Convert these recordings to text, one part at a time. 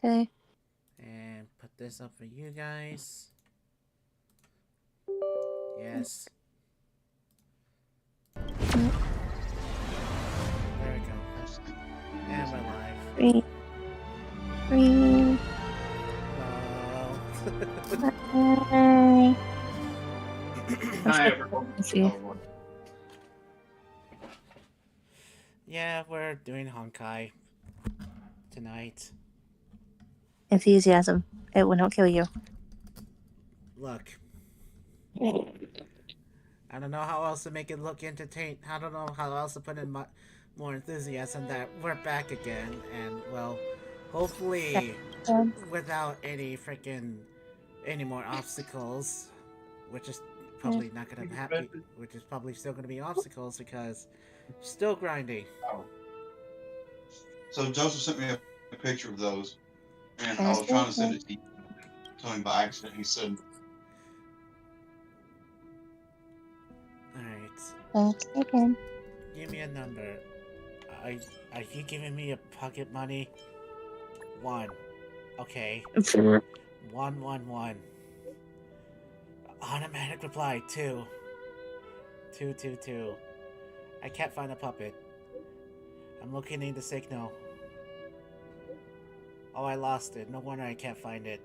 Okay. And put this up for you guys. Yes. Mm, There we go. And we're live. Green. Green. Well. Hi. I'm Hi, so everyone. confused. Yeah, we're doing Honkai tonight. Enthusiasm. It will not kill you. Look, I don't know how else to make it look entertaining. I don't know how else to put in more enthusiasm that we're back again, and well, hopefully without any more obstacles, which is probably not gonna happen. Which is probably still gonna be obstacles because still grinding. So Joseph sent me a picture of those, and I Yes, was trying to send it to you. Told him by accident. He said, All right, again. give me a number. Are, are you giving me a pocket money? 1. Okay. 111. Automatic reply 2. 222. I can't find a puppet. I'm looking in the signal. Oh, I lost it. No wonder I can't find it.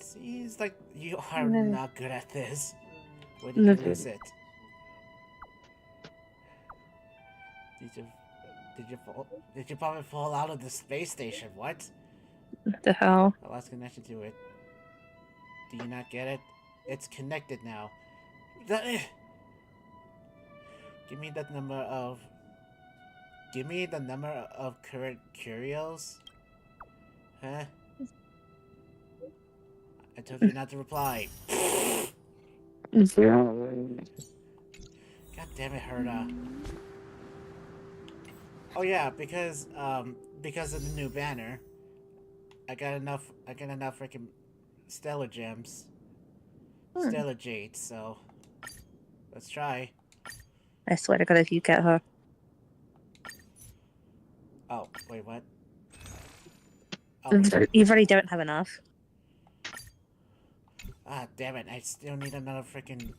Seems like you are not good at this. Where did you lose it? Did you did you probably fall out of the space station? What? What the hell? I lost connection to it. Do you not get it? It's connected now. Give me that number of. Give me the number of current curios. Huh? I told you not to reply. God damn it, Herda. Oh yeah, because of the new banner, I got enough freaking stellar gems. Stellar jades, so let's try. I swear to God, if you get her. Oh, wait, what? Oh, wait. You already don't have enough. Ah, damn it, I still need another freaking.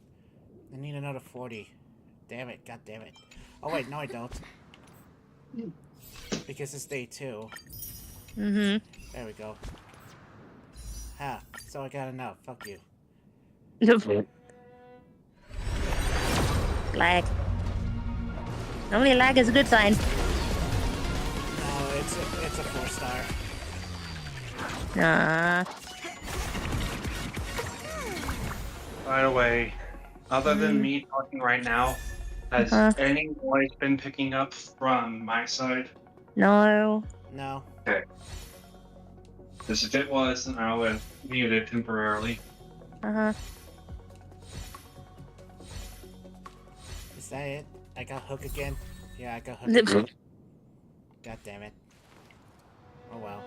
I need another 40. Damn it, god damn it. Oh wait, no I don't. Because it's day 2. Mm-hmm. There we go. Ha, so I got enough. Fuck you. Lag. Normally lag is a good sign. No, it's a 4-star. Nah. by the way, other than me talking right now, has any noise been picking up from my side? No. No. Okay. Because if it was, then I would have muted temporarily. Uh-huh. Is that it? I got hook again? Yeah, I got hook again. God damn it. Oh well.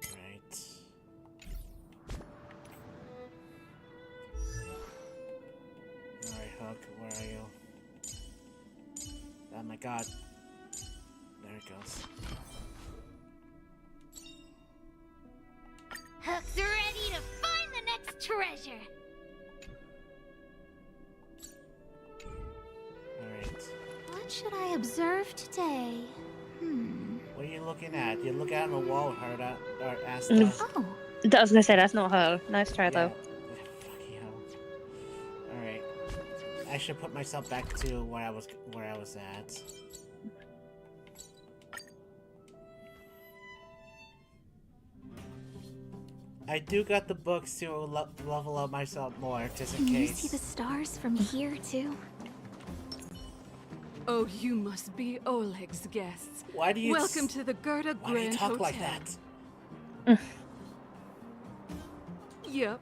Right. Alright, Hook, where are you? Oh my god. There it goes. Hook's ready to find the next treasure. Alright. What should I observe today? What are you looking at? You look out on the wall, Herda, or Asta. Oh. I was gonna say, that's not her. Nice try, though. Fucking hell. Alright. I should put myself back to where I was at. I do got the books to level up myself more, just in Can you case. see the stars from here, too? Oh, you must be Oleg's guests. Why do you? Welcome to the Gerda Why do you Grand talk Hotel. like that? Yep.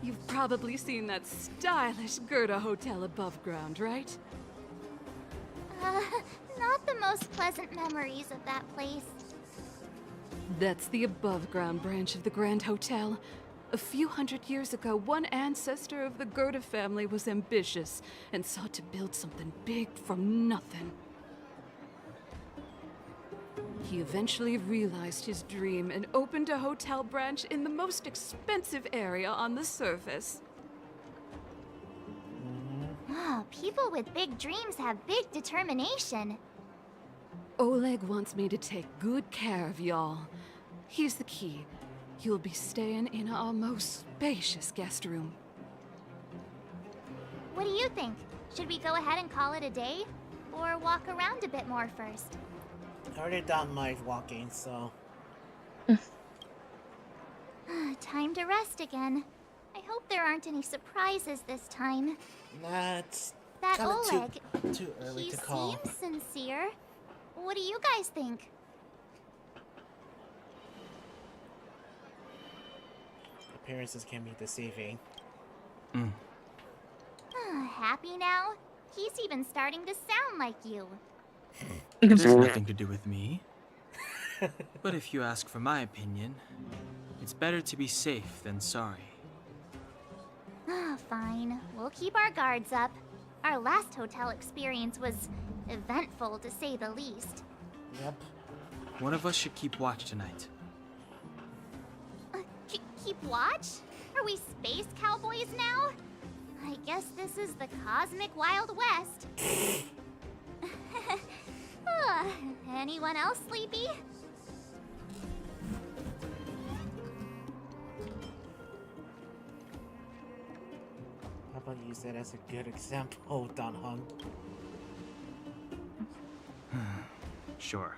You've probably seen that stylish Gerda hotel above ground, right? Not the most pleasant memories of that place. That's the above ground branch of the Grand Hotel. A few hundred years ago, one ancestor of the Gerda family was ambitious and sought to build something big from nothing. He eventually realized his dream and opened a hotel branch in the most expensive area on the surface. Oh, people with big dreams have big determination. Oleg wants me to take good care of y'all. Here's the key. You'll be staying in our most spacious guest room. What do you think? Should we go ahead and call it a day? Or walk around a bit more first? I already done my walking, so... Time to rest again. I hope there aren't any surprises this time. Nah, it's That kinda Oleg, too early he to call. seems sincere. What do you guys think? Appearances can be deceiving. Happy now? He's even starting to sound like you. It has nothing to do with me. But if you ask for my opinion, it's better to be safe than sorry. Fine. We'll keep our guards up. Our last hotel experience was eventful, to say the least. Yep. One of us should keep watch tonight. Keep watch? Are we space cowboys now? I guess this is the cosmic Wild West. Anyone else sleepy? How about you use that as a good example, Don Hung? Sure.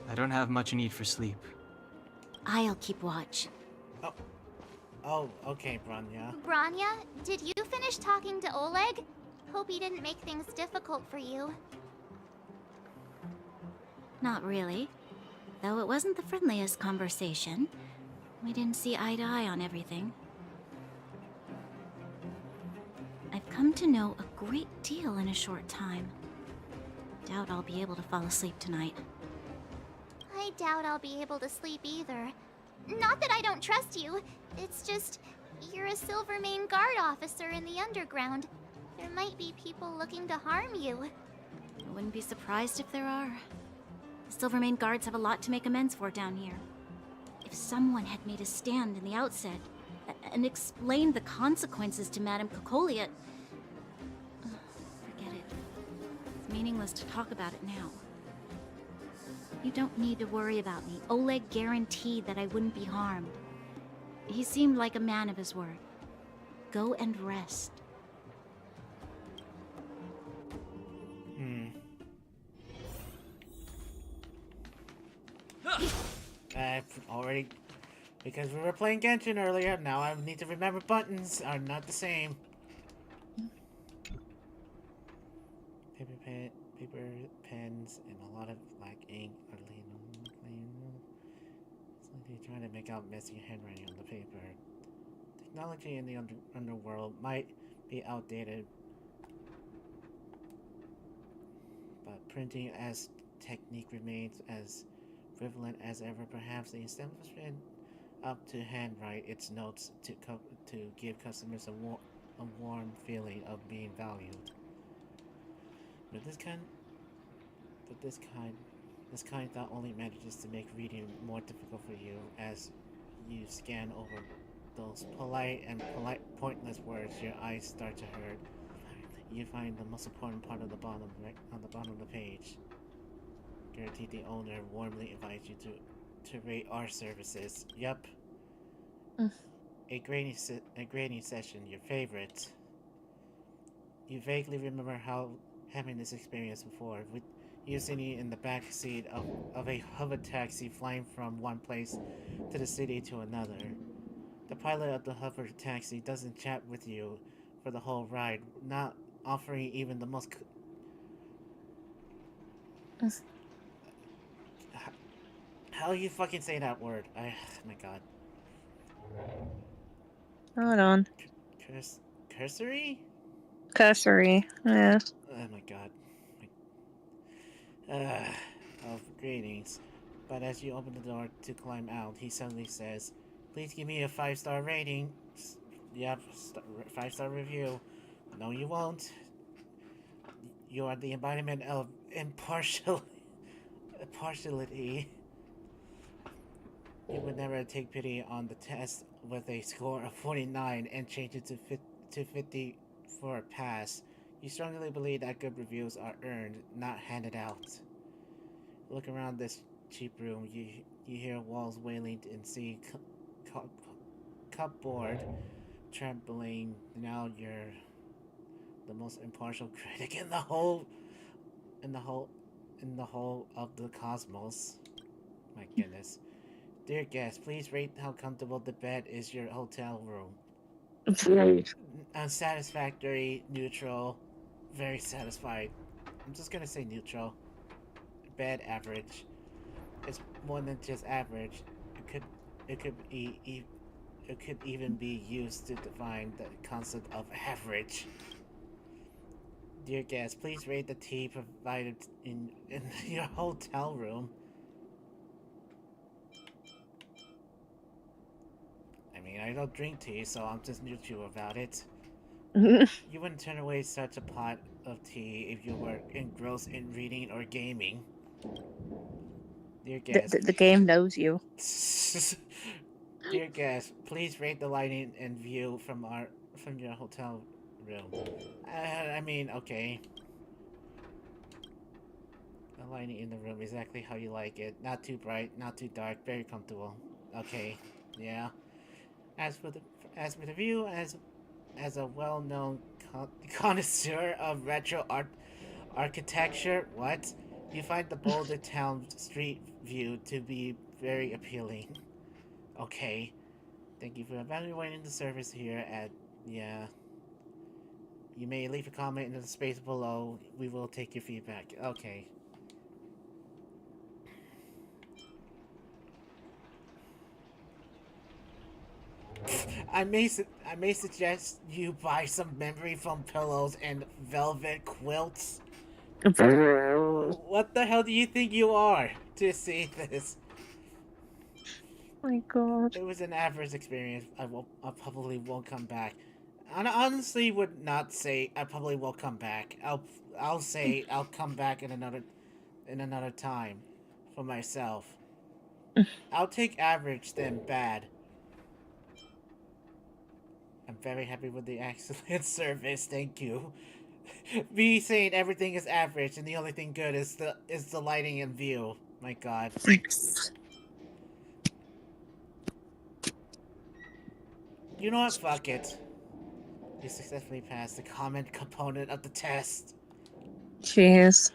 I don't have much need for sleep. I'll keep watch. Oh, okay, Branya. Branya, did you finish talking to Oleg? Hope he didn't make things difficult for you. Not really. Though it wasn't the friendliest conversation. We didn't see eye to eye on everything. I've come to know a great deal in a short time. Doubt I'll be able to fall asleep tonight. I doubt I'll be able to sleep either. Not that I don't trust you. It's just, you're a Silvermane Guard officer in the underground. There might be people looking to harm you. I wouldn't be surprised if there are. The Silvermane Guards have a lot to make amends for down here. If someone had made a stand in the outset and explained the consequences to Madame Cocolia... Forget it. It's meaningless to talk about it now. You don't need to worry about me. Oleg guaranteed that I wouldn't be harmed. He seemed like a man of his word. Go and rest. I've already... Because we were playing Genshin earlier, now I need to remember buttons are not the same. Paper pens, and a lot of black ink are laying on. It's like they're trying to make out messy handwriting on the paper. Technology in the underworld might be outdated, but printing as technique remains as prevalent as ever. Perhaps the establishment up to handwrite its notes to give customers a warm feeling of being valued. But this kind not only manages to make reading more difficult for you as you scan over those pointless words, your eyes start to hurt. You find the most important part of the bottom, right on the bottom of the page. Guaranteed the owner warmly invites you to rate our services. Yep. A grading session, your favorite. You vaguely remember having this experience before, with you sitting in the back seat of a hover taxi flying from one place to the city to another. The pilot of the hover taxi doesn't chat with you for the whole ride, not offering even the most... How do you fucking say that word? Oh my god. Hold on. Cursory? Cursory, yeah. Oh my god. Of greetings. But as you open the door to climb out, he suddenly says, Please give me a 5-star rating. Yep, 5-star review. No, you won't. You are the embodiment of impartiality. You would never take pity on the test with a score of 49 and change it to 50 for a pass. You strongly believe that good reviews are earned, not handed out. Look around this cheap room. You hear walls wailing and see cupboard trembling. Now you're the most impartial critic in the whole of the cosmos. My goodness. Dear guest, please rate how comfortable the bed is your hotel room. Unsatisfactory, neutral, very satisfied. I'm just gonna say neutral. Bed average. It's more than just average. It could it could even be used to define the concept of average. Dear guest, please rate the tea provided in your hotel room. I mean, I don't drink tea, so I'm just neutral about it. You wouldn't turn away such a pot of tea if you were engrossed in reading or gaming. Dear guest, The game knows you. dear guest, please rate the lighting and view from your hotel room. I mean, okay. The lighting in the room exactly how you like it. Not too bright, not too dark, very comfortable. Okay, yeah. As for the view, as a well-known connoisseur of retro architecture, what? You find the Boulder Town street view to be very appealing. Okay. Thank you for evaluating the service here at, yeah. You may leave a comment in the space below. We will take your feedback. Okay. I may suggest you buy some memory foam pillows and velvet quilts. What the hell do you think you are to say this? Oh my god. It was an average experience. I probably won't come back. I honestly would not say I probably will come back. I'll say I'll come back in another time for myself. I'll take average then bad. I'm very happy with the excellent service. Thank you. Me saying everything is average and the only thing good is the lighting and view. My god. You know what? Fuck it. You successfully passed the comment component of the test. Jeez.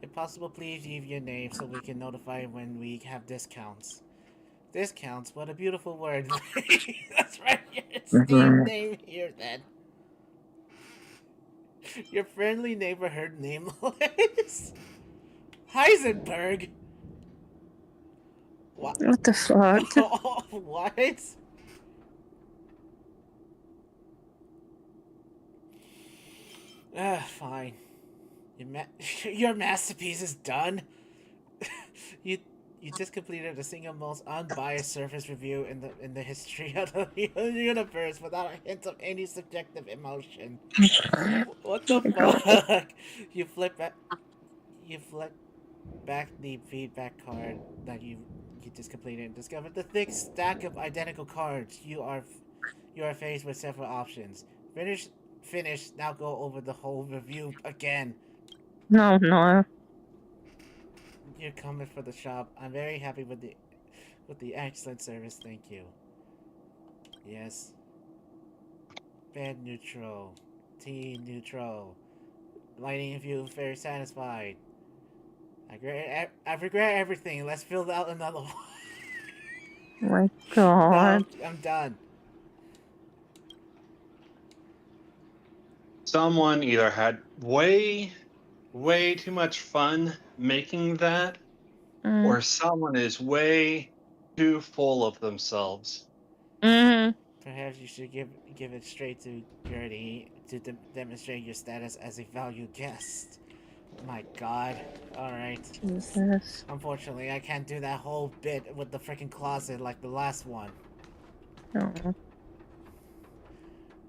If possible, please leave your name so we can notify when we have discounts. Discounts? What a beautiful word. That's right. It's the name here then. Your friendly neighborhood nameless. Heisenberg. What? What the fuck? What? Fine. Your masterpiece is done. you just completed the single most unbiased surface review in the history of the universe without a hint of any subjective emotion. What the fuck? You flip back the feedback card that you just completed and discovered the thick stack of identical cards. You are faced with several options. Finish. Now go over the whole review again. No. You're coming for the shop. I'm very happy with the excellent service. Thank you. Yes. Bed neutral. Tea neutral. Lighting and view very satisfied. I regret everything. Let's fill out another one. Oh my god. No, I'm done. Someone either had way too much fun making that, or someone is way too full of themselves. Perhaps you should give it straight to Gertie to demonstrate your status as a valued guest. My god. Alright. Jesus. Unfortunately, I can't do that whole bit with the freaking closet like the last one. Oh.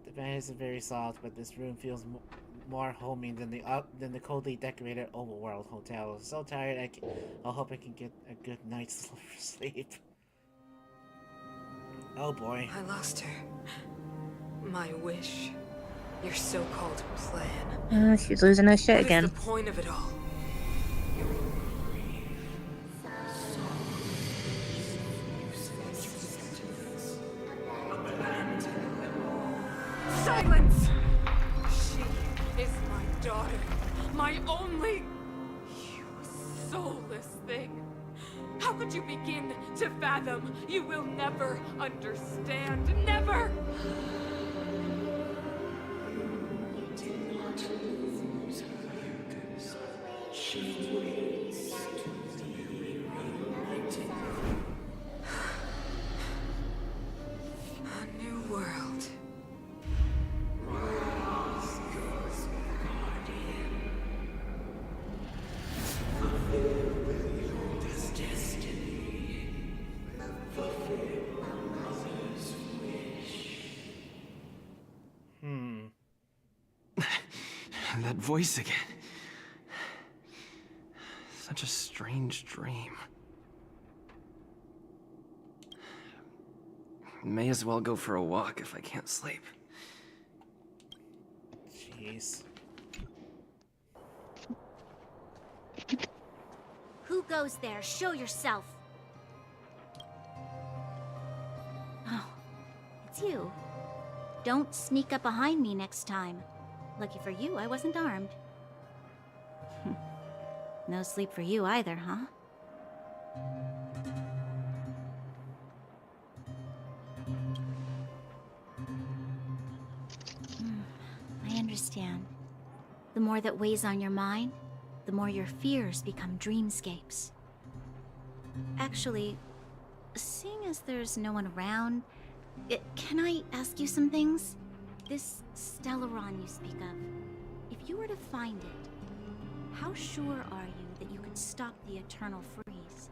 The bed isn't very soft, but this room feels more homey than the coldly decorated overworld hotel. I'm so tired. I hope I can get a good night's sleep. Oh boy. I lost her. My wish. Your so-called plan. She's losing her shit What again. is the point of it all? Silence! She is my daughter. My only... You soulless thing. How could you begin to fathom? You will never understand. Never! A new world. That voice again. Such a strange dream. May as well go for a walk if I can't sleep. Jeez. Who goes there? Show yourself. Oh, it's you. Don't sneak up behind me next time. Lucky for you, I wasn't armed. No sleep for you either, huh? I understand. The more that weighs on your mind, the more your fears become dreamscapes. Actually, seeing as there's no one around, can I ask you some things? This Stellaron you speak of, if you were to find it, how sure are you that you could stop the eternal freeze?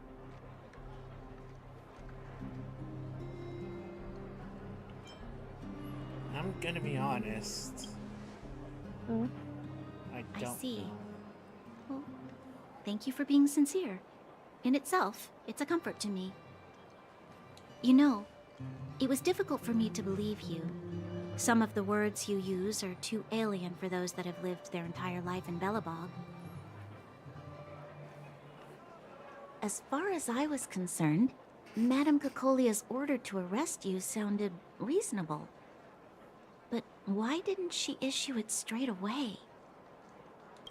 I'm gonna be honest. I don't see. know. Well, thank you for being sincere. In itself, it's a comfort to me. You know, it was difficult for me to believe you. Some of the words you use are too alien for those that have lived their entire life in Belobog. As far as I was concerned, Madame Cocolia's order to arrest you sounded reasonable. But why didn't she issue it straight away?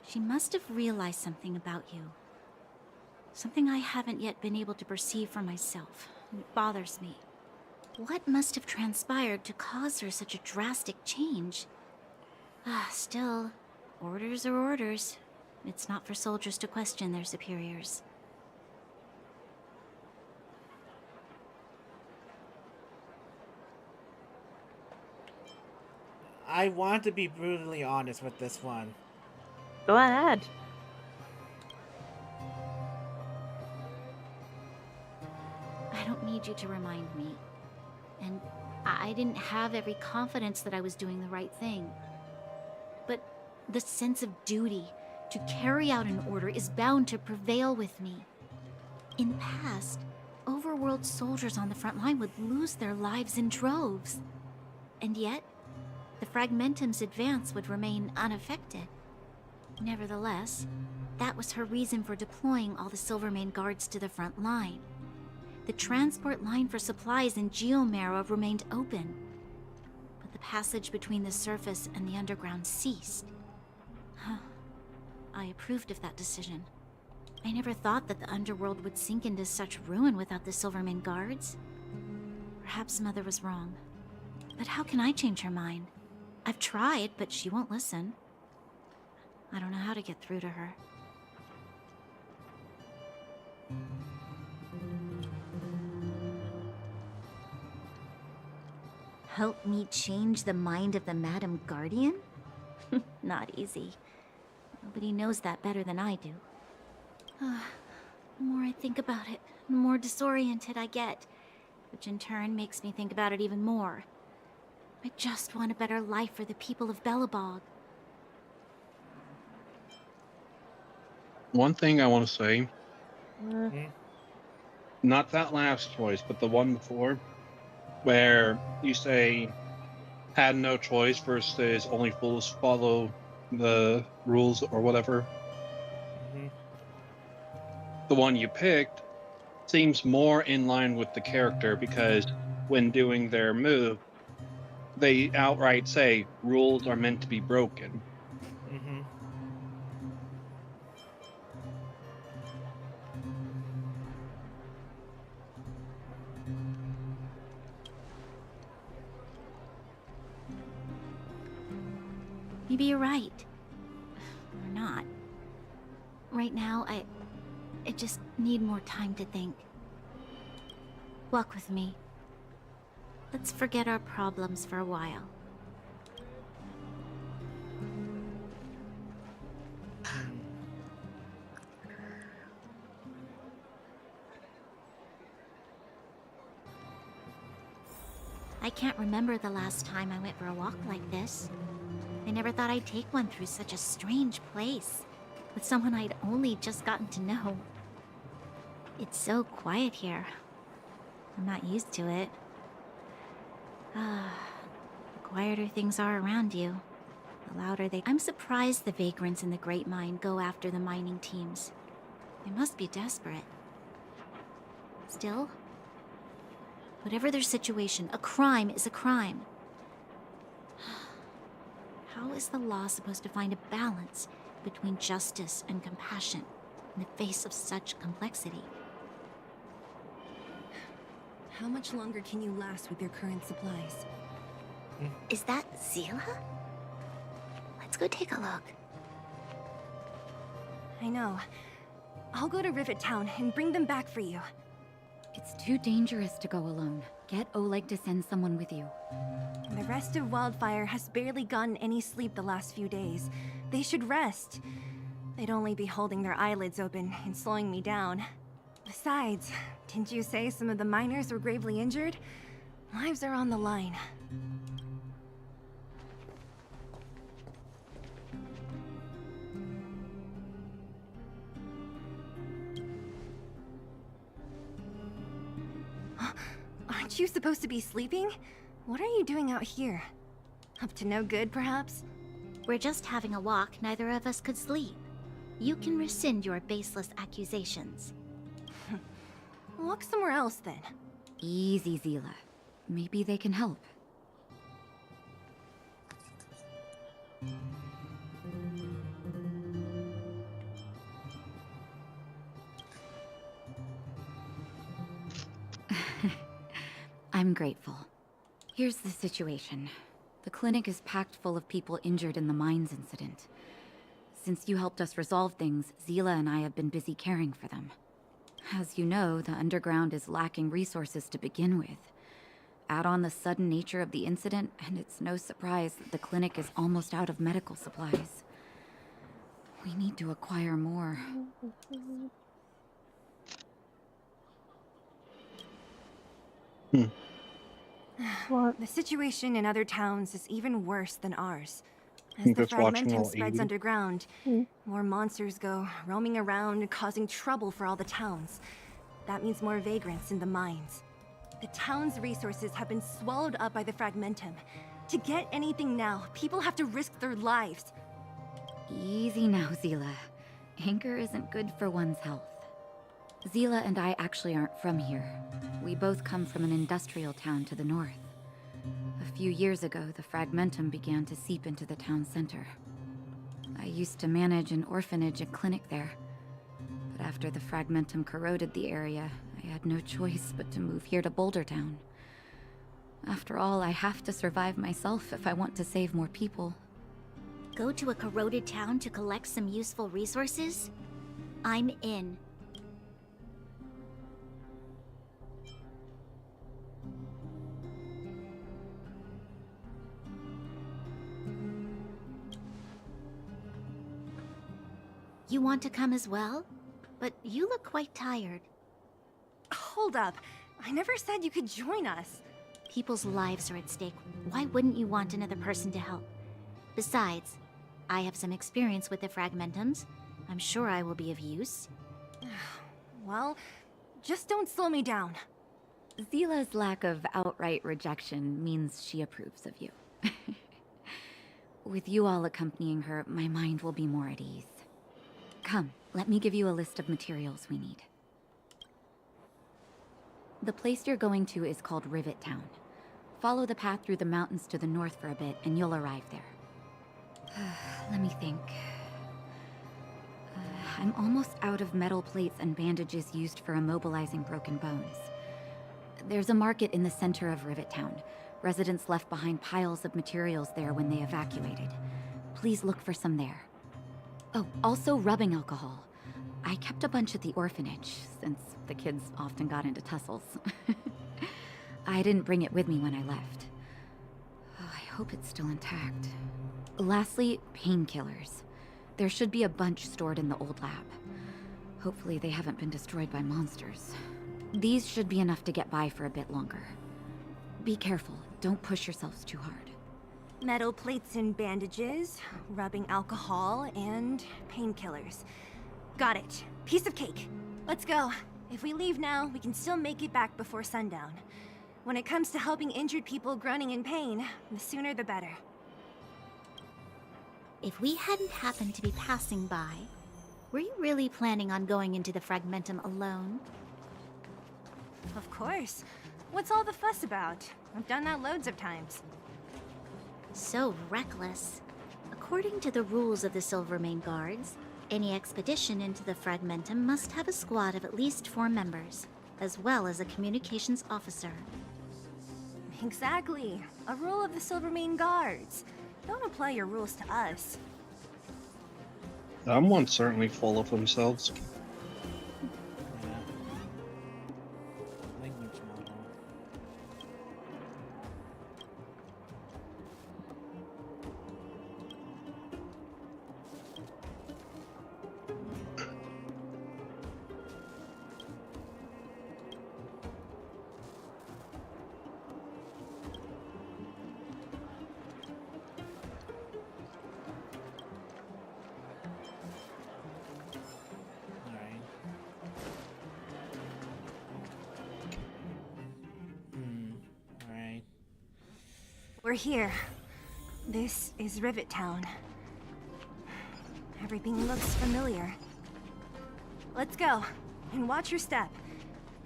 She must have realized something about you. Something I haven't yet been able to perceive for myself. It bothers me. What must have transpired to cause her such a drastic change? Still, orders are orders. It's not for soldiers to question their superiors. I want to be brutally honest with this one. Go ahead. I don't need you to remind me. And I didn't have every confidence that I was doing the right thing. But the sense of duty to carry out an order is bound to prevail with me. In the past, overworld soldiers on the front line would lose their lives in droves. And yet, the Fragmentum's advance would remain unaffected. Nevertheless, that was her reason for deploying all the Silvermane guards to the front line. The transport line for supplies in Geomera remained open, but the passage between the surface and the underground ceased. I approved of that decision. I never thought that the underworld would sink into such ruin without the Silvermane guards. Perhaps Mother was wrong. But how can I change her mind? I've tried, but she won't listen. I don't know how to get through to her. Help me change the mind of the Madam Guardian? Not easy. Nobody knows that better than I do. The more I think about it, the more disoriented I get. which in turn makes me think about it even more. I just want a better life for the people of Bellabog. One thing I want to say, Mm. not that last choice, but the one before, where you say had no choice versus only fools follow the rules or whatever. Mm-hmm. The one you picked seems more in line with the character because when doing their move, they outright say rules are meant to be broken. Mm-hmm. Maybe you're right. Or not. Right now, I just need more time to think. Walk with me. Let's forget our problems for a while. I can't remember the last time I went for a walk like this. I never thought I'd take one through such a strange place, with someone I'd only just gotten to know. It's so quiet here. I'm not used to it. The quieter things are around you, the louder they... I'm surprised the vagrants in the Great Mine go after the mining teams. They must be desperate. Still, whatever their situation, a crime is a crime. How is the law supposed to find a balance between justice and compassion in the face of such complexity? How much longer can you last with your current supplies? Is that Zila? Let's go take a look. I know. I'll go to Rivet Town and bring them back for you. It's too dangerous to go alone. Get Oleg to send someone with you. The rest of Wildfire has barely gotten any sleep the last few days. They should rest. They'd only be holding their eyelids open and slowing me down. Besides, didn't you say some of the miners were gravely injured? Lives are on the line. Aren't you supposed to be sleeping? What are you doing out here? Up to no good, perhaps? We're just having a walk. Neither of us could sleep. You can rescind your baseless accusations. Walk somewhere else, then. Easy, Zila. Maybe they can help. I'm grateful. Here's the situation. The clinic is packed full of people injured in the mines incident. Since you helped us resolve things, Zila and I have been busy caring for them. As you know, the underground is lacking resources to begin with. Add on the sudden nature of the incident, and it's no surprise that the clinic is almost out of medical supplies. We need to acquire more. The situation in other towns is even worse than ours. As the fragmentum spreads underground, more monsters go roaming around, causing trouble for all the towns. That means more vagrants in the mines. The town's resources have been swallowed up by the fragmentum. To get anything now, people have to risk their lives. Easy now, Zila. Anger isn't good for one's health. Zila and I actually aren't from here. We both come from an industrial town to the north. A few years ago, the fragmentum began to seep into the town center. I used to manage an orphanage and clinic there. But after the fragmentum corroded the area, I had no choice but to move here to Boulder Town. After all, I have to survive myself if I want to save more people. Go to a corroded town to collect some useful resources? I'm in. You want to come as well? But you look quite tired. Hold up. I never said you could join us. People's lives are at stake. Why wouldn't you want another person to help? Besides, I have some experience with the Fragmentums. I'm sure I will be of use. Well, just don't slow me down. Zila's lack of outright rejection means she approves of you. With you all accompanying her, my mind will be more at ease. Come, let me give you a list of materials we need. The place you're going to is called Rivet Town. Follow the path through the mountains to the north for a bit, and you'll arrive there. Let me think. I'm almost out of metal plates and bandages used for immobilizing broken bones. There's a market in the center of Rivet Town. Residents left behind piles of materials there when they evacuated. Please look for some there. Oh, also rubbing alcohol. I kept a bunch at the orphanage, since the kids often got into tussles. I didn't bring it with me when I left. Oh, I hope it's still intact. Lastly, painkillers. There should be a bunch stored in the old lab. Hopefully they haven't been destroyed by monsters. These should be enough to get by for a bit longer. Be careful, don't push yourselves too hard. Metal plates and bandages, rubbing alcohol, and painkillers. Got it. Piece of cake. Let's go. If we leave now, we can still make it back before sundown. When it comes to helping injured people groaning in pain, the sooner the better. If we hadn't happened to be passing by, were you really planning on going into the Fragmentum alone? Of course. What's all the fuss about? I've done that loads of times. So reckless. According to the rules of the Silvermane Guards, any expedition into the Fragmentum must have a squad of at least 4 members, as well as a communications officer. Exactly. A rule of the Silvermane Guards. Don't apply your rules to us. Someone's certainly full of themselves. Yeah. Language model. Alright. Alright. We're here. This is Rivet Town. Everything looks familiar. Let's go. And watch your step.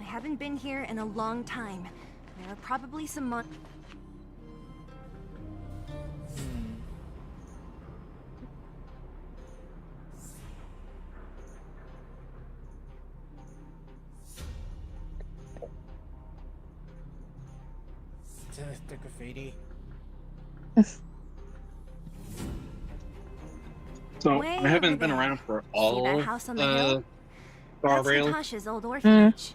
I haven't been here in a long time. There are probably some The graffiti. So Way I haven't over been there. around for See all that house on the hill? Star That's Rail. Natasha's old orphanage.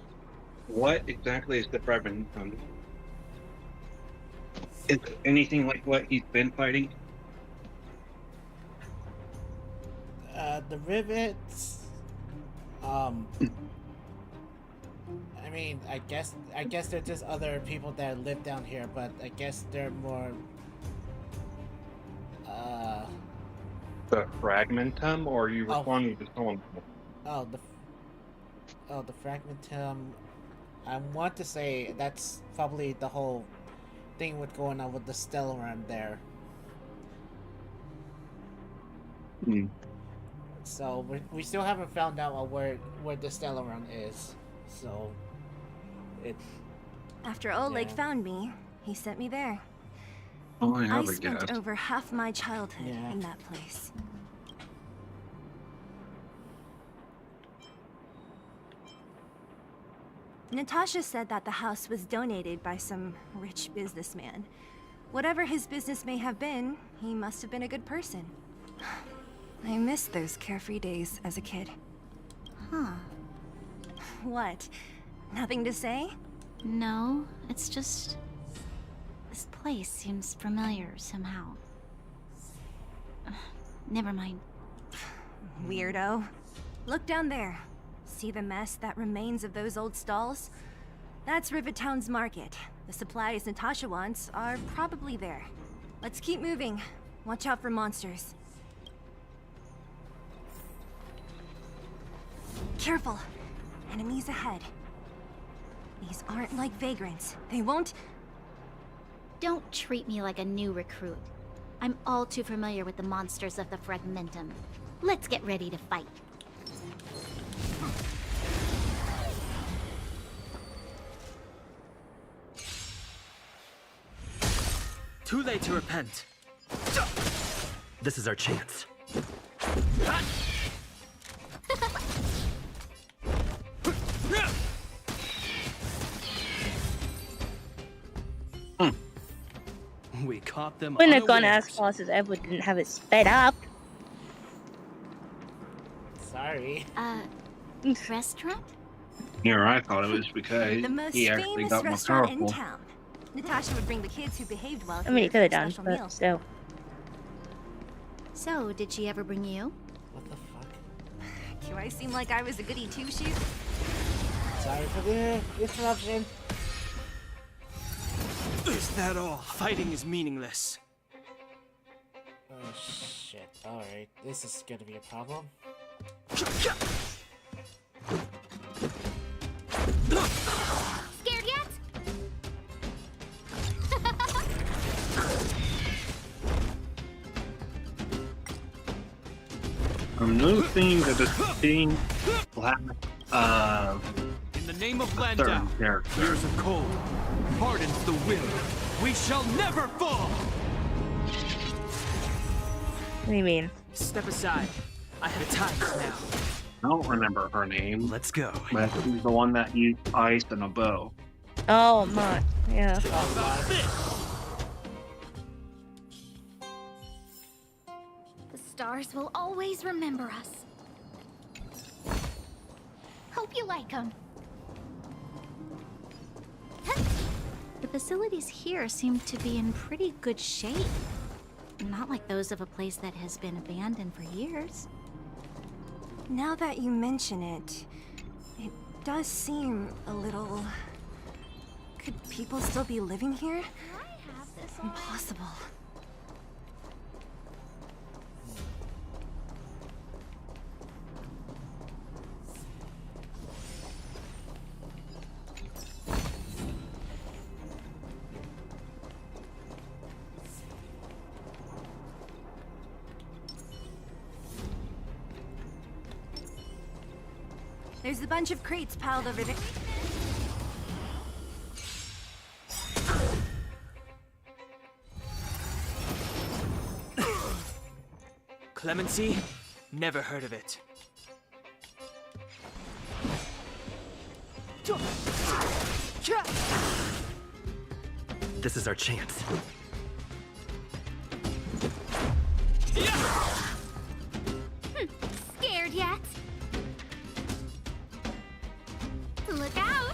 What exactly is the Fragmentum? Is it anything like what he's been fighting? The rivets. I mean, I guess they're just other people that live down here, but I guess they're more. The Fragmentum, or are you Oh. responding to someone? The fragmentum. I want to say that's probably the whole thing with going on with the Stellarum there. Hmm. So we still haven't found out where the Stellarum is. So it's. After Oleg Yeah. found me, he sent me there. Oh, I I have a spent guess. over half my childhood Yeah. in that place. Natasha said that the house was donated by some rich businessman. Whatever his business may have been, he must have been a good person. I miss those carefree days as a kid. Huh. What? Nothing to say? No, it's just... this place seems familiar somehow. Never mind. Weirdo. Look down there. See the mess that remains of those old stalls? That's Rivet Town's market. The supplies Natasha wants are probably there. Let's keep moving. Watch out for monsters. Careful. Enemies ahead. These aren't like vagrants. They won't... Don't treat me like a new recruit. I'm all too familiar with the monsters of the Fragmentum. Let's get ready to fight. Too late to repent. This is our chance. We caught them. Wouldn't have gone as fast as Edward didn't have it sped up. Sorry. Restaurant? Here, I thought it was because The most he actually famous got more restaurant in powerful. town. Natasha would bring the kids who behaved well I mean, here it could for have a done, special but meal. still. So, did she ever bring you? What the fuck? Do I seem like I was a goody two-shoes? Sorry for the interruption. Is that all? Fighting is meaningless. Oh shit. Alright, this is gonna be a problem. Scared yet? Another thing that is being black In the name of certain Landau, character. years of cold hardens the will. We shall never fall. What do you mean? Step aside. I have time now. I don't remember her name, Let's go. but she's the one that used ice and a bow. Oh, my. Yeah. The stars will always remember us. Hope you like them. The facilities here seem to be in pretty good shape. Not like those of a place that has been abandoned for years. Now that you mention it, it does seem a little... Could people still be living here? I have this Impossible. There's a bunch of crates piled over there. Clemency? Never heard of it. This is our chance. Scared yet? Look out!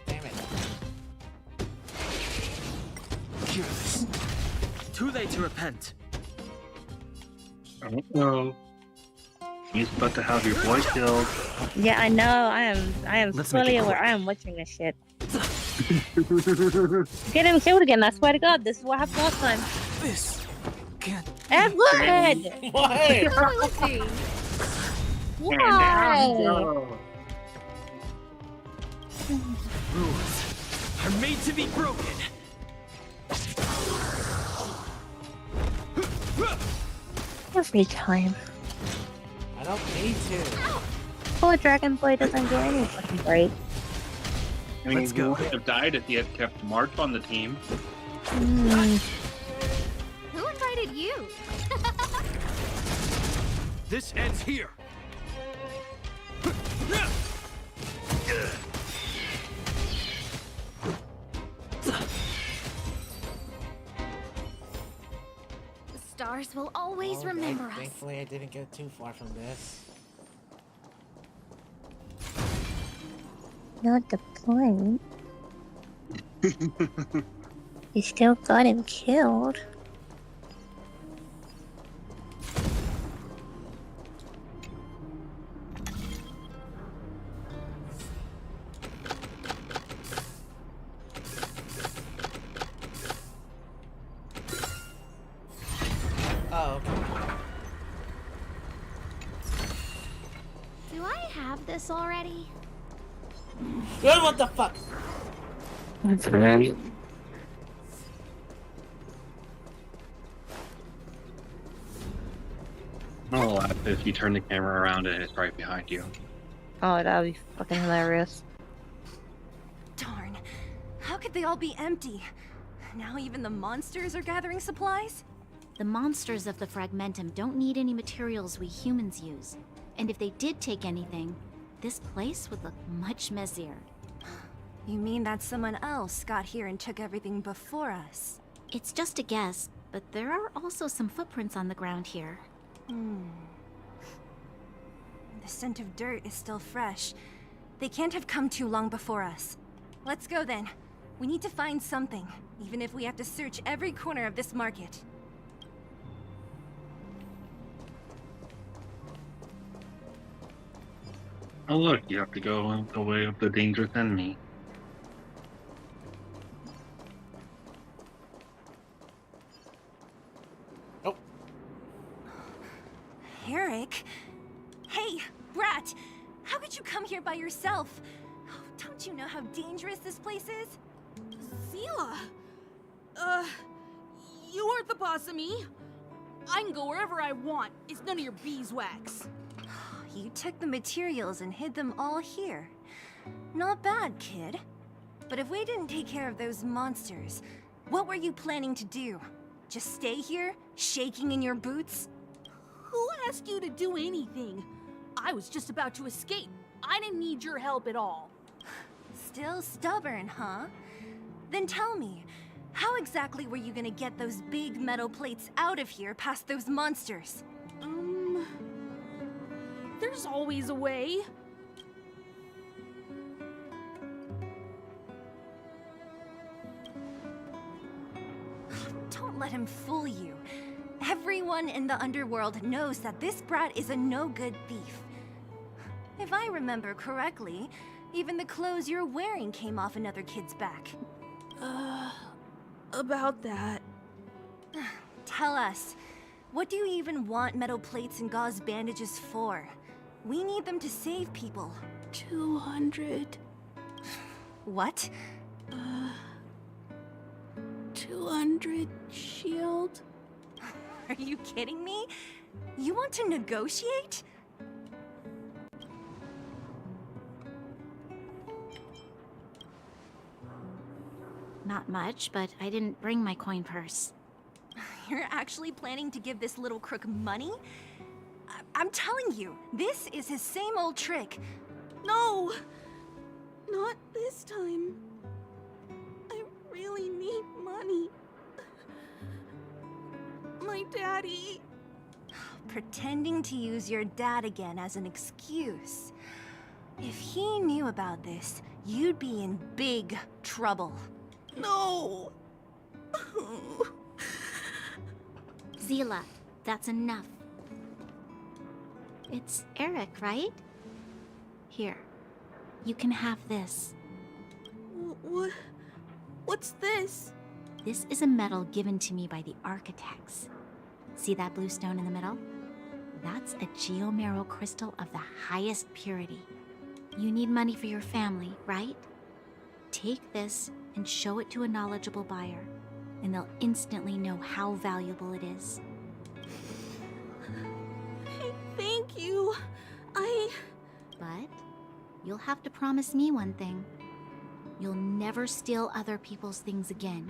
Damn it. Careless. Too late to repent. I don't know. You're about to have your boy killed. Yeah, I know. I am Let's make fully it aware. quick. I am watching this shit. Get him killed again. I swear to God, this is what happened last time. This can't. Edward! What? Why? Rules are made to be broken. Every time. I don't need to. Poor Dragon Boy doesn't get any fucking break. I mean, Let's he go. wouldn't have died if he had kept March on the team. Who invited you? This ends here. The stars will always remember us. Thankfully, I didn't get too far from this. Not the point. You still got him killed. Oh, okay. Do I have this already? Good, what the fuck? I'll laugh if you turn the camera around and it's right behind you. Oh, that would be fucking hilarious. Darn. How could they all be empty? Now even the monsters are gathering supplies? The monsters of the Fragmentum don't need any materials we humans use. And if they did take anything, this place would look much messier. You mean that someone else got here and took everything before us? It's just a guess, but there are also some footprints on the ground here. The scent of dirt is still fresh. They can't have come too long before us. Let's go then. We need to find something, even if we have to search every corner of this market. Oh look, you have to go the way of the dangerous enemy. Oh. Eric? Hey, Brat! How could you come here by yourself? Oh, don't you know how dangerous this place is? Zila! You aren't the boss of me. I can go wherever I want. It's none of your beeswax. You took the materials and hid them all here. Not bad, kid. But if we didn't take care of those monsters, what were you planning to do? Just stay here, shaking in your boots? Who asked you to do anything? I was just about to escape. I didn't need your help at all. Still stubborn, huh? Then tell me, how exactly were you gonna get those big metal plates out of here past those monsters? There's always a way. Don't let him fool you. Everyone in the underworld knows that this brat is a no-good thief. If I remember correctly, even the clothes you're wearing came off another kid's back. About that. Tell us, what do you even want metal plates and gauze bandages for? We need them to save people. 200. What? 200 shield. Are you kidding me? You want to negotiate? Not much, but I didn't bring my coin purse. You're actually planning to give this little crook money? I'm telling you, this is his same old trick. No! Not this time. I really need money. My daddy. Pretending to use your dad again as an excuse. If he knew about this, you'd be in big trouble. No! Zila, that's enough. It's Eric, right? Here, you can have this. What's this? This is a medal given to me by the architects. See that blue stone in the middle? That's a geomerald crystal of the highest purity. You need money for your family, right? Take this and show it to a knowledgeable buyer, and they'll instantly know how valuable it is. Thank you. But you'll have to promise me one thing. You'll never steal other people's things again.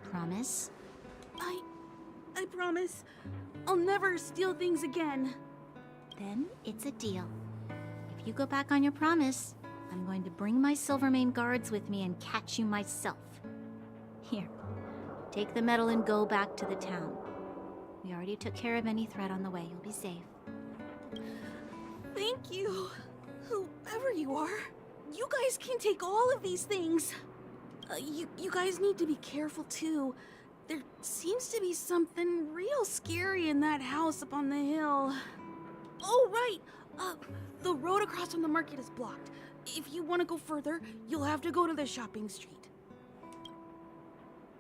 Promise? I promise. I'll never steal things again. Then it's a deal. If you go back on your promise, I'm going to bring my Silvermane guards with me and catch you myself. Here, take the medal and go back to the town. We already took care of any threat on the way. You'll be safe. Thank you. Whoever you are, you guys can take all of these things. You guys need to be careful too. There seems to be something real scary in that house up on the hill. Oh, right! The road across from the market is blocked. If you want to go further, you'll have to go to the shopping street.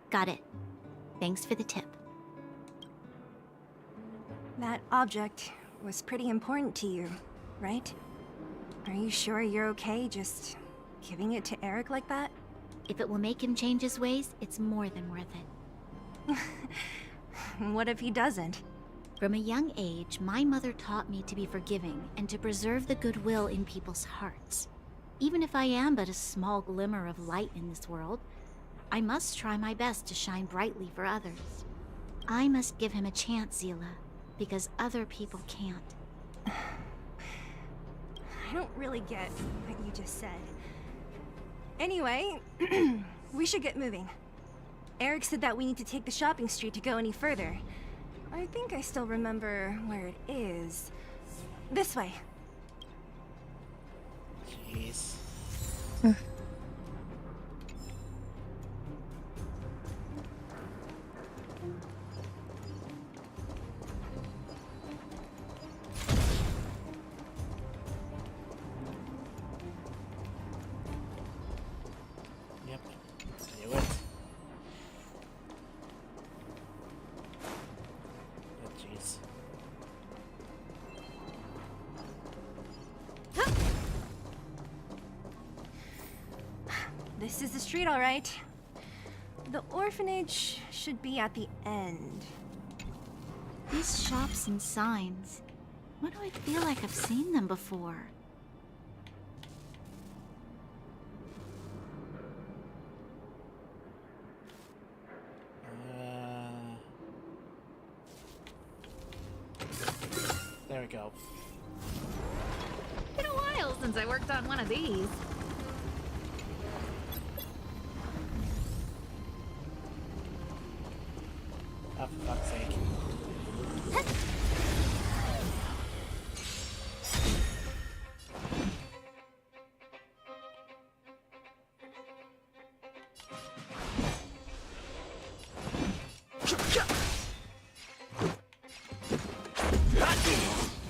Got it. Thanks for the tip. That object was pretty important to you, right? Are you sure you're okay just giving it to Eric like that? If it will make him change his ways, it's more than worth it. What if he doesn't? From a young age, my mother taught me to be forgiving and to preserve the goodwill in people's hearts. Even if I am but a small glimmer of light in this world, I must try my best to shine brightly for others. I must give him a chance, Zila, because other people can't. I don't really get what you just said. Anyway, we should get moving. Eric said that we need to take the shopping street to go any further. I think I still remember where it is. This way. Jeez. Yep. Knew it. Oh, jeez. This is the street, all right. The orphanage should be at the end. These shops and signs. Why do I feel like I've seen them before? There we go. Been a while since I worked on one of these. Oh, for fuck's sake.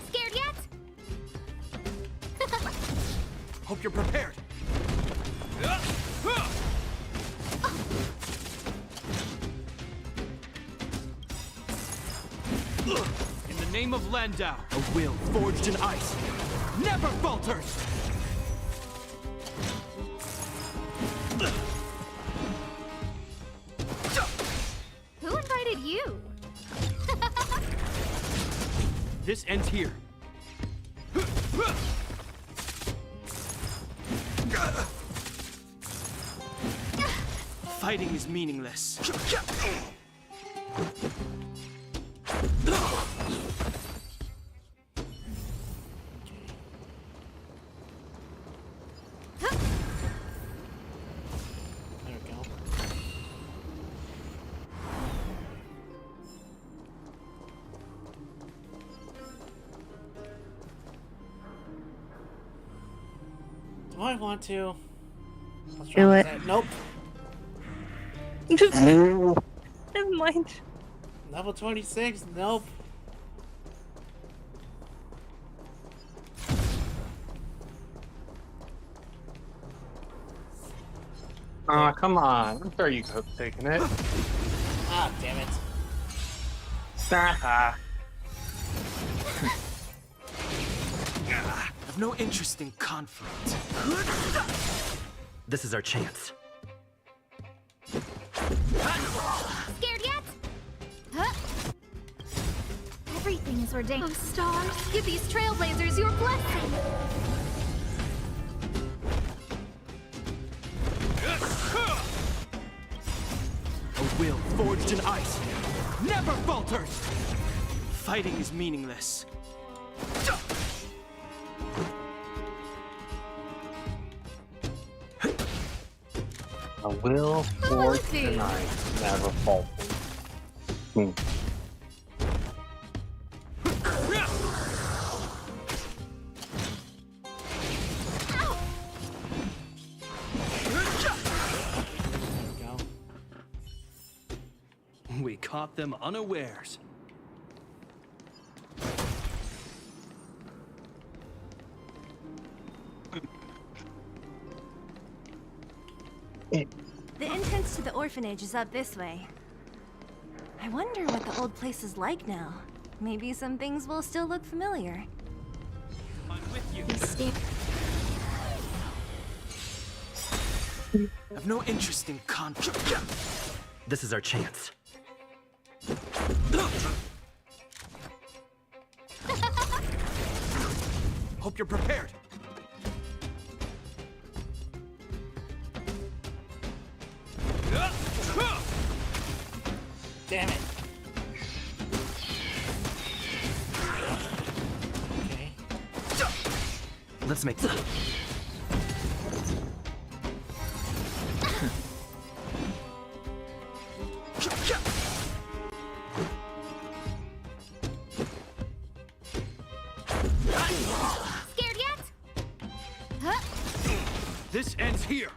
Scared yet? Hope you're prepared. In the name of Landau, A will forged in ice never falters. Who invited you? this ends here. Fighting is meaningless. There we go. Do I want to? Let's Do try it. that. Nope. Never mind. Level 26? Nope. Aw, come on. I'm sure you could have taken it. Ah, damn it. Ah. I've no interest in conflict. This is our chance. Scared yet? Huh? Everything is ordained. Oh, stars, give these trailblazers your blessing. A will forged in ice never falters. Fighting is meaningless. A will forge see. tonight never falters. Hmm. caught them unawares. The entrance to the orphanage is up this way. I wonder what the old place is like now. Maybe some things will still look familiar. I'm with you. I've no interest in conflict. This is our chance. Hope you're prepared. Damn it. Okay. Let's make Scared yet? Huh? This ends here.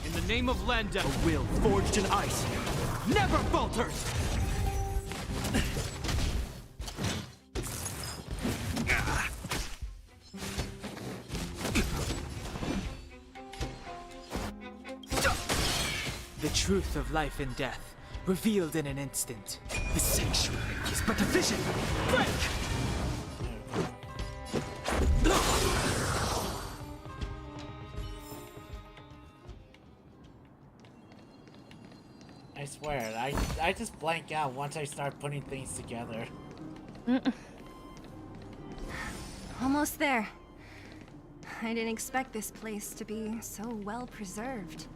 In the name of Landa, a will forged in ice never falters. The truth of life and death, revealed in an instant. the sanctuary is but a vision. Break! I swear, I just blank out once I start putting things together. Almost there. I didn't expect this place to be so well preserved.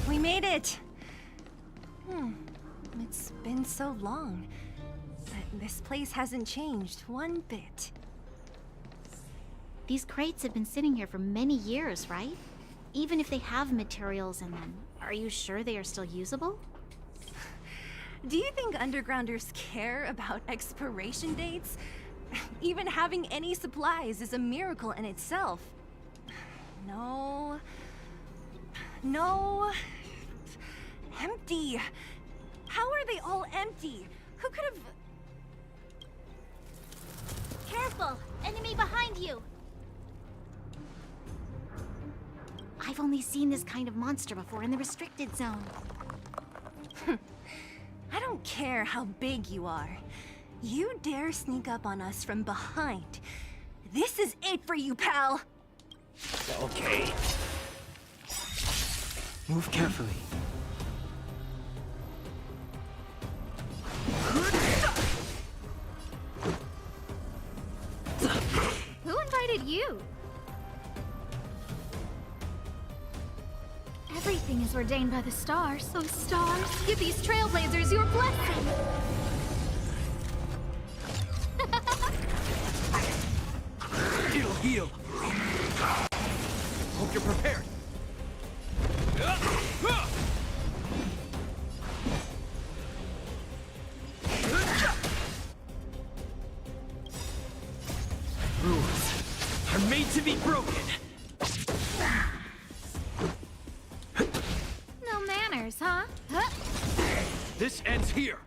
We made it! It's been so long, but this place hasn't changed one bit. These crates have been sitting here for many years, right? Even if they have materials in them, are you sure they are still usable? Do you think undergrounders care about expiration dates? Even having any supplies is a miracle in itself. No. No. Empty. How are they all empty? Who could have... Careful! Enemy behind you! I've only seen this kind of monster before in the restricted zone. I don't care how big you are. You dare sneak up on us from behind. This is it for you, pal! Okay. Move carefully. Who invited you? Everything is ordained by the stars, so stars, give these trailblazers your blessing! It'll heal. Hope you're prepared. Rules are made to be broken. No manners, huh? This ends here.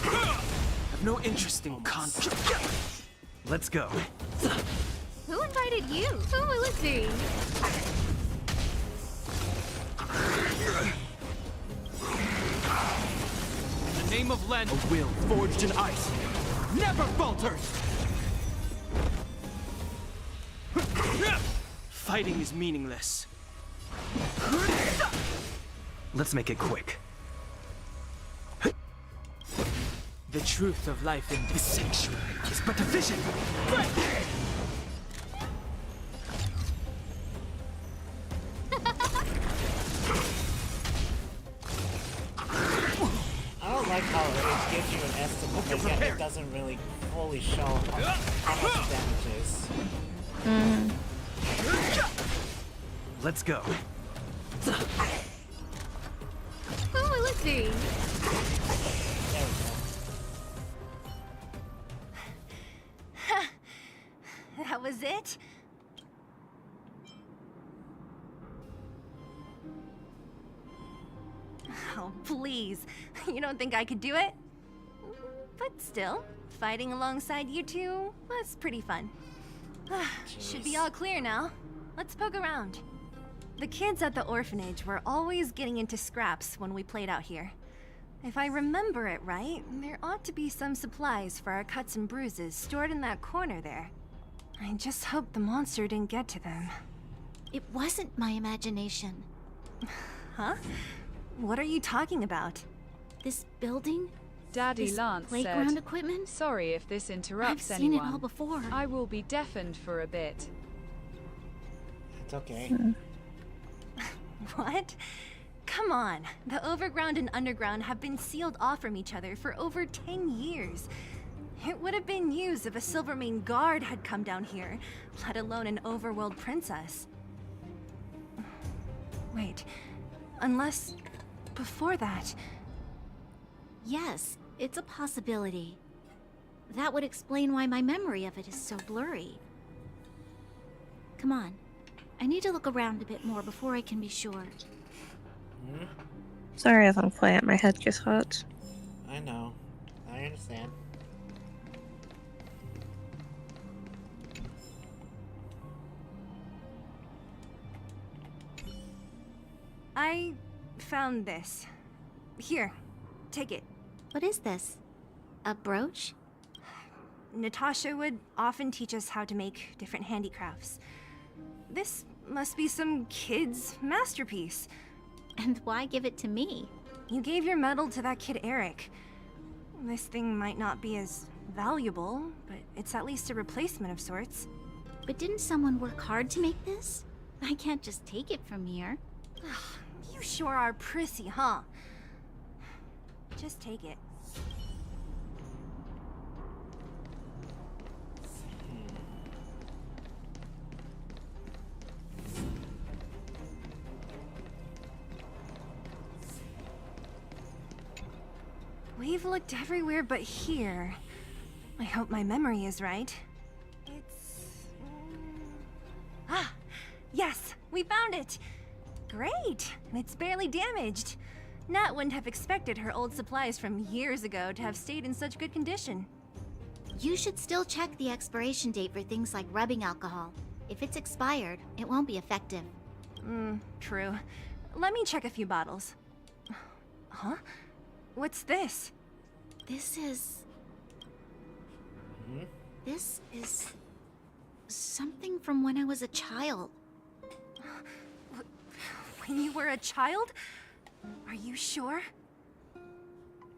I've no interest in conflict. Let's go. Who invited you? Who will it be? In the name of Len, a will forged in ice never falters. Fighting is meaningless. Let's make it quick. The truth of life and The sanctuary is but a vision. Break! I don't like how it gives you an estimate, but yet it doesn't really fully show how much damage is. Let's go. Who will it be? There we go. That was it? please. You don't think I could do it? But still, fighting alongside you two was pretty fun. Should be all clear now. Let's poke around. The kids at the orphanage were always getting into scraps when we played out here. If I remember it right, there ought to be some supplies for our cuts and bruises stored in that corner there. I just hope the monster didn't get to them. It wasn't my imagination. Huh? What are you talking about? This building? Daddy This Lance playground said, equipment? "Sorry if this interrupts I've seen anyone. it all before. I will be deafened for a bit." It's okay. What? Come on. The overground and underground have been sealed off from each other for over 10 years. It would have been news if a Silvermane guard had come down here, let alone an overworld princess. Wait, unless before that... Yes, it's a possibility. That would explain why my memory of it is so blurry. Come on. I need to look around a bit more before I can be sure. Sorry if I'm quiet, my head just hurts. I know. I understand. I found this. Here, take it. What is this? A brooch? Natasha would often teach us how to make different handicrafts. This must be some kid's masterpiece. And why give it to me? You gave your medal to that kid Eric. This thing might not be as valuable, but it's at least a replacement of sorts. But didn't someone work hard to make this? I can't just take it from here. You sure are prissy, huh? Just take it. We've looked everywhere but here. I hope my memory is right. It's... Ah! Yes! We found it! Great! And it's barely damaged. Nat wouldn't have expected her old supplies from years ago to have stayed in such good condition. You should still check the expiration date for things like rubbing alcohol. If it's expired, it won't be effective. True. Let me check a few bottles. Huh? What's this? This is something from when I was a child. When you were a child? Are you sure?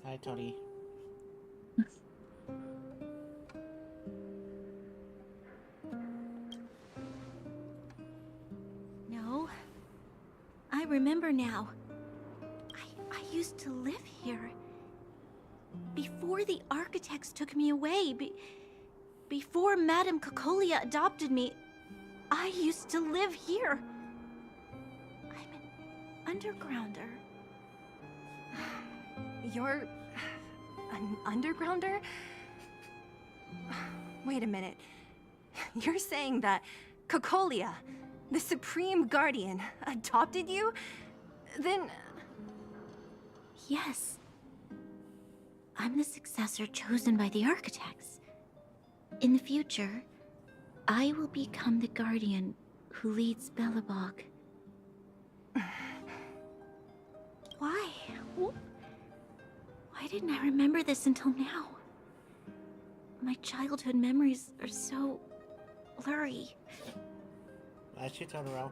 Hi, Tony. No. I remember now. I used to live here. Before the architects took me away, before Madame Cocolia adopted me, I used to live here. I'm an undergrounder. You're... an undergrounder? Wait a minute. You're saying that Cocolia, the Supreme Guardian, adopted you? Then... Yes. I'm the successor chosen by the architects. In the future, I will become the guardian who leads Belobog. Why? Why didn't I remember this until now? My childhood memories are so blurry. Actually, Totoro.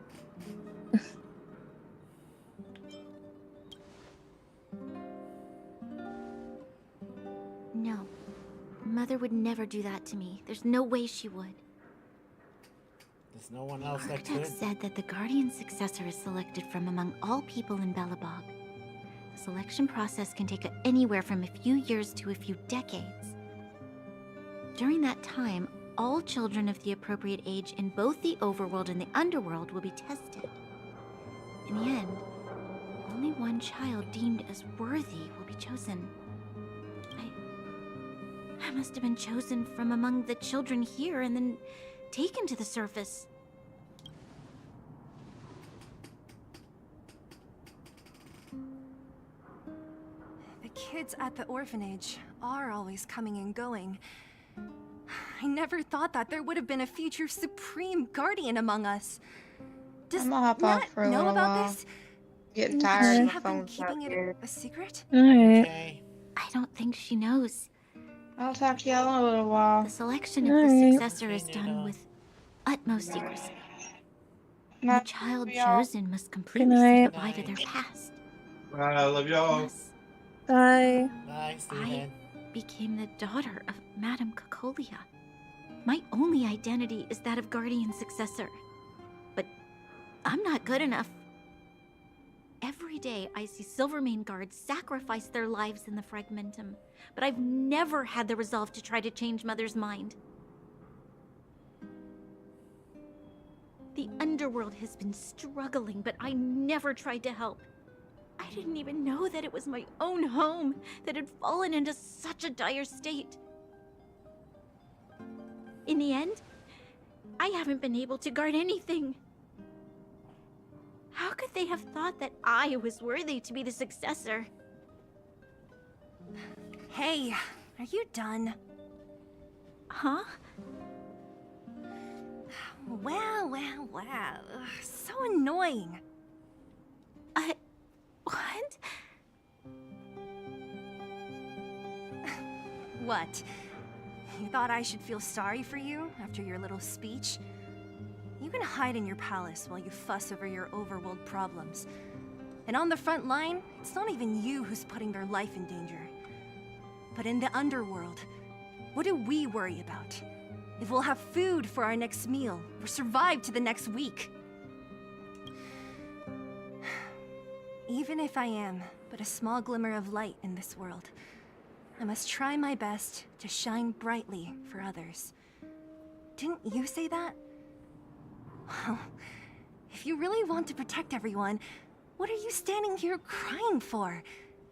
No. Mother would never do that to me. There's no way she would. There's no one else that Architect could. said that the guardian successor is selected from among all people in Belobog. The selection process can take anywhere from a few years to a few decades. During that time, all children of the appropriate age in both the overworld and the underworld will be tested. In the end, only one child deemed as worthy will be chosen. I must have been chosen from among the children here and then taken to the surface. kids at the orphanage are always coming and going. I never thought that there would have been a future Supreme Guardian among us. Does I'm gonna hop Nat off for a know little about while. this? Getting Could tired she of the have been phones out keeping it here. a secret? Alright. Okay. I don't think she knows. I'll talk to y'all in a little while. The selection of the Alright. successor is done with utmost secrecy. The Night, child y'all. chosen must completely Good say night. goodbye to their past. I love y'all. Thus, Bye. Bye, Steven. became the daughter of Madame Cocolia. My only identity is that of guardian successor. But I'm not good enough. Every day I see Silvermane guards sacrifice their lives in the Fragmentum, but I've never had the resolve to try to change Mother's mind. The underworld has been struggling, but I never tried to help. I didn't even know that it was my own home that had fallen into such a dire state. In the end, I haven't been able to guard anything. How could they have thought that I was worthy to be the successor? Hey, are you done? Huh? Wow. So annoying. What? What? You thought I should feel sorry for you after your little speech? You can hide in your palace while you fuss over your overworld problems. And on the front line, it's not even you who's putting their life in danger. But in the underworld, what do we worry about? If we'll have food for our next meal, or survive to the next week. Even if I am but a small glimmer of light in this world, I must try my best to shine brightly for others. Didn't you say that? Well, if you really want to protect everyone, what are you standing here crying for?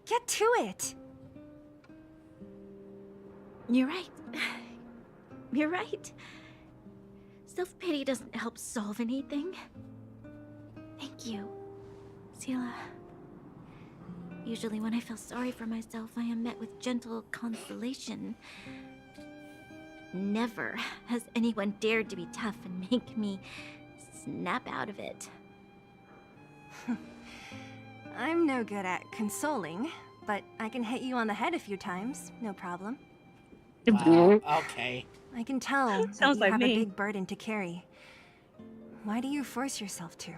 Get to it! You're right. You're right. Self-pity doesn't help solve anything. Thank you, Seela. Usually when I feel sorry for myself, I am met with gentle consolation. Never has anyone dared to be tough and make me snap out of it. I'm no good at consoling, but I can hit you on the head a few times, no problem. Wow, okay. I can tell that Sounds you like have me. a big burden to carry. Why do you force yourself to?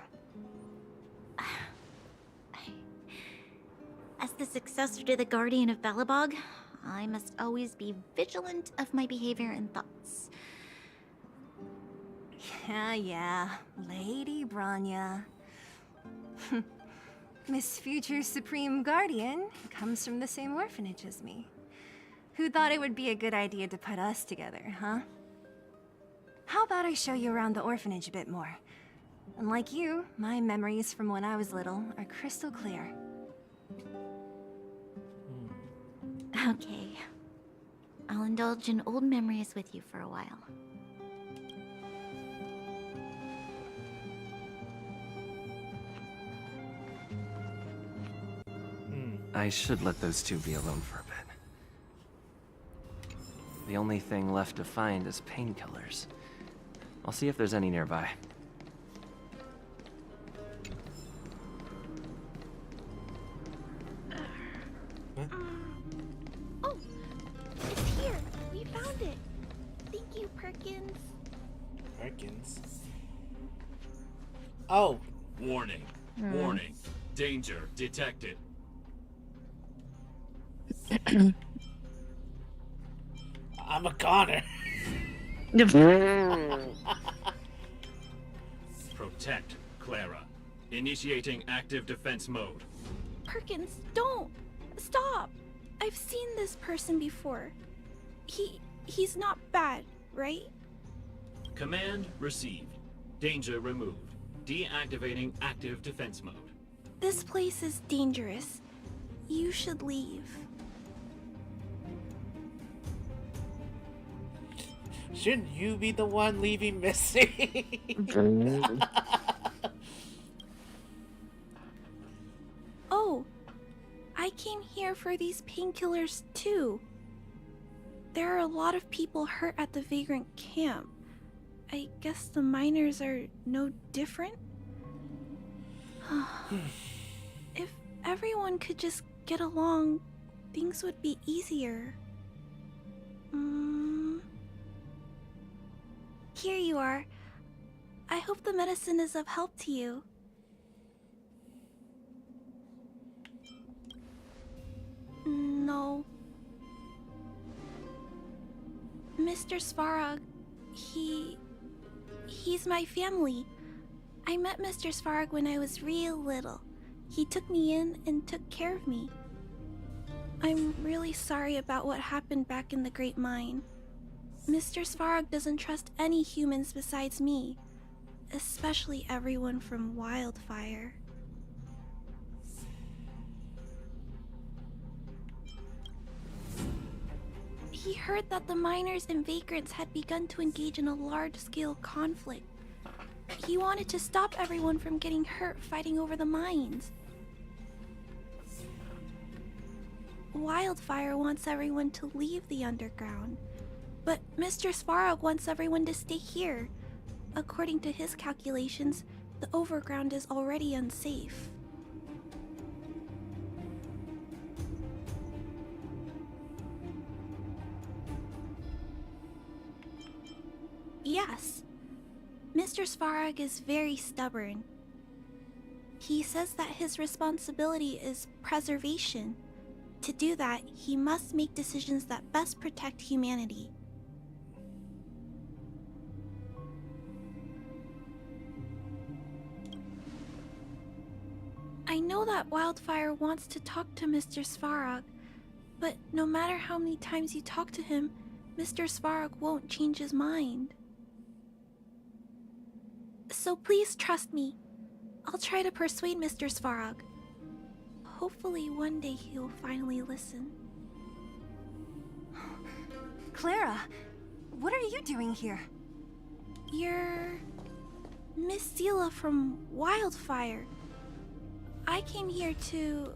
As the successor to the Guardian of Belobog, I must always be vigilant of my behavior and thoughts. Yeah, Lady Branya. Miss Future Supreme Guardian comes from the same orphanage as me. Who thought it would be a good idea to put us together, huh? How about I show you around the orphanage a bit more? Unlike you, my memories from when I was little are crystal clear. Okay. I'll indulge in old memories with you for a while. I should let those two be alone for a bit. The only thing left to find is painkillers. I'll see if there's any nearby. Oh, it's here. We found it. Thank you, Perkins. Perkins? Oh. Warning. Warning. Danger detected. I'm a goner. Protect Clara. Initiating active defense mode. Perkins, don't! Stop! I've seen this person before. He's not bad, right? Command received. Danger removed. Deactivating active defense mode. This place is dangerous. You should leave. Shouldn't you be the one leaving Missy? Oh, I came here for for these painkillers too. There are a lot of people hurt at the vagrant camp. I guess the miners are no different? If everyone could just get along, things would be easier. Here you are. I hope the medicine is of help to you. No. Mr. Svarog, he's my family. I met Mr. Svarog when I was real little. He took me in and took care of me. I'm really sorry about what happened back in the Great Mine. Mr. Svarog doesn't trust any humans besides me, especially everyone from Wildfire. He heard that the miners and vagrants had begun to engage in a large-scale conflict. He wanted to stop everyone from getting hurt fighting over the mines. Wildfire wants everyone to leave the underground, but Mr. Svarog wants everyone to stay here. According to his calculations, the overground is already unsafe. Yes. Mr. Svarog is very stubborn. He says that his responsibility is preservation. To do that, he must make decisions that best protect humanity. I know that Wildfire wants to talk to Mr. Svarog, but no matter how many times you talk to him, Mr. Svarog won't change his mind. So please trust me. I'll try to persuade Mr. Svarog. Hopefully one day he'll finally listen. Clara, what are you doing here? You're Miss Seela from Wildfire. I came here to...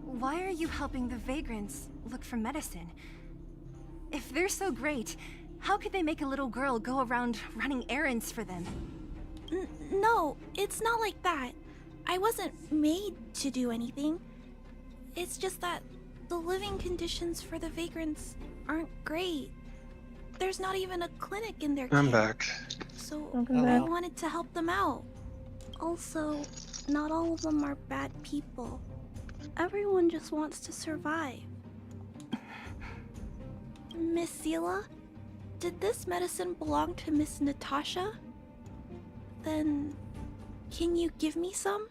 Why are you helping the vagrants look for medicine? If they're so great, how could they make a little girl go around running errands for them? No, it's not like that. I wasn't made to do anything. It's just that the living conditions for the vagrants aren't great. There's not even a clinic in their camp. I'm back. So Welcome I back. wanted to help them out. Also, not all of them are bad people. Everyone just wants to survive. Miss Seela, did this medicine belong to Miss Natasha? Then, can you give me some?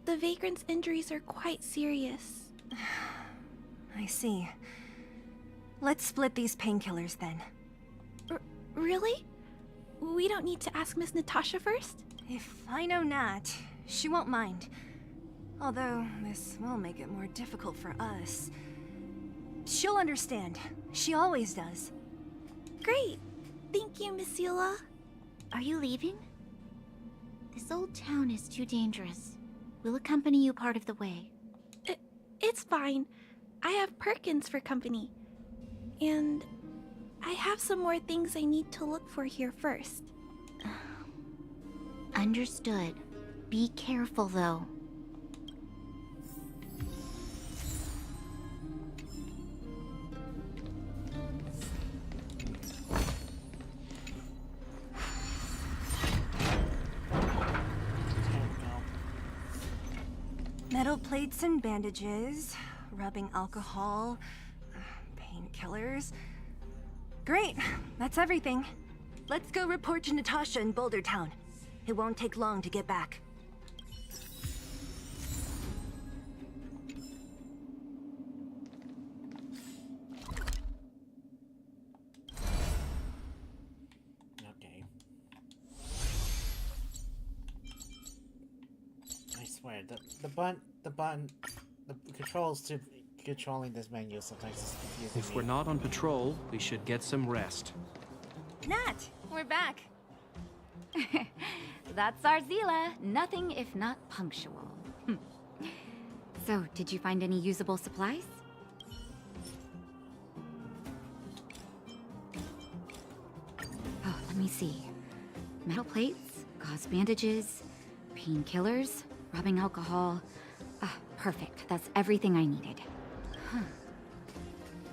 The vagrant's injuries are quite serious. I see. Let's split these painkillers then. Really? We don't need to ask Miss Natasha first? If I know Nat, she won't mind. Although, this will make it more difficult for us. She'll understand. She always does. Great! Thank you, Miss Seela. Are you leaving? This old town is too dangerous. We'll accompany you part of the way. It's fine. I have Perkins for company. And I have some more things I need to look for here first. Understood. Be careful, though. Metal plates and bandages, rubbing alcohol, painkillers. Great, that's everything. Let's go report to Natasha in Boulder Town. It won't take long to get back. Okay. I swear, the controls to controlling this menu sometimes is confusing If me. we're not on patrol, we should get some rest. Nat, we're back. That's our Zila. Nothing if not punctual. So, did you find any usable supplies? Oh, let me see. Metal plates, gauze bandages, painkillers, rubbing alcohol. Ah, perfect. That's everything I needed. Huh.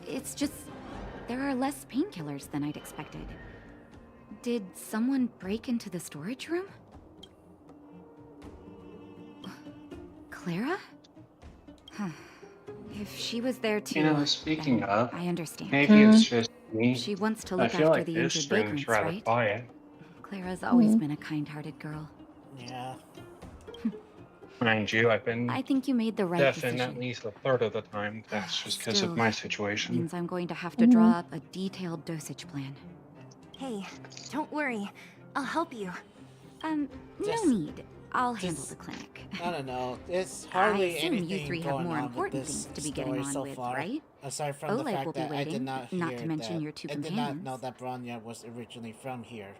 It's just, there are less painkillers than I'd expected. Did someone break into the storage room? Clara? Huh. If she was there too, You know, speaking then of, I understand. maybe it's just me. She wants to I look feel after like the this injured stream is vagrants, rather right? quiet. Clara's always been a kind-hearted girl. Yeah. Mind you, I've been I think you made the right deafened decision. at least a third of the time. That's just because of Still, my that situation. means I'm going to have to draw up a detailed dosage plan. Hey, don't worry. I'll help you. No need. I'll handle the clinic. I don't know. There's I hardly assume anything you three have going more on with important this things to be getting story on so with, far. right? Aside from the Oleg fact will be that I did waiting, not not hear to mention that your two I did companions. not know that Bronya was originally from here.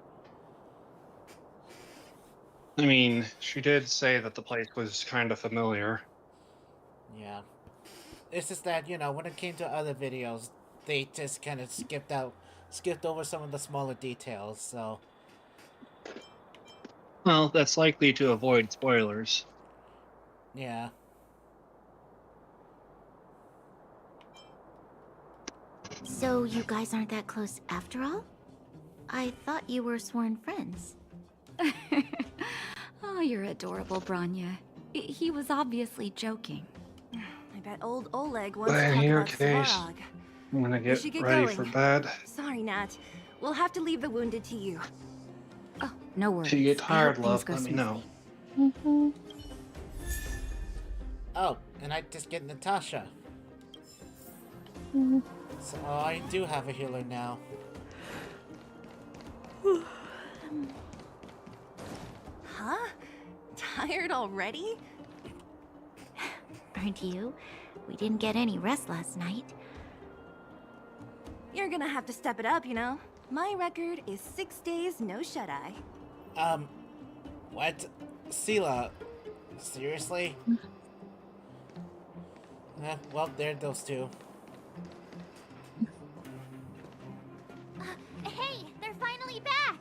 I mean, she did say that the place was kind of familiar. Yeah. It's just that, you know, when it came to other videos, they just kind of skipped over some of the smaller details, so. Well, that's likely to avoid spoilers. Yeah. So you guys aren't that close after all? I thought you were sworn friends. Oh, you're adorable, Bronya. He was obviously joking. I bet old Oleg wants But to in talk your about case, Svarog. I'm gonna We get should get ready going. for bed. Sorry, Nat. We'll have to leave the wounded to you. Oh, no worries. If you get I hope tired, things love, go let me smoothly. know. Oh, and I just get Natasha. So I do have a healer now. Huh? Tired already? Aren't you? We didn't get any rest last night. You're gonna have to step it up, you know? My record is 6 days, no shut-eye. What? Sela, seriously? Well, there those two. Hey, they're finally back!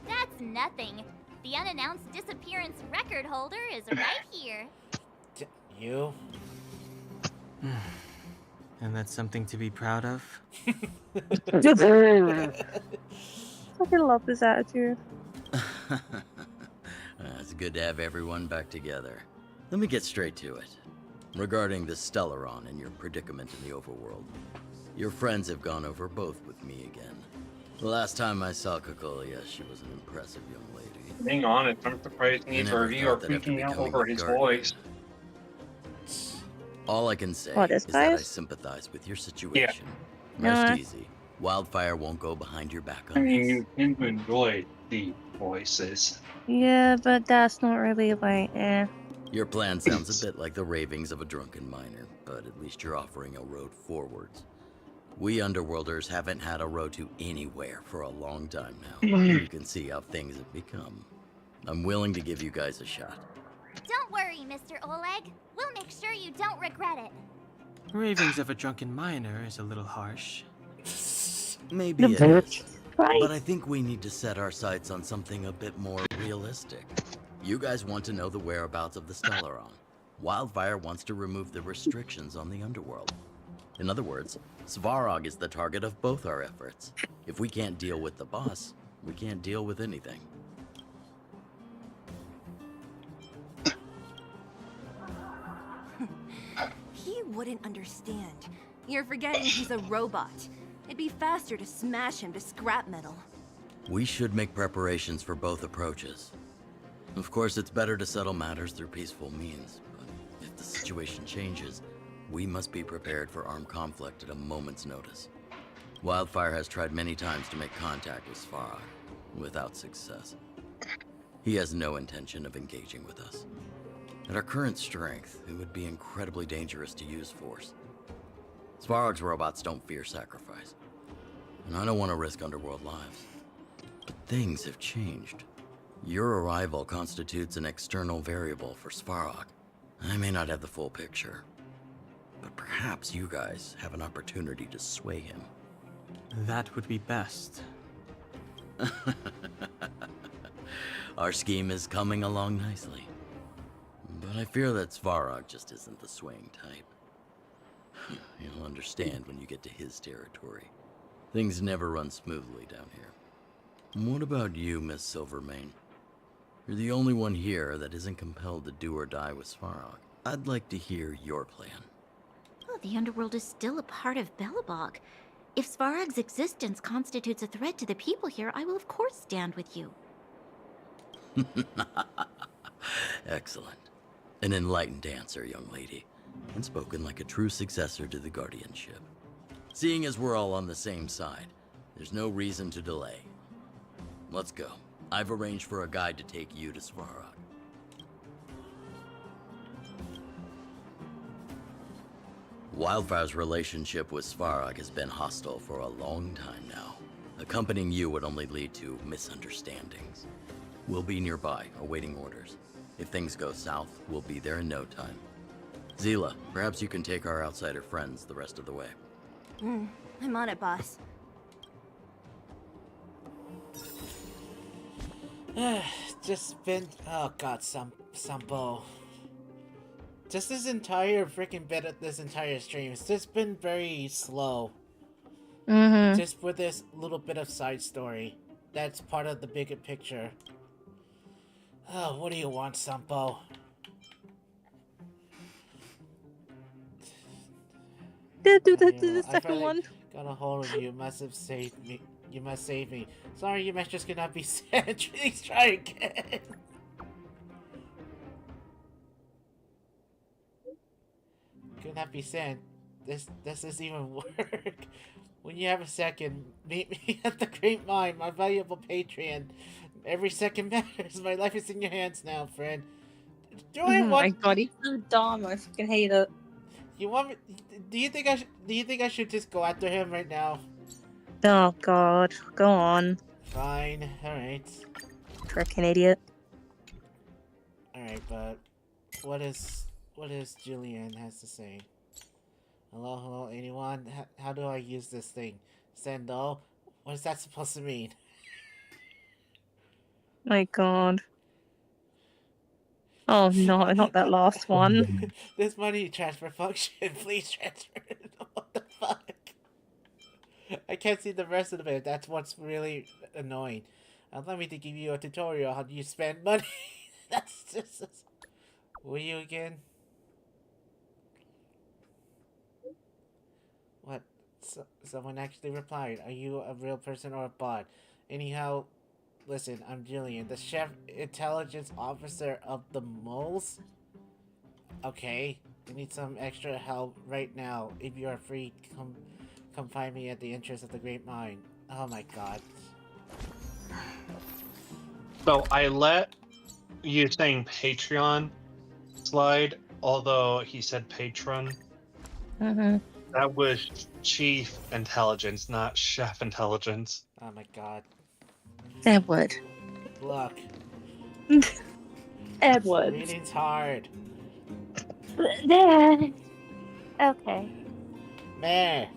That's nothing. The unannounced disappearance record holder is right here. You? And that's something to be proud of? Fucking love this attitude. It's good to have everyone back together. Let me get straight to it. Regarding the Stellaron and your predicament in the overworld, your friends have gone over both with me again. The last time I saw Kokolia, she was an impressive young lady. Being honest, I'm surprised neither of you are freaking out over his voice. All I can say this is that I guy's? sympathize with your situation. Yeah. Rest easy. Wildfire won't go behind your back I on mean, this. you tend to enjoy the voices. Yeah, but that's not really like, Your plan sounds a bit like the ravings of a drunken miner, but at least you're offering a road forwards. We Underworlders haven't had a road to anywhere for a long time now. You can see how things have become. I'm willing to give you guys a shot. Don't worry, Mr. Oleg. We'll make sure you don't regret it. Ravings of a drunken miner is a little harsh. Maybe it is. But I think we need to set our sights on something a bit more realistic. You guys want to know the whereabouts of the Stellaron. Wildfire wants to remove the restrictions on the Underworld. In other words, Svarog is the target of both our efforts. If we can't deal with the boss, we can't deal with anything. He wouldn't understand. You're forgetting he's a robot. It'd be faster to smash him to scrap metal. We should make preparations for both approaches. Of course, it's better to settle matters through peaceful means, but if the situation changes, we must be prepared for armed conflict at a moment's notice. Wildfire has tried many times to make contact with Svarog, without success. He has no intention of engaging with us. At our current strength, it would be incredibly dangerous to use force. Svarog's robots don't fear sacrifice. and I don't want to risk underworld lives. But things have changed. Your arrival constitutes an external variable for Svarog. I may not have the full picture, but perhaps you guys have an opportunity to sway him. That would be best. Our scheme is coming along nicely. But I fear that Svarog just isn't the swaying type. You'll understand when you get to his territory. Things never run smoothly down here. What about you, Miss Silvermane? You're the only one here that isn't compelled to do or die with Svarog. I'd like to hear your plan. Well, the underworld is still a part of Belobog. If Svarog's existence constitutes a threat to the people here, I will of course stand with you. Excellent. An enlightened answer, young lady, and spoken like a true successor to the guardianship. Seeing as we're all on the same side, there's no reason to delay. Let's go. I've arranged for a guide to take you to Svarog. Wildfire's relationship with Svarog has been hostile for a long time now. Accompanying you would only lead to misunderstandings. We'll be nearby, awaiting orders. If things go south, we'll be there in no time. Zila, perhaps you can take our outsider friends the rest of the way. I'm on it, boss. Just been... Oh god, Sambo. Just this entire freaking bit of this entire stream, it's just been very slow. Just with this little bit of side story. That's part of the bigger picture. Oh, what do you want, Sampo? Do the second one. Got a hold of you. Must have saved me. You must save me. Sorry, your messages cannot be sent. Please try again. Could not be sent. This doesn't even work. When you have a second, meet me at the Great Mine, my valuable Patreon. Every second matters. My life is in your hands now, friend. Do I want? My God, he's so dumb. I fucking hate it. You want me? Do you think I should just go after him right now? Oh God, go on. Fine. All right. Frickin' idiot. All right, but what is Julian has to say? Hello, anyone? How do I use this thing? Sendo? What is that supposed to mean? My God. Oh no, not that last one. This money transfer function, please transfer it. What the fuck? I can't see the rest of it. That's what's really annoying. Allow me to give you a tutorial on how you spend money. That's just... Who are you again? What? Someone actually replied. Are you a real person or a bot? Anyhow, listen, I'm Jillian, the chef intelligence officer of the moles. Okay, I need some extra help right now. If you are free, come find me at the entrance of the Great Mine. Oh my god. So I let you saying Patreon slide, although he said patron. That was chief intelligence, not chef intelligence. Oh my god. Edward. Good luck. Edward. Reading's hard. Okay. Meh.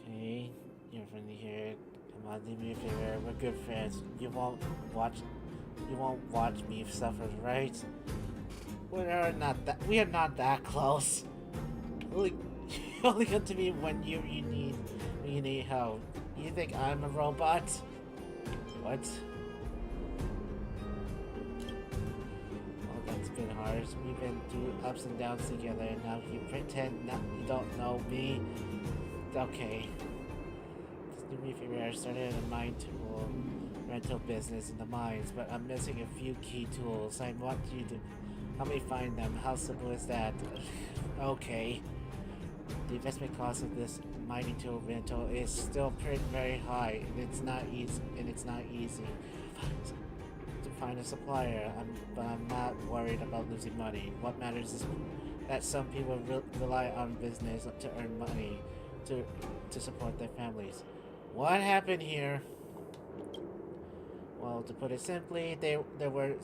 Okay, you're friendly here. Come on, do me a favor. We're good friends. You won't watch me suffer, right? We are not that close. Only come to me when you need help. You think I'm a robot? What? Oh, that's been hard. We've been through ups and downs together, and now you pretend you don't know me. Okay. Just do me a favor. I started a mine tool rental business in the mines, but I'm missing a few key tools. I want you to help me find them. How simple is that? Okay. The investment cost of this mining tool rental is still very high, and it's not easy to find a supplier. But I'm not worried about losing money. What matters is that some people rely on business to earn money to support their families. What happened here? Well, to put it simply, there were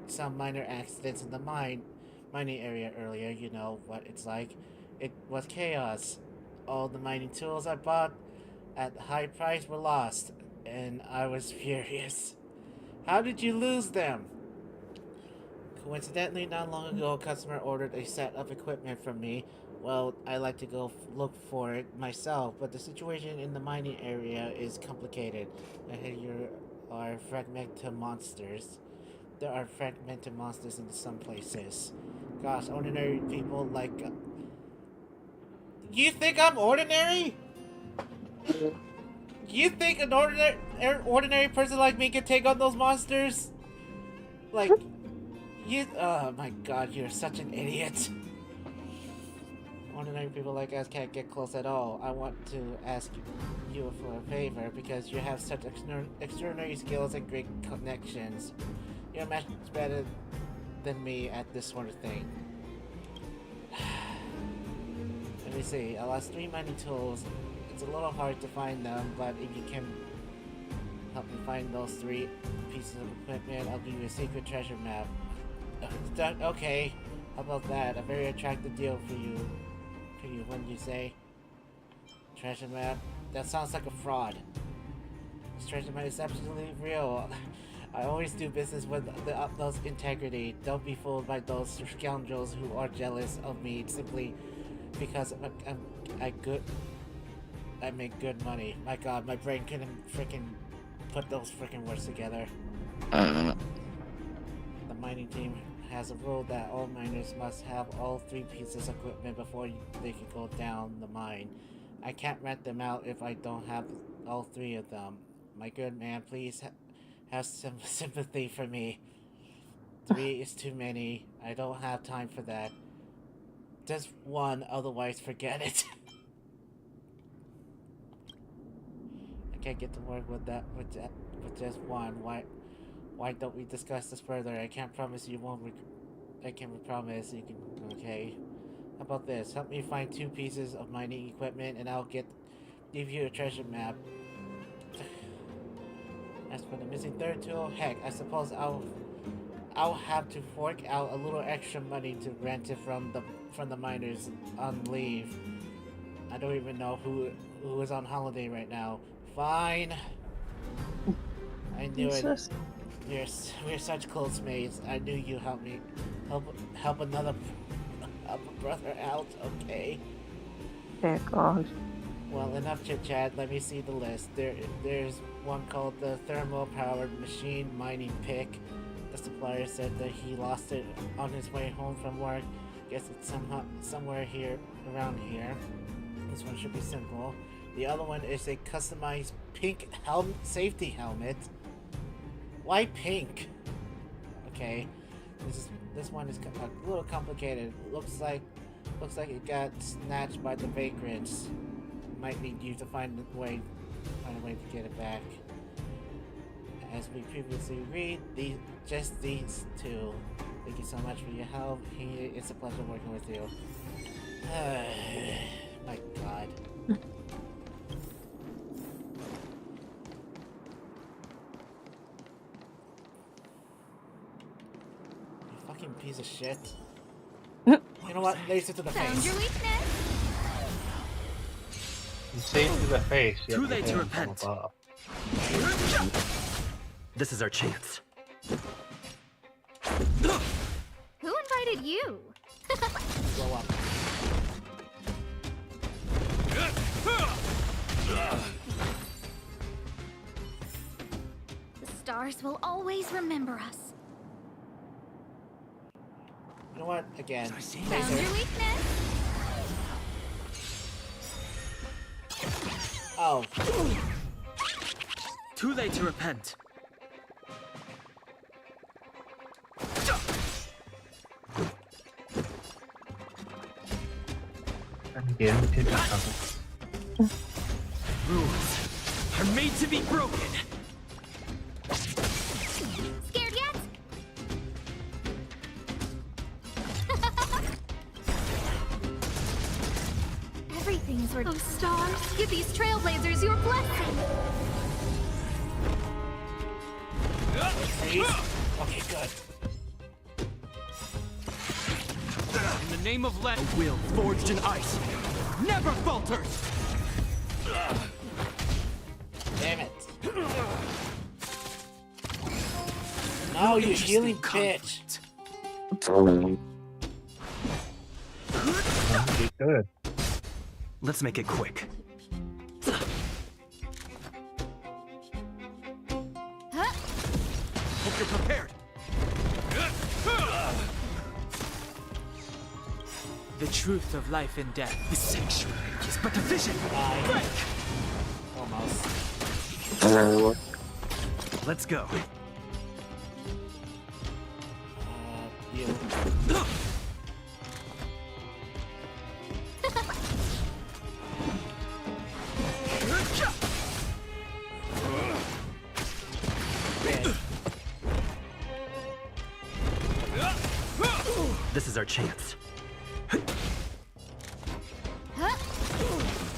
some minor accidents in the mining area earlier. You know what it's like. It was chaos. All the mining tools I bought at high price were lost, and I was furious. How did you lose them? Coincidentally, not long ago, a customer ordered a set of equipment from me. Well, I like to go look for it myself, but the situation in the mining area is complicated. I hear there are fragmented monsters. There are fragmented monsters in some places. Gosh, ordinary people like... You think I'm ordinary? You think an ordinary person like me can take on those monsters? Like... You, oh my god, you're such an idiot. Ordinary people like us can't get close at all. I want to ask you for a favor because you have such extraordinary skills and great connections. You're much better than me at this sort of thing. Let me see, I lost 3 mining tools. It's a little hard to find them, but if you can help me find those 3 pieces of equipment, I'll give you a secret treasure map. Okay, how about that? A very attractive deal for you. When you say treasure map, that sounds like a fraud. This treasure map is absolutely real. I always do business with the utmost integrity. Don't be fooled by those scoundrels who are jealous of me simply because I make good money. My god, my brain couldn't freaking put those freaking words together. The mining team has a rule that all miners must have all 3 pieces of equipment before they can go down the mine. I can't rent them out if I don't have all 3 of them. My good man, please have some sympathy for me. 3 is too many. I don't have time for that. Just 1, otherwise forget it. I can't get to work with just 1. Why don't we discuss this further? I can't promise you won't. I can promise you can. Okay. How about this? Help me find 2 pieces of mining equipment, and I'll give you a treasure map. As for the missing 3rd tool, heck, I suppose I'll have to fork out a little extra money to rent it from the miners on leave. I don't even know who is on holiday right now. Fine. I knew it. We're such close mates. I knew you help me help a brother out, okay? Dear God. Well, enough chit chat. Let me see the list. There's one called the thermal powered machine mining pick. The supplier said that he lost it on his way home from work. Guess it's somewhere here around here. This one should be simple. The other one is a customized pink safety helmet. Why pink? Okay, this one is a little complicated. Looks like it got snatched by the vagrants. Might need you to find a way to get it back. As we previously agreed, just these 2. Thank you so much for your help. It's a pleasure working with you. My god. Fucking piece of shit. You know what? Lace it to the face. Found your weakness. You say it to the face. Too late to repent. This is our chance. Who invited you? Blow up. The stars will always remember us. You know what? Again. Found your weakness. Oh. Too late to repent. Rules are made to be broken. Scared yet? Give these trailblazers your blessing. Freeze. Okay, good. In the name of Let, a will forged in ice never falters. Damn it. No, you healing bitch. Good. Let's make it quick. Hope you're prepared. The truth of life and death. The sanctuary is but a vision. Break. Almost. Let's go. You. This is our chance.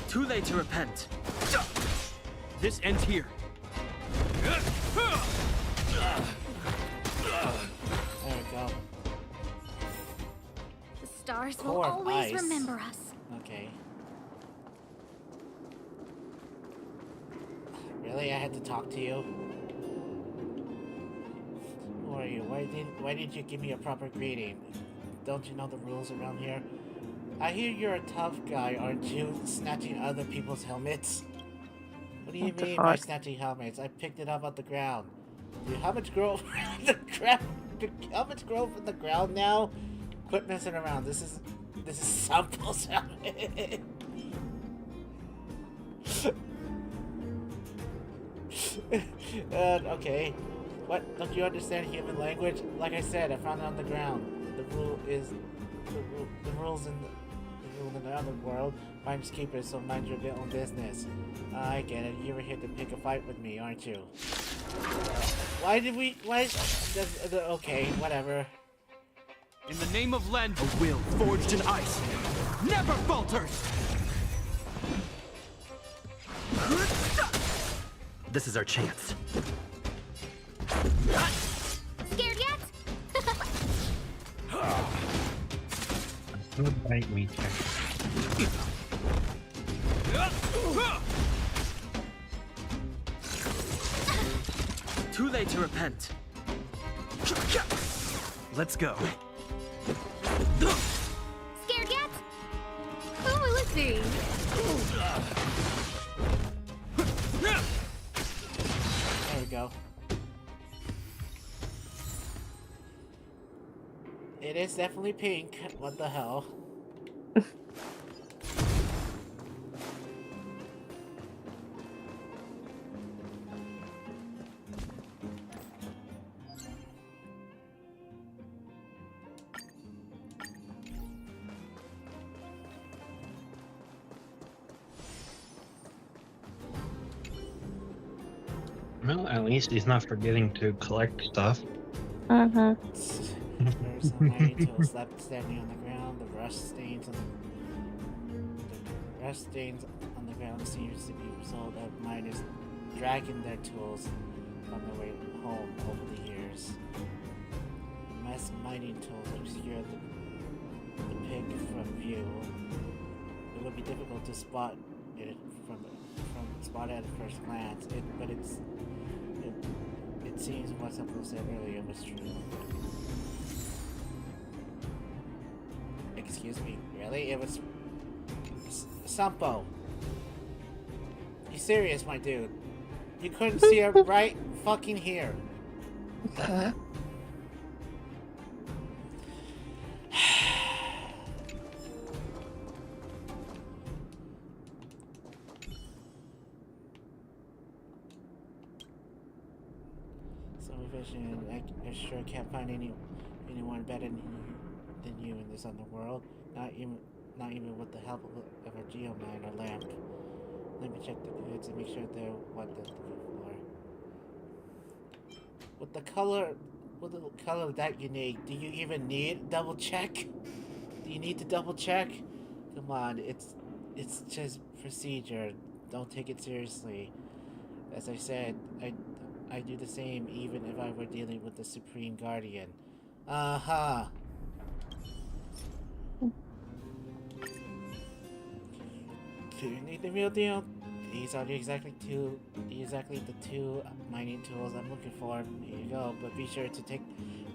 Too late to repent. This ends here. There we go. The stars will Core of always ice. remember us. Okay. Really? I had to talk to you? Who are you? Why didn't you give me a proper greeting? Don't you know the rules around here? I hear you're a tough guy, aren't you? Snatching other people's helmets? What do you mean by snatching helmets? I picked it up off the ground. Dude, how much growth from the ground? How much growth from the ground now? Quit messing around. This is Sampo's helmet. Okay. What? Don't you understand human language? Like I said, I found it on the ground. The rule is the rules in the other world. Finders keepers, so mind your own business. I get it. You were here to pick a fight with me, aren't you? Why did we? Why? Okay, whatever. In the name of Len, a will forged in ice never falters. This is our chance. Scared yet? Good bite me, Too late to repent. Let's go. Scared yet? Oh, let's see. There we go. It is definitely pink. What the hell? Well, at least he's not forgetting to collect stuff. There's some mining tools left standing on the ground. The rust stains on the ground seems to be a result of miners dragging their tools on their way home over the years. Mass mining tools obscure the pig from view. It would be difficult to spot it at first glance. It seems what Sampo said earlier was true. Excuse me, really? It was Sampo. You serious, my dude? You couldn't see her right fucking here. I sure can't find anyone better than you in this underworld. Not even with the help of a geoman or lamp. Let me check the goods and make sure they're what they're looking for. With the color that you need, do you even need double check? Do you need to double check? Come on, it's it's just procedure. Don't take it seriously. As I said, I do the same even if I were dealing with the Supreme Guardian. Uh-huh. Do you need the real deal? These are exactly the two mining tools I'm looking for. Here you go, but be sure to take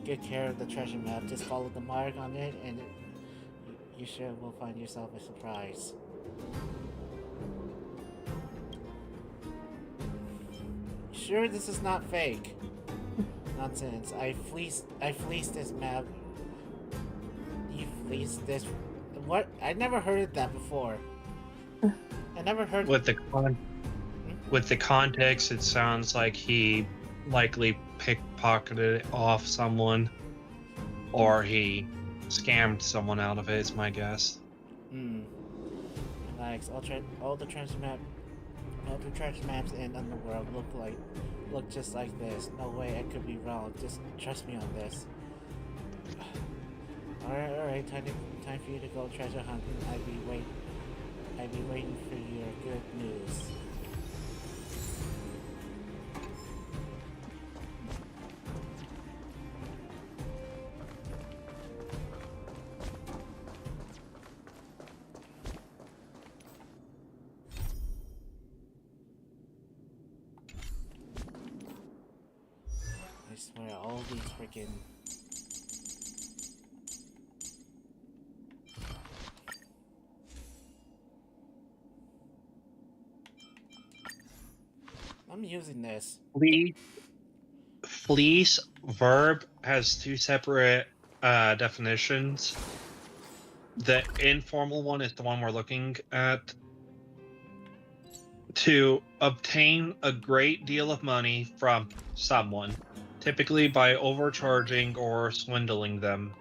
good care of the treasure map. Just follow the mark on it, and you sure will find yourself a surprise. Sure, this is not fake. Nonsense. I fleeced this map. You fleeced this. What? I never heard that before. I never heard. With the context, it sounds like he likely pickpocketed it off someone, or he scammed someone out of it. Is my guess. Relax. All the treasure maps in Underworld look just like this. No way I could be wrong. Just trust me on this. All right. Time for you to go treasure hunting. I'd be waiting for your good news. I swear, all these freaking. I'm using this. Fleece verb has two separate definitions. The informal one is the one we're looking at. To obtain a great deal of money from someone, typically by overcharging or swindling them.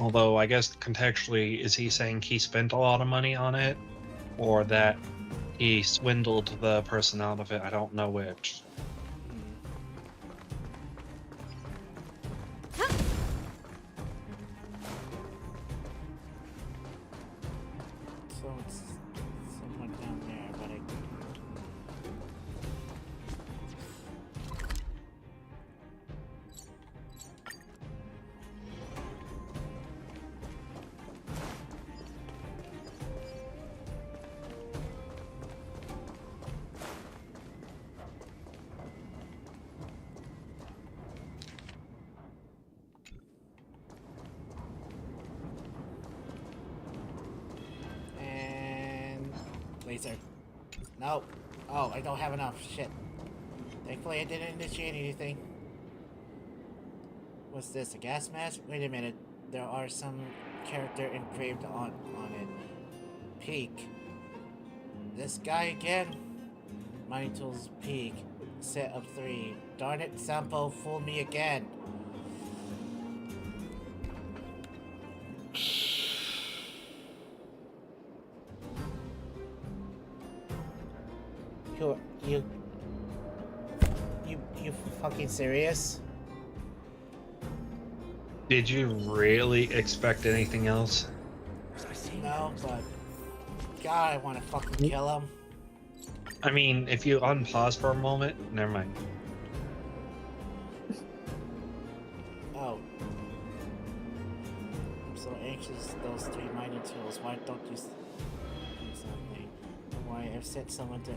Although, I guess contextually, is he saying he spent a lot of money on it? Or that he swindled the person out of it? I don't know which. So it's somewhere down there, but I. Laser. No. Oh, I don't have enough. Shit. Thankfully, I didn't initiate anything. What's this? A gas mask? Wait a minute. There are some character engraved on it. Peak. This guy again? Mining Tools Peak. Set of 3. Darn it, Sampo fooled me again. You fucking serious? Did you really expect anything else? No, but God, I want to fucking kill him. I mean, if you unpause for a moment, never mind. Oh. I'm so anxious, those 3 mining tools. Why don't you do something? Why I've sent someone to...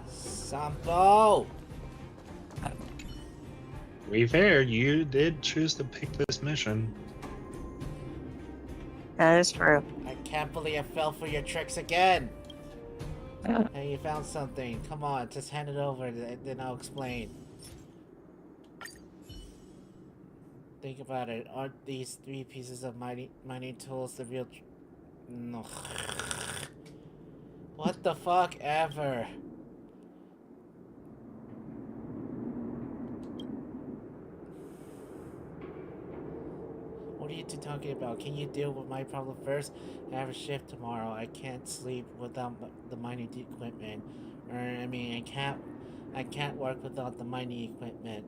Sampo! To be fair, you did choose to pick this mission. That is true. I can't believe I fell for your tricks again! Hey, you found something. Come on, just hand it over, then I'll explain. Think about it. Aren't these 3 pieces of mining tools the real... No. What the fuck ever? What are you two talking about? Can you deal with my problem first? I have a shift tomorrow. I can't sleep without the mining equipment. I mean, I can't work without the mining equipment.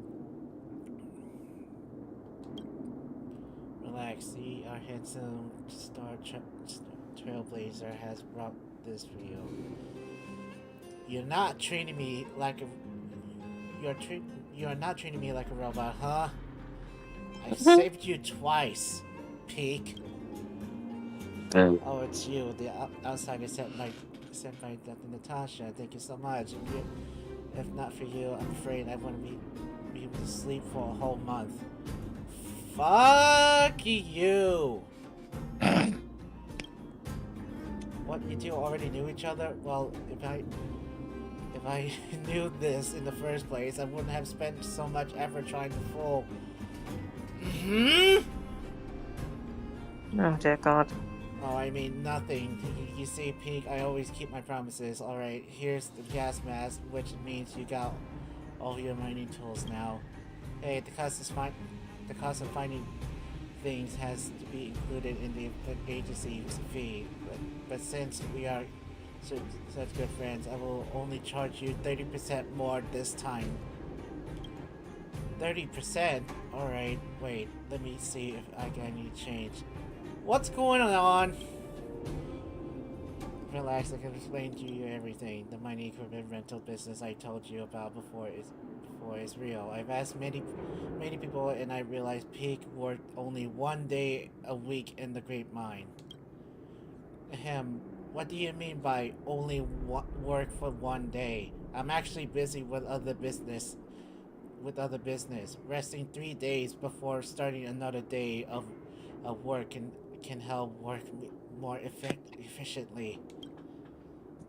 Relax. See, our handsome trailblazer has brought this for you. You're not treating me like a... You're not treating me like a robot, huh? I've saved you twice, Peak. Oh, it's you, the outsider sent by Natasha. Thank you so much. If not for you, I'm afraid I wouldn't be able to sleep for a whole month. Fuck you! What, you two already knew each other? Well, if I knew this in the first place, I wouldn't have spent so much effort trying to fool. Oh dear God. Oh, I mean nothing. You see, Pink, I always keep my promises. Alright, here's the gas mask, which means you got all your mining tools now. Hey, the cost of finding things has to be included in the agency's fee. But since we are such good friends, I will only charge you 30% more this time. 30%? Alright, wait, let me see if I got any change. What's going on? Relax, I can explain to you everything. The mining equipment rental business I told you about before is real. I've asked many people and I realized Peak worked only 1 day a week in the Great Mine. Ahem, what do you mean by only work for 1 day? I'm actually busy with other business. Resting 3 days before starting another day of work can help work more efficiently.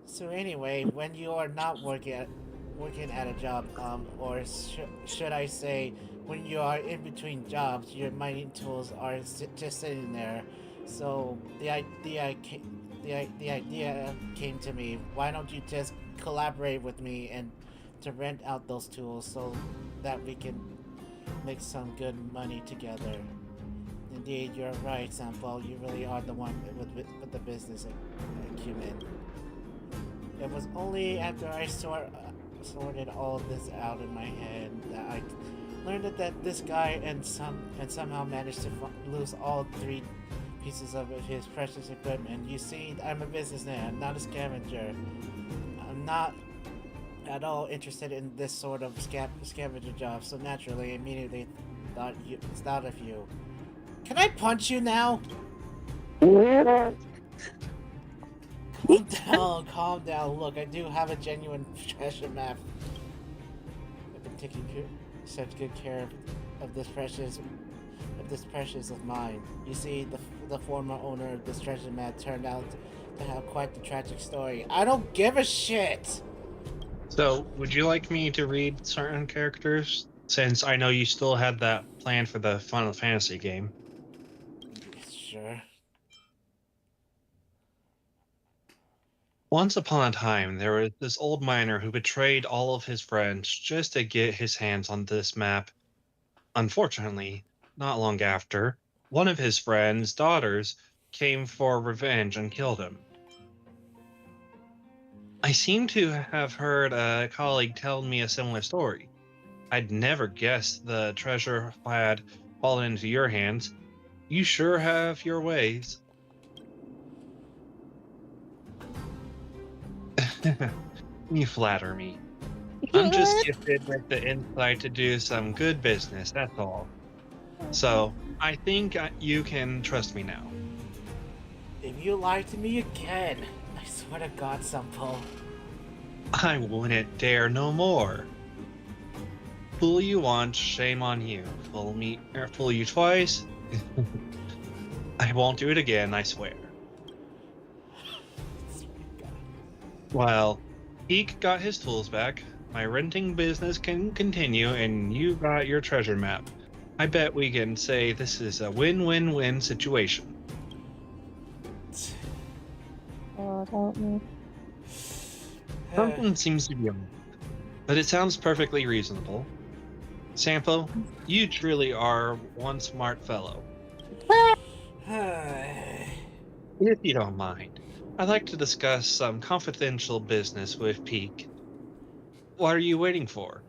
So anyway, when you are not working at a job, or should I say, when you are in between jobs, your mining tools are just sitting there. So the idea came to me. Why don't you just collaborate with me and to rent out those tools so that we can make some good money together? Indeed, you're right, Sample. You really are the one with the business acumen. It was only after I sorted all this out in my head that I learned that this guy and somehow managed to lose all 3 pieces of his precious equipment. You see, I'm a businessman, not a scavenger. I'm not at all interested in this sort of scavenger job, so naturally, immediately thought of you. Can I punch you now? Calm down. Look, I do have a genuine treasure map. I've been taking such good care of this precious of mine. You see, the former owner of this treasure map turned out to have quite the tragic story. I don't give a shit! So, would you like me to read certain characters? Since I know you still had that plan for the Final Fantasy game. Sure. Once upon a time, there was this old miner who betrayed all of his friends just to get his hands on this map. Unfortunately, not long after, one of his friend's daughters came for revenge and killed him. I seem to have heard a colleague tell me a similar story. I'd never guessed the treasure had fallen into your hands. You sure have your ways. You flatter me. I'm just gifted with the insight to do some good business, that's all. So, I think you can trust me now. If you lie to me again, I swear to God, Sampo. I wouldn't dare no more. Fool you once, shame on you. Fool you twice. I won't do it again, I swear. Well, Eek got his tools back, my renting business can continue, and you got your treasure map. I bet we can say this is a win-win-win situation. God help me. Something seems to be wrong, but it sounds perfectly reasonable. Sampo, you truly are one smart fellow. If you don't mind, I'd like to discuss some confidential business with Peak. What are you waiting for?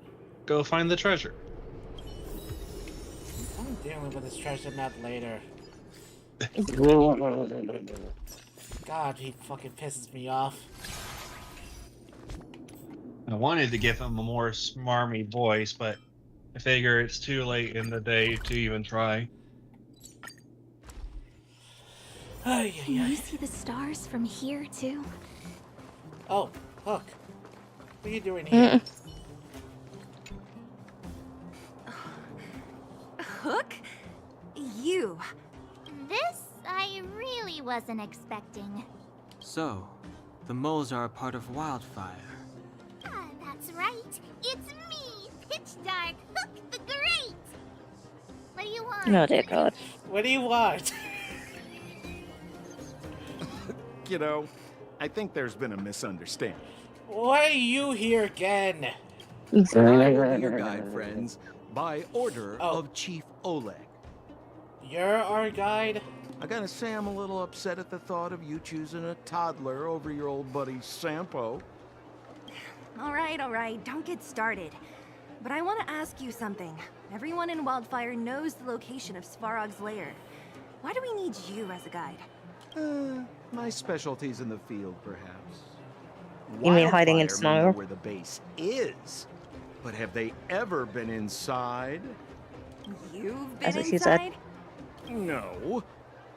Go find the treasure. I'm dealing with this treasure map later. God, he fucking pisses me off. I wanted to give him a more smarmy voice, but I figure it's too late in the day to even try. Can you see the stars from here, too? Oh, Hook. What are you doing here? Hook? You. This I really wasn't expecting. So, the moles are a part of Wildfire. That's right. It's me, Pitch Dark Hook the Great. What do you want? Oh dear God. What do you want? Kiddo, I think there's been a misunderstanding. Why are you here again? I will be your guide, friends, by order of Chief Oleg. You're our guide? I gotta say I'm a little upset at the thought of you choosing a toddler over your old buddy Sampo. All right, don't get started. But I want to ask you something. Everyone in Wildfire knows the location of Svarog's lair. Why do we need you as a guide? My specialty's in the field, perhaps. You mean hiding in Wildfire may snow? know where the base is, but have they ever been inside? You've That's been what she said. inside? No,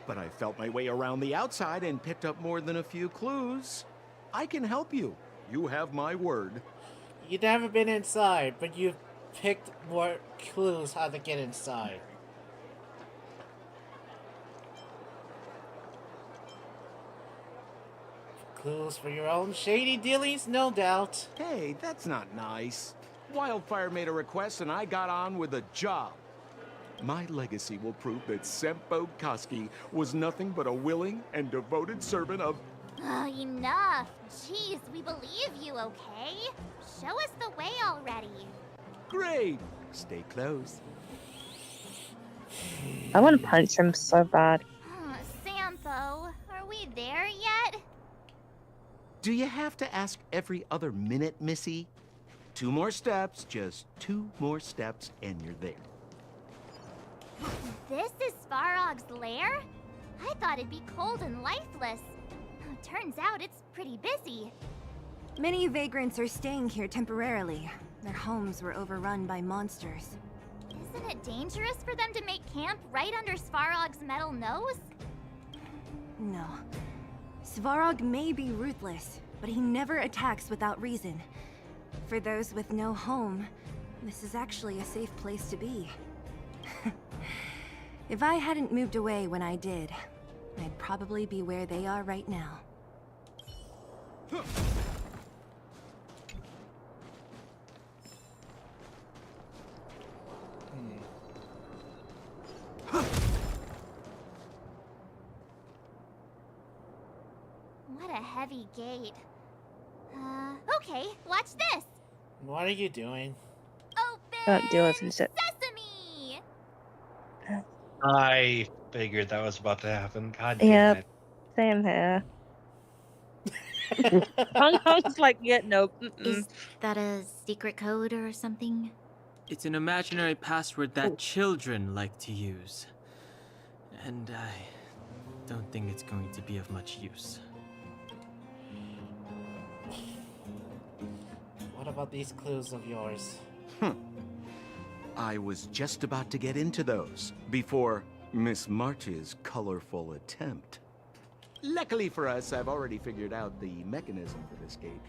but I felt my way around the outside and picked up more than a few clues. I can help you. You have my word. You've never been inside, but you've picked more clues how to get inside. Clues for your own shady dealings, no doubt. Hey, that's not nice. Wildfire made a request and I got on with the job. My legacy will prove that Sempo Koski was nothing but a willing and devoted servant of... Oh, enough. Jeez, we believe you, okay? Show us the way already. Great. Stay close. I want to punch him so bad. Sampo, are we there yet? Do you have to ask every other minute, Missy? 2 more steps, just 2 more steps, and you're there. This is Svarog's lair? I thought it'd be cold and lifeless. Turns out it's pretty busy. Many vagrants are staying here temporarily. Their homes were overrun by monsters. Isn't it dangerous for them to make camp right under Svarog's metal nose? No. Svarog may be ruthless, but he never attacks without reason. For those with no home, this is actually a safe place to be. If I hadn't moved away when I did, I'd probably be where they are right now. What a heavy gate. Okay, watch this. What are you doing? Don't do it and shit. Sesame! I figured that was about to happen. God damn Yep. it. Same here. Hong Kong's like, yeah, no. Is that a secret code or something? It's an imaginary password that children like to use. And I don't think it's going to be of much use. What about these clues of yours? I was just about to get into those before Miss March's colorful attempt. Luckily for us, I've already figured out the mechanism for this gate.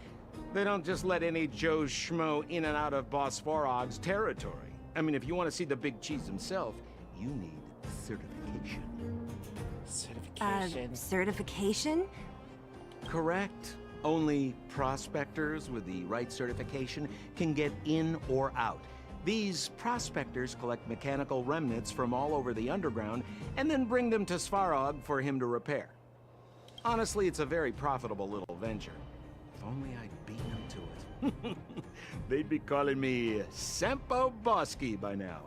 They don't just let any Joe Schmo in and out of Boss Svarog's territory. I mean, if you want to see the big cheese himself, you need certification. Certification? Correct. Only prospectors with the right certification can get in or out. These prospectors collect mechanical remnants from all over the underground and then bring them to Svarog for him to repair. Honestly, it's a very profitable little venture. If only I'd beaten them to it. They'd be calling me Sempo Bosky by now.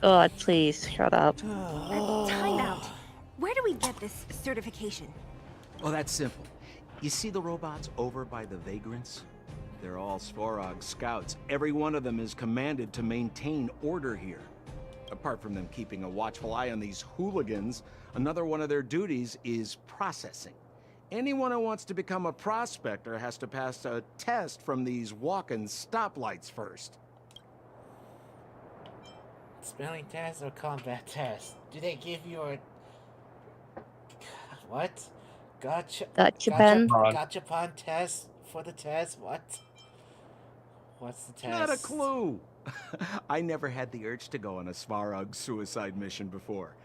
God, please, shut up. Time out. Where do we get this certification? Oh, that's simple. You see the robots over by the Vagrants? They're all Svarog scouts. Every one of them is commanded to maintain order here. Apart from them keeping a watchful eye on these hooligans, another one of their duties is processing. Anyone who wants to become a prospector has to pass a test from these walking stoplights first. Spelling test or combat test? Do they give you a... What? Gachapon test for the test? What? What's the test? Not a clue. I never had the urge to go on a Svarog suicide mission before.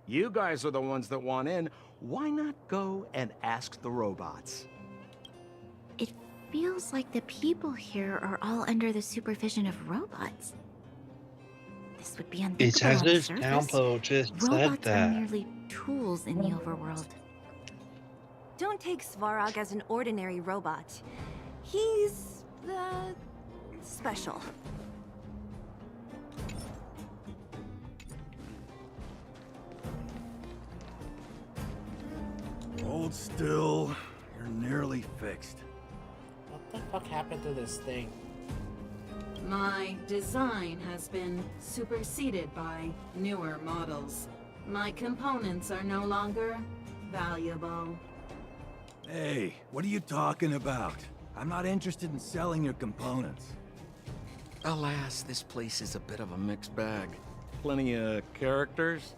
You guys are the ones that want in. Why not go and ask the robots? It feels like the people here are all under the supervision of robots. This would be unthinkable It's as on the if surface. Sampo just said Robots are that. merely tools in the overworld. Don't take Svarog as an ordinary robot. He's, special. Hold still. You're nearly fixed. What the fuck happened to this thing? My design has been superseded by newer models. My components are no longer valuable. Hey, what are you talking about? I'm not interested in selling your components. Alas, this place is a bit of a mixed bag. Plenty of characters.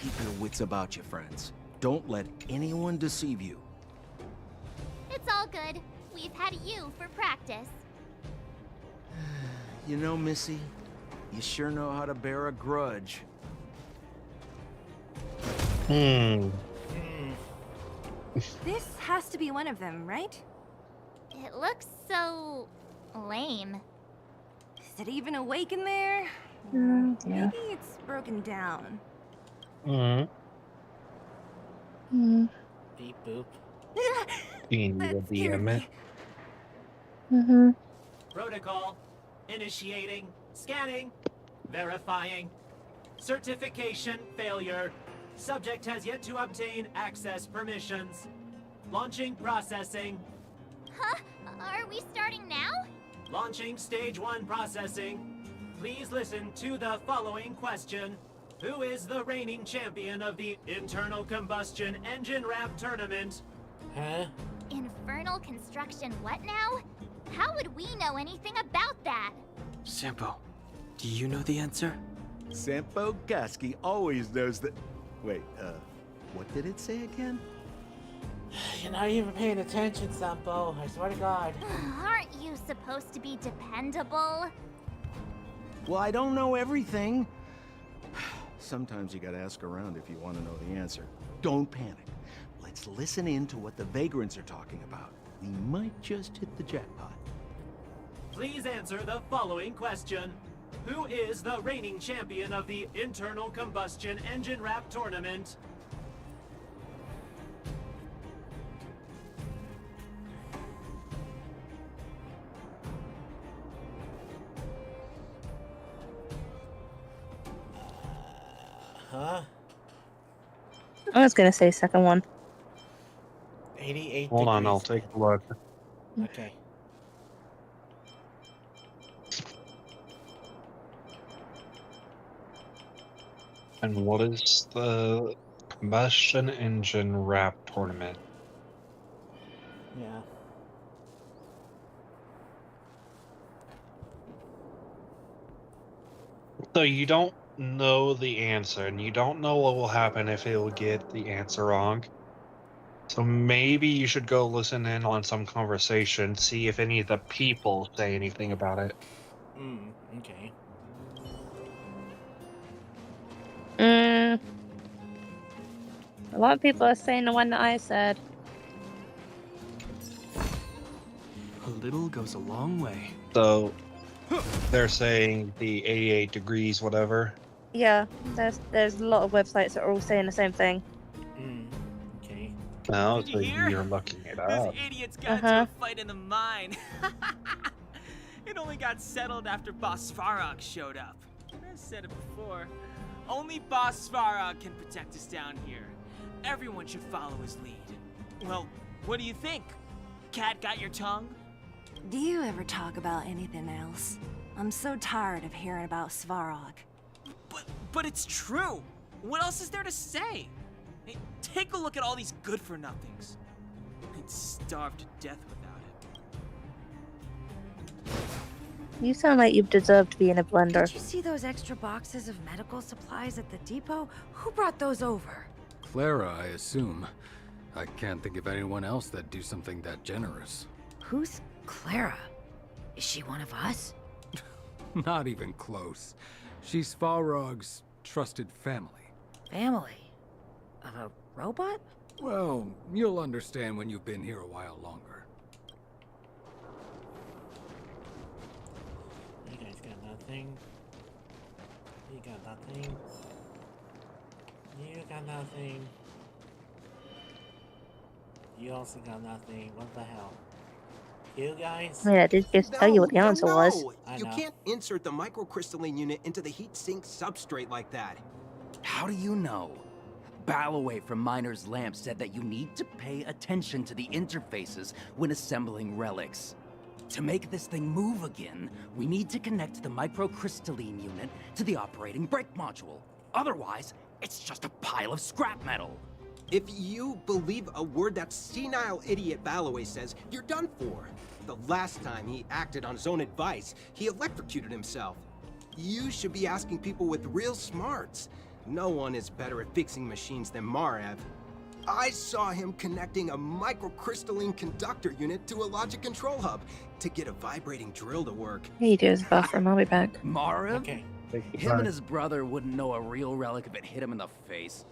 Keep your wits about you, friends. Don't let anyone deceive you. It's all good. We've had you for practice. You know, Missy, you sure know how to bear a grudge. This has to be one of them, right? It looks so... lame. Is it even awake in there? Yeah. Maybe it's broken down. Mm-hmm. Beep boop. Protocol. Initiating. Scanning. Verifying. Certification failure. Subject has yet to obtain access permissions. Launching processing. Huh? Are we starting now? Launching stage 1 processing. Please listen to the following question. Who is the reigning champion of the Internal Combustion Engine Ramp Tournament? Huh? Infernal construction what now? How would we know anything about that? Sampo, do you know the answer? Sampo Gasky always knows that... Wait, what did it say again? You're not even paying attention, Sampo. I swear to God. Aren't you supposed to be dependable? Well, I don't know everything. Sometimes you gotta ask around if you want to know the answer. Don't panic. Let's listen in to what the Vagrants are talking about. We might just hit the jackpot. Please answer the following question. Who is the reigning champion of the Internal Combustion Engine Ramp Tournament? Huh? I was gonna say second one. 88 Hold on, degrees. I'll take a look. Okay. And what is the combustion engine rap tournament? Yeah. So you don't know the answer, and you don't know what will happen if it will get the answer wrong. So maybe you should go listen in on some conversation, see if any of the people say anything about it. Okay. A lot of people are saying the one that I said. A little goes a long way. So They're saying the 88 degrees, whatever. Yeah, there's a lot of websites that are all saying the same thing. Okay. No, Did so you hear? you're looking it Those up. idiots got into a fight in the mine. It only got settled after Boss Svarog showed up. I said it before. Only Boss Svarog can protect us down here. Everyone should follow his lead. Well, what do you think? Cat got your tongue? Do you ever talk about anything else? I'm so tired of hearing about Svarog. But it's true. What else is there to say? Hey, take a look at all these good-for-nothings. I'd starve to death without it. You sound like you deserve to be in a blender. Did you see those extra boxes of medical supplies at the depot? Who brought those over? Clara, I assume. I can't think of anyone else that'd do something that generous. Who's Clara? Is she one of us? Not even close. She's Svarog's trusted family. Family? Of a robot? Well, you'll understand when you've been here a while longer. You guys got nothing. You got nothing. You got nothing. You also got nothing. What the hell? You guys? Yeah, I did just tell you what the answer was. You can't insert the microcrystalline unit into the heat sink substrate like that. How do you know? Balloway from Miner's Lamp said that you need to pay attention to the interfaces when assembling relics. To make this thing move again, we need to connect the microcrystalline unit to the operating brake module. Otherwise, it's just a pile of scrap metal. If you believe a word that senile idiot Balloway says, you're done for. The last time he acted on his own advice, he electrocuted himself. You should be asking people with real smarts. No one is better at fixing machines than Marev. I saw him connecting a microcrystalline conductor unit to a logic control hub to get a vibrating drill to work. Hey, you do his bathroom. I'll be back. Marev? Okay. Him and his brother wouldn't know a real relic if it hit him in the face.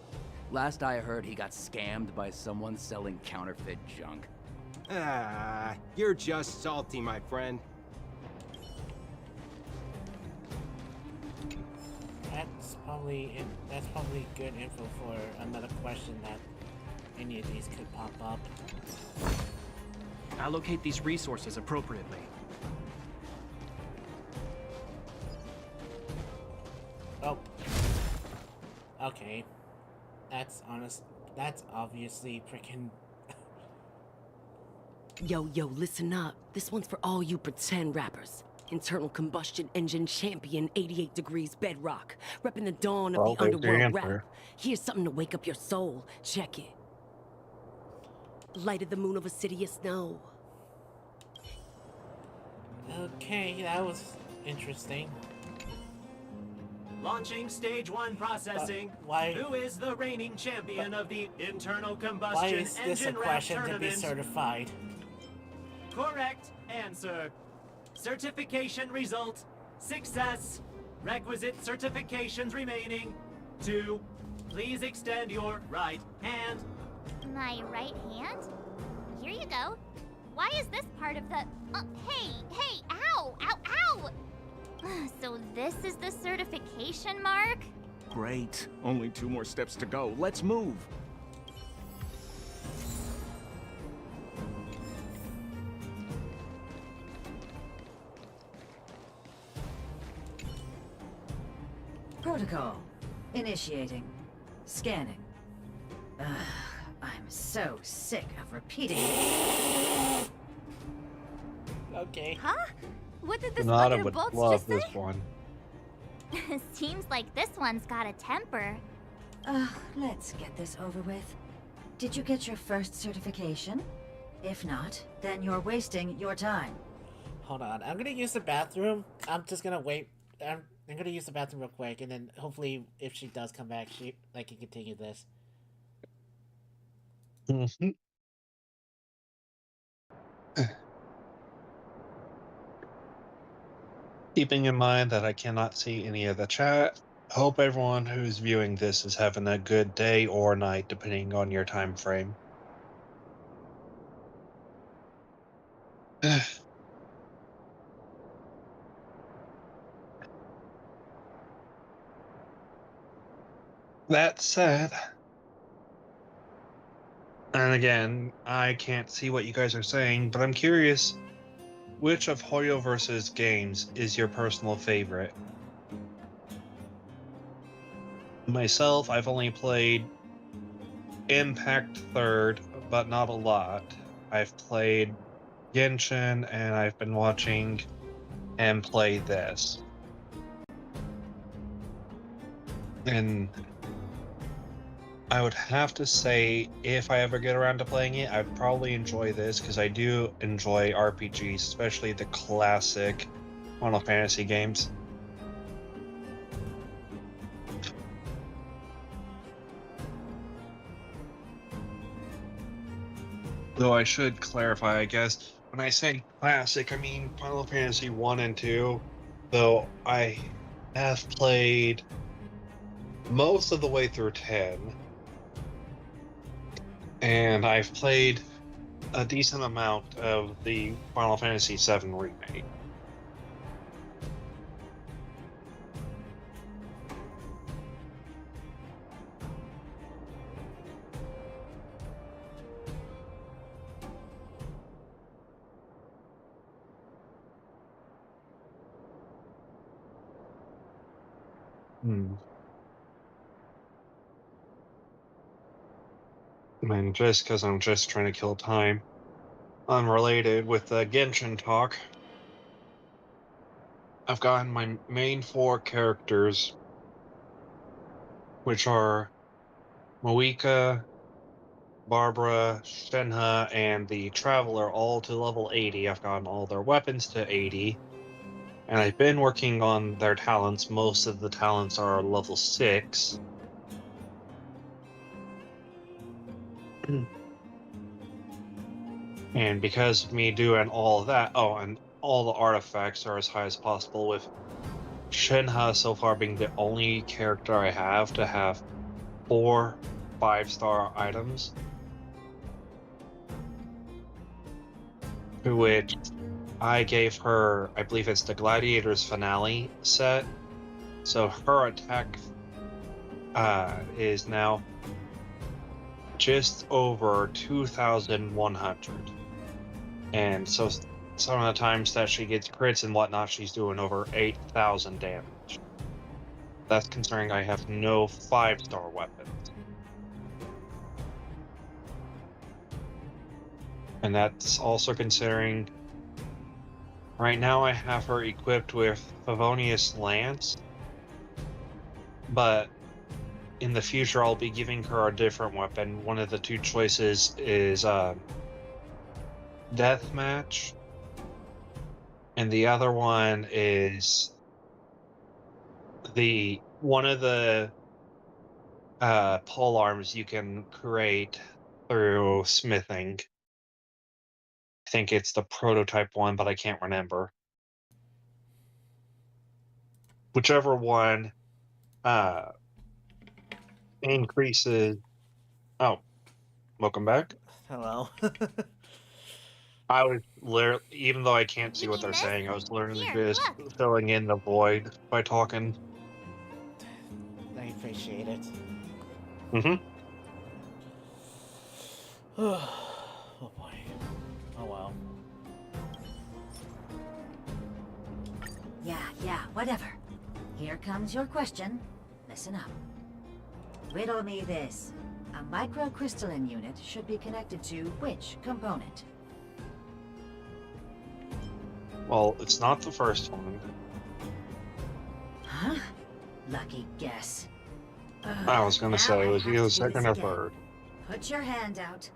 Last I heard, he got scammed by someone selling counterfeit junk. Ah, you're just salty, my friend. That's probably good info for another question that any of these could pop up. Allocate these resources appropriately. Oh. Okay. That's obviously freaking. Yo, listen up. This one's for all you pretend rappers. Internal combustion engine champion, 88 degrees bedrock. Repping the dawn of the underworld rap. Here's something to wake up your soul. Check it. Light of the moon of a city of snow. Okay, that was interesting. Launching stage 1 processing. Why? Who is the reigning champion of the internal Why combustion is this a engine rap question to be tournament? certified? Correct answer. Certification result. Success. Requisite certifications remaining. 2. Please extend your right hand. My right hand? Here you go. Why is this part of the... hey, ow, ow, ow! So this is the certification mark? Great. Only 2 more steps to go. Let's move. Protocol. Initiating. Scanning. Ugh, I'm so sick of repeating it. Okay. Huh? What did this Nada fucker would bolts love just say? this one. Seems like this one's got a temper. Let's get this over with. Did you get your first certification? If not, then you're wasting your time. Hold on. I'm gonna use the bathroom. I'm just gonna wait. I'm gonna use the bathroom real quick, and then hopefully, if she does come back, I can continue this. Keeping in mind that I cannot see any of the chat, hope everyone who's viewing this is having a good day or night, depending on your time frame. That said, and again, I can't see what you guys are saying, but I'm curious, which of Hoyoverse's games is your personal favorite? Myself, I've only played Impact 3rd, but not a lot. I've played Genshin, and I've been watching and play this. And I would have to say, if I ever get around to playing it, I'd probably enjoy this, because I do enjoy RPGs, especially the classic Final Fantasy games. Though I should clarify, I guess, when I say classic, I mean Final Fantasy 1 and 2, though I have played most of the way through 10, and I've played a decent amount of the Final Fantasy 7 remake. And just because I'm just trying to kill time, unrelated with the Genshin talk, I've gotten my main 4 characters, which are Moika, Barbara, Shenhe, and the Traveler, all to level 80. I've gotten all their weapons to 80. And I've been working on their talents. Most of the talents are level 6. And because of me doing all of that, oh, and all the artifacts are as high as possible, with Shenhe so far being the only character I have to have 4 5-star items. To which I gave her, I believe it's the Gladiator's Finale set. So her attack is now just over 2,100. And so some of the times that she gets crits and whatnot, she's doing over 8,000 damage. That's considering I have no 5-star weapons. And that's also considering right now I have her equipped with Favonius Lance, but in the future I'll be giving her a different weapon. One of the 2 choices is Deathmatch, and the other one is one of the pole arms you can create through smithing. I think it's the prototype one, but I can't remember. Whichever one increases. Oh, welcome back. Hello. I was literally, even though I can't see what they're saying, I was literally just filling in the void by talking. I appreciate it. Mm-hmm. Oh boy. Oh well. Yeah, whatever. Here comes your question. Listen up. Riddle me this. A microcrystalline unit should be connected to which component? Well, it's not the first one. Huh? Lucky guess. I was gonna say it was either the second or third. Put your hand out.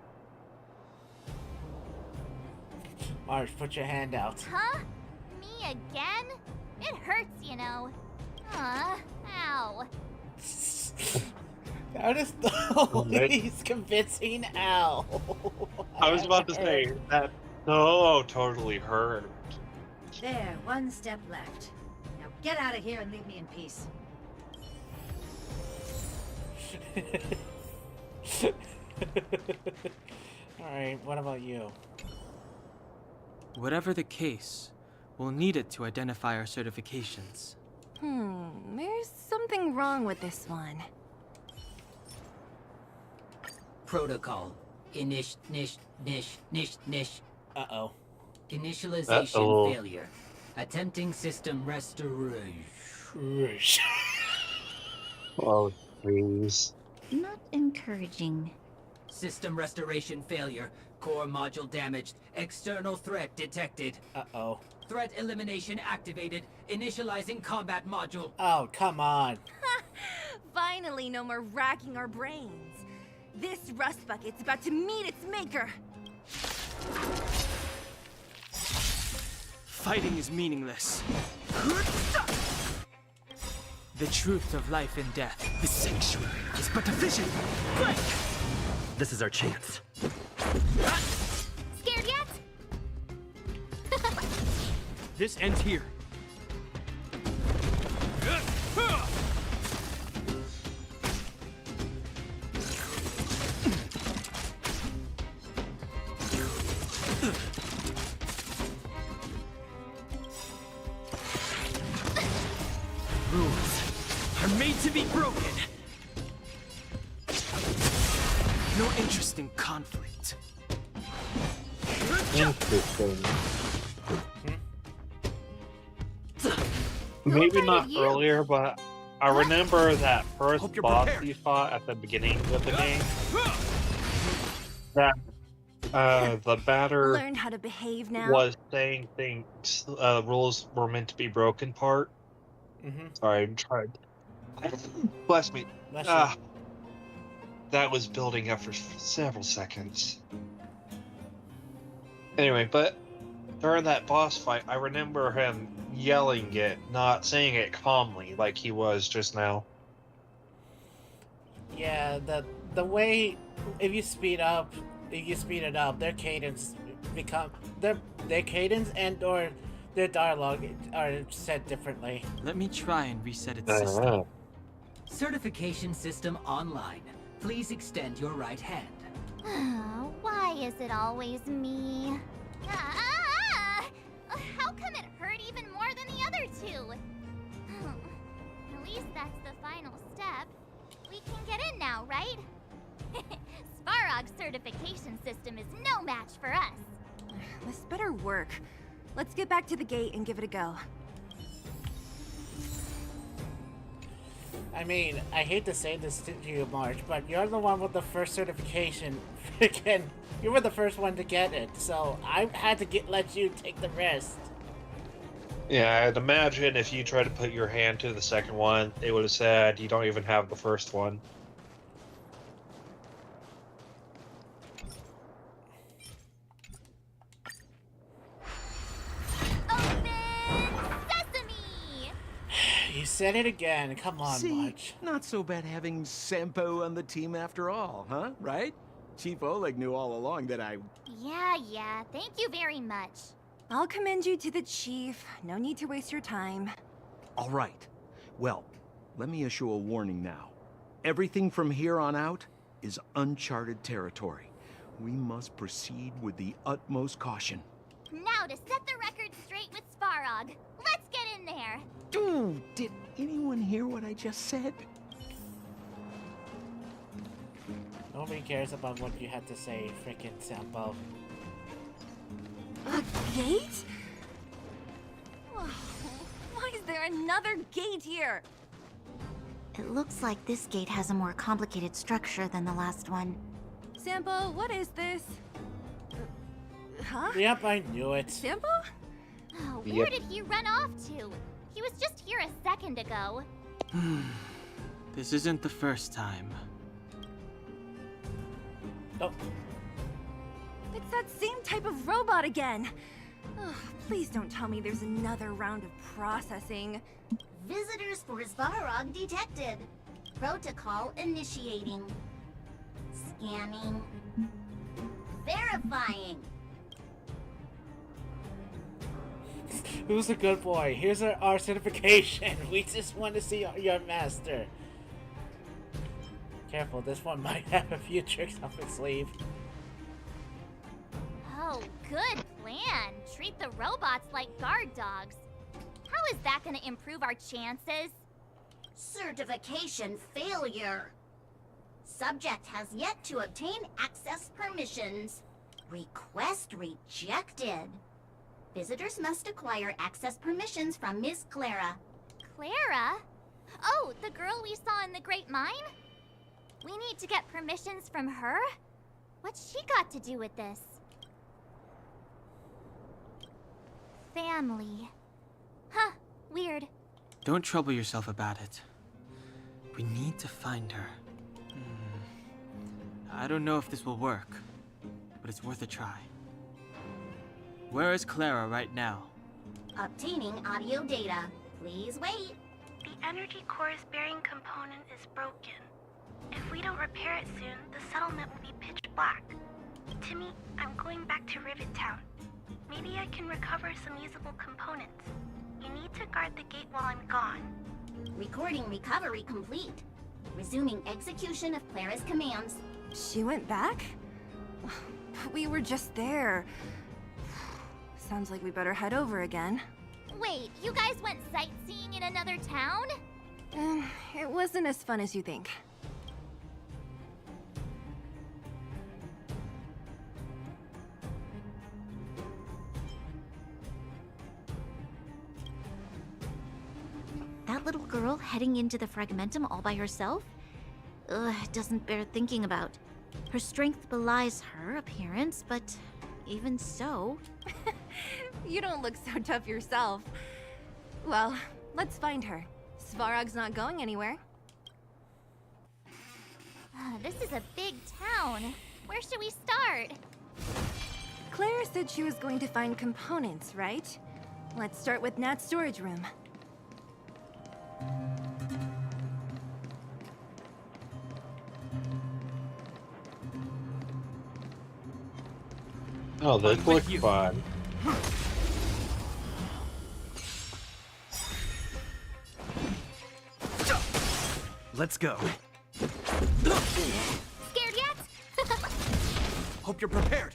Marge, put your hand out. Huh? Me again? It hurts, you know. Ow. That is the least convincing ow. I was about to say that. Oh, totally hurt. There, one step left. Now get out of here and leave me in peace. Alright, what about you? Whatever the case, we'll need it to identify our certifications. There's something wrong with this one. Protocol. Nish. Uh-oh. Initialization failure. Attempting system restoration. Oh, please. Not encouraging. System restoration failure. Core module damaged. External threat detected. Uh-oh. Threat elimination activated. Initializing combat module. Oh, come on. Finally, no more racking our brains. This rust bucket's about to meet its maker. Fighting is meaningless. The truth of life and death. The sanctuary is but a vision. Break! This is our chance. Scared yet? This ends here. Rules are made to be broken. No interest in conflict. Interesting. Maybe not earlier, but I remember that first boss you fought at the beginning of the game. That the batter Learn how to behave now. was saying things, rules were meant to be broken part. Sorry, I'm trying. Bless me. That was building up for several seconds. Anyway, but during that boss fight, I remember him yelling it, not saying it calmly like he was just now. Yeah, the way if you speed it up, their cadence their cadence and or their dialogue are set differently. Let me try and reset its system. Certification system online. Please extend your right hand. Why is it always me? How come it hurt even more than the other two? At least that's the final step. We can get in now, right? Svarog's certification system is no match for us. This better work. Let's get back to the gate and give it a go. I mean, I hate to say this to you, March, but you're the one with the first certification. Freaking, you were the first one to get it, so I had to let you take the rest. Yeah, I'd imagine if you tried to put your hand to the second one, it would have said you don't even have the first one. You said it again. Come on, See, March. not so bad having Sampo on the team after all, huh? Right? Chief Oleg knew all along that I... Yeah. Thank you very much. I'll commend you to the chief. No need to waste your time. All right. Well, let me issue a warning now. Everything from here on out is uncharted territory. We must proceed with the utmost caution. Now to set the record straight with Svarog. Let's get in there. Dude, did anyone hear what I just said? Nobody cares about what you had to say, frickin' Sampo. A gate? Oh, why is there another gate here? It looks like this gate has a more complicated structure than the last one. Sampo, what is this? Huh? Yep, I knew it. Sampo? Oh, where did he run off to? He was just here a second ago. This isn't the first time. Oh. It's that same type of robot again. Oh, please don't tell me there's another round of processing. Visitors for Svarog detected. Protocol initiating. Scanning. Verifying. Who's a good boy? Here's our certification. We just want to see your master. Careful, this one might have a few tricks up its sleeve. Oh, good plan. Treat the robots like guard dogs. How is that gonna improve our chances? Certification failure. Subject has yet to obtain access permissions. Request rejected. Visitors must acquire access permissions from Miss Clara. Clara? Oh, the girl we saw in the Great Mine? We need to get permissions from her? What's she got to do with this? Family. Huh, weird. Don't trouble yourself about it. We need to find her. I don't know if this will work, but it's worth a try. Where is Clara right now? Obtaining audio data. Please wait. The energy core's bearing component is broken. If we don't repair it soon, the settlement will be pitch black. Timmy, I'm going back to Rivet Town. Maybe I can recover some usable components. You need to guard the gate while I'm gone. Recording recovery complete. Resuming execution of Clara's commands. She went back? We were just there. Sounds like we better head over again. Wait, you guys went sightseeing in another town? It wasn't as fun as you think. That little girl heading into the Fragmentum all by herself? Ugh, it doesn't bear thinking about. Her strength belies her appearance, but even so... You don't look so tough yourself. Well, let's find her. Svarog's not going anywhere. This is a big town. Where should we start? Clara said she was going to find components, right? Let's start with Nat's storage room. Oh, they look fun. Let's go. Scared yet? Hope you're prepared.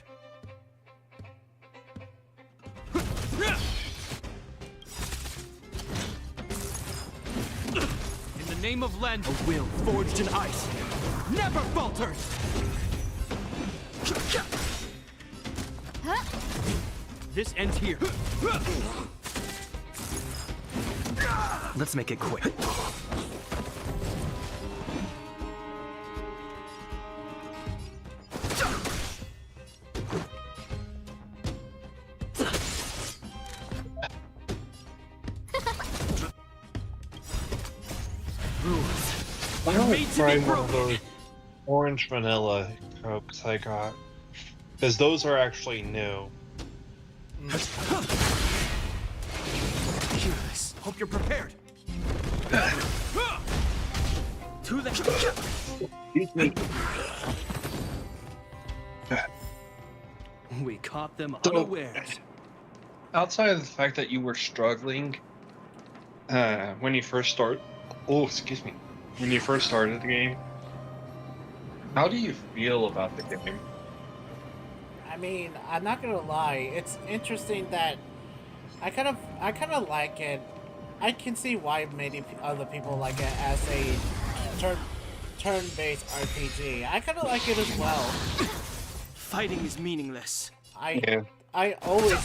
In the name of Len, a will forged in ice never falters. This ends here. Let's make it quick. I don't try one of those orange vanilla cokes I got, because those are actually new. Yes. Hope you're prepared. To the. Excuse me. We caught them So, unawares. outside of the fact that you were struggling when you first start, oh, excuse me, when you first started the game, how do you feel about the game? I mean, I'm not gonna lie. It's interesting that I kind of like it. I can see why many other people like it as a turn-based RPG. I kind of like it as well. Fighting is meaningless. I always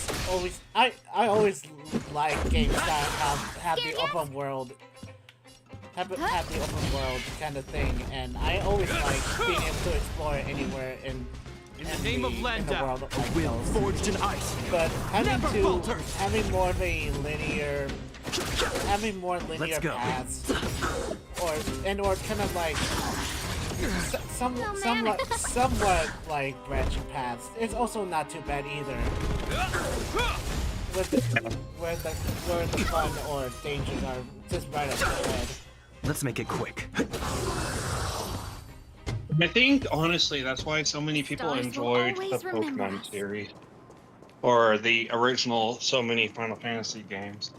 like games that have the open world. Have the open world kind of thing, and I always like being able to explore anywhere in the world like will those. forged in ice. But never falters. having more linear paths, or kind of like somewhat like branching paths. It's also not too bad either. Where the fun or dangers are just right up ahead. Let's make it quick. I think, honestly, that's why so many people Stars will enjoyed the always remember Pokemon us. series. Or the original so many Final Fantasy games.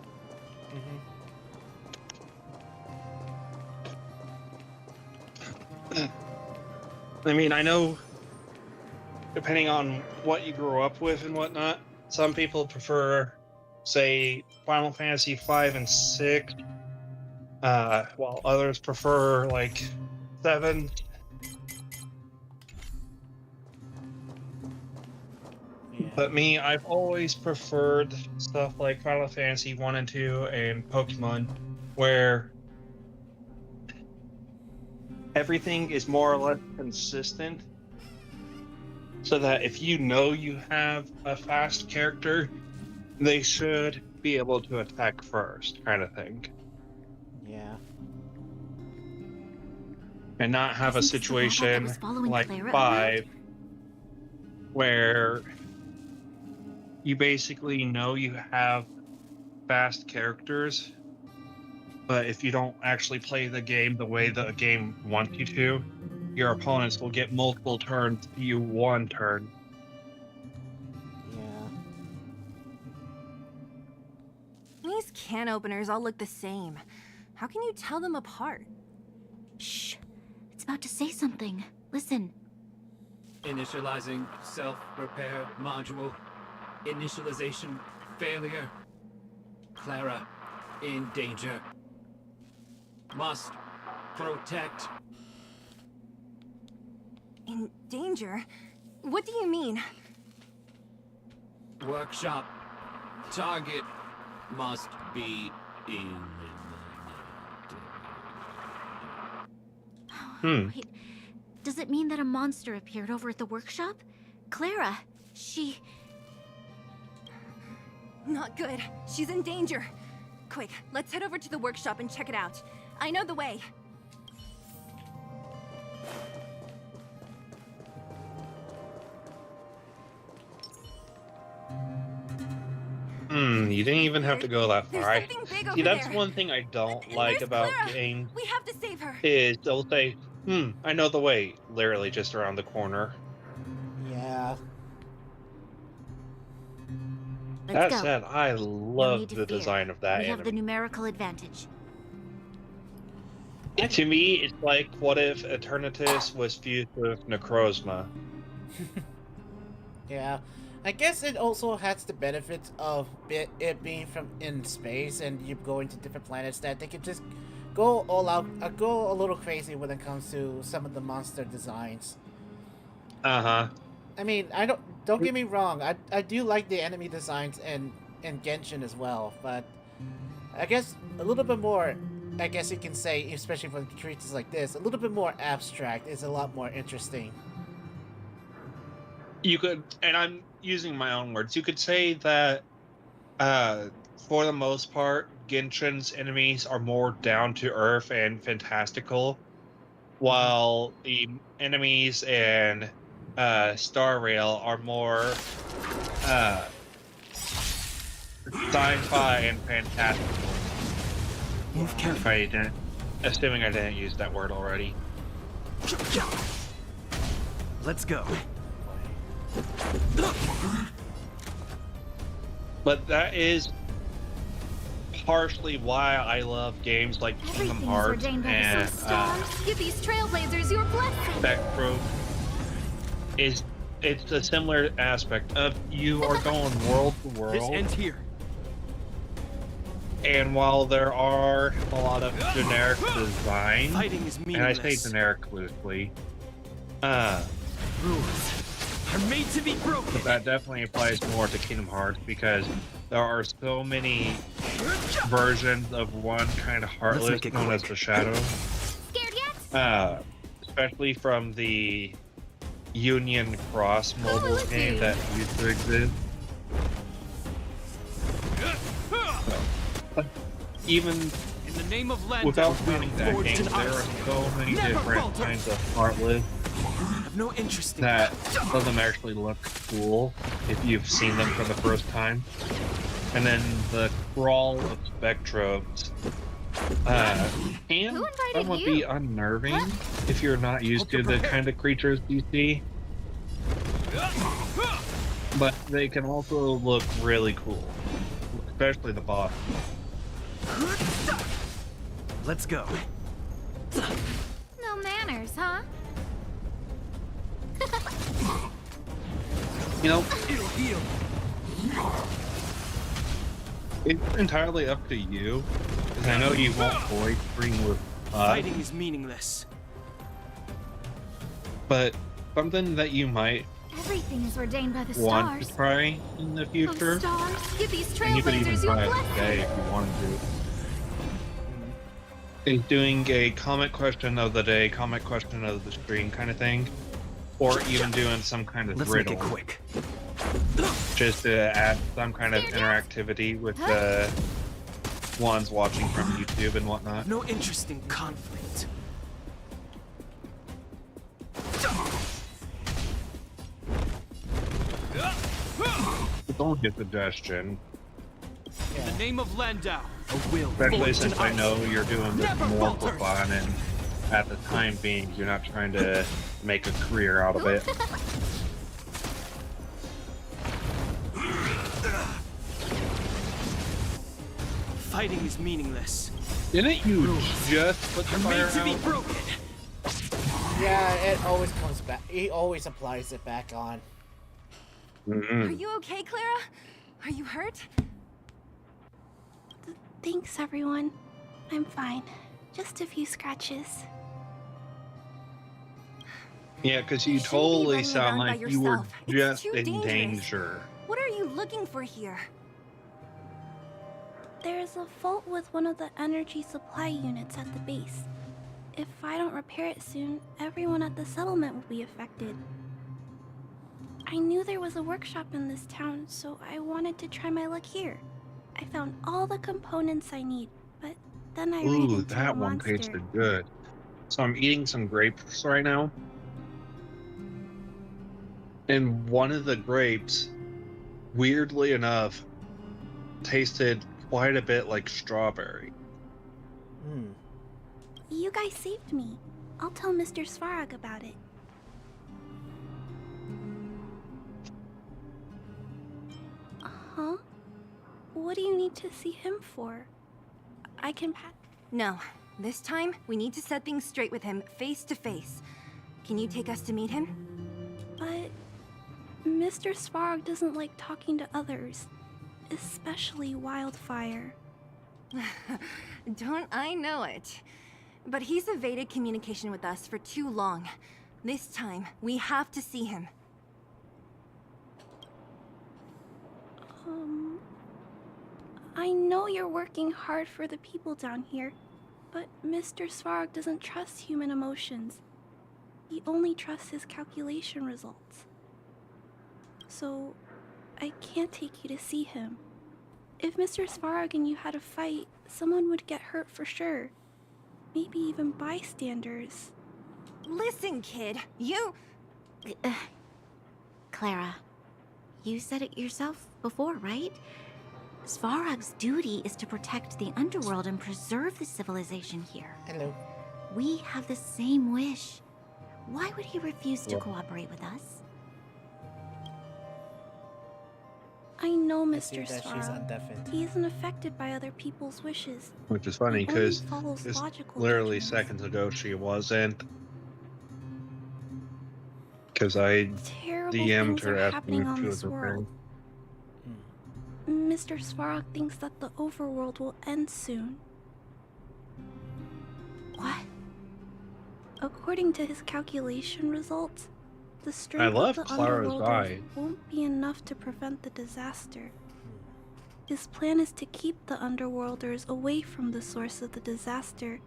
I mean, I know, depending on what you grew up with and whatnot, some people prefer, say, Final Fantasy 5 and 6, while others prefer, like, 7. But me, I've always preferred stuff like Final Fantasy 1 and 2 and Pokemon, where everything is more or less consistent, so that if you know you have a fast character, they should be able to attack first, kind of thing. Yeah. And not have a situation like Clara 5, where you basically know you have fast characters, but if you don't actually play the game the way the game wants you to, your opponents will get multiple turns, you one turn. Yeah. These can openers all look the same. How can you tell them apart? Shh. It's about to say something. Listen. Initializing self-repair module. Initialization failure. Clara in danger. Must protect. In danger? What do you mean? Workshop. Target must be in. Wait, does it mean that a monster appeared over at the workshop? Clara, she... Not good. She's in danger. Quick, let's head over to the workshop and check it out. I know the way. You didn't even have to go that far. See, that's there. one thing I don't like about Clara. games. We have to save her. Is they'll say, I know the way, literally just around the corner. Yeah. Let's That go. said, I No love need to the fear. design of that We have the enemy. numerical advantage. To me, it's like, what if Eternatus was fused with Necrozma? Yeah. I guess it also has the benefits of it being from in space and you going to different planets that they can just go all out, go a little crazy when it comes to some of the monster designs. Uh-huh. I mean, don't get me wrong, I do like the enemy designs in Genshin as well, but I guess a little bit more, I guess you can say, especially for creatures like this, a little bit more abstract is a lot more interesting. You could, and I'm using my own words, you could say that, for the most part, Genshin's enemies are more down-to-earth and fantastical, while the enemies in Star Rail are more sci-fi and fantastical. Move carefully. Assuming I didn't use that word already. Let's go. But that is partially why I love games like Kingdom Hearts and Give these trailblazers your blessing. Spectrum. It's a similar aspect of you are going world to world. This ends here. And while there are a lot of generic designs, Fighting is and I say meaningless. generic loosely, Rules are made to be broken. but that definitely applies more to Kingdom Hearts because there are so many versions of one kind of Heartless make it known as quick. the Shadow. Scared yet? Especially from the Union Cross mobile game that used to exist. But even In the name of Lanta, without playing that forged game, in there are ice. so many Never different falter. kinds of Heartless I have no interest in that doesn't actually look cool if you've seen them for the first time. And then the crawl of Spectrobes can somewhat be unnerving if you're not used to the kind of creatures you see. But they can also look really cool, especially the boss. Let's go. No manners, huh? You know, It'll heal. it's entirely up to you, because I know you won't void bring with Fighting is meaningless. but something that you might Everything is ordained by the want stars. to try in the future. Oh, stars, give these And you could even trailblazers your try it blessing. today if you wanted to. Is doing a comment question of the day, comment question of the stream kind of thing, or even doing some kind of riddle. Make it quick. Just to add some kind of interactivity with the ones watching from YouTube and whatnot. No interest in conflict. It's only a suggestion. In the name of Landau, Especially since I know you're doing this Never more falter. for fun, and at the time being, you're not trying to make a career out of it. Fighting is meaningless. Didn't you just put the You're fire made to be out? broken. Yeah, it always comes back. He always applies it back on. Are you okay, Clara? Are you hurt? Thanks, everyone. I'm fine. Just a few scratches. Yeah, because you shouldn't be totally running sound around by like you were yourself. It's just too in dangerous. danger. What are you looking for here? There's a fault with one of the energy supply units at the base. If I don't repair it soon, everyone at the settlement will be affected. I knew there was a workshop in this town, so I wanted to try my luck here. I found all the components I need, but then I ran Ooh, into a that one monster. tasted good. So I'm eating some grapes right now. And one of the grapes, weirdly enough, tasted quite a bit like strawberry. You guys saved me. I'll tell Mr. Svarog about it. Huh? What do you need to see him for? I can pat. No. This time, we need to set things straight with him, face to face. Can you take us to meet him? But Mr. Svarog doesn't like talking to others, especially Wildfire. Don't I know it? But he's evaded communication with us for too long. This time, we have to see him. I know you're working hard for the people down here, but Mr. Svarog doesn't trust human emotions. He only trusts his calculation results. So, I can't take you to see him. If Mr. Svarog and you had a fight, someone would get hurt for sure. Maybe even bystanders. Listen, kid, you... Clara, you said it yourself before, right? Svarog's duty is to protect the underworld and preserve the civilization here. Hello. We have the same wish. Why would he refuse to cooperate with us? I know I see Mr. that she's Svarog. undeafened. He isn't affected by other people's wishes. Which is funny, He only because follows just logical literally judgments. seconds ago she wasn't. Because I Terrible DM'd things her are asking happening if on she this was okay. world. Mr. Svarog thinks that the overworld will end soon. What? According to his calculation results, the strength love of the Clara's underworlders eye. won't be enough to prevent the disaster. His plan is to keep the underworlders away from the source of the disaster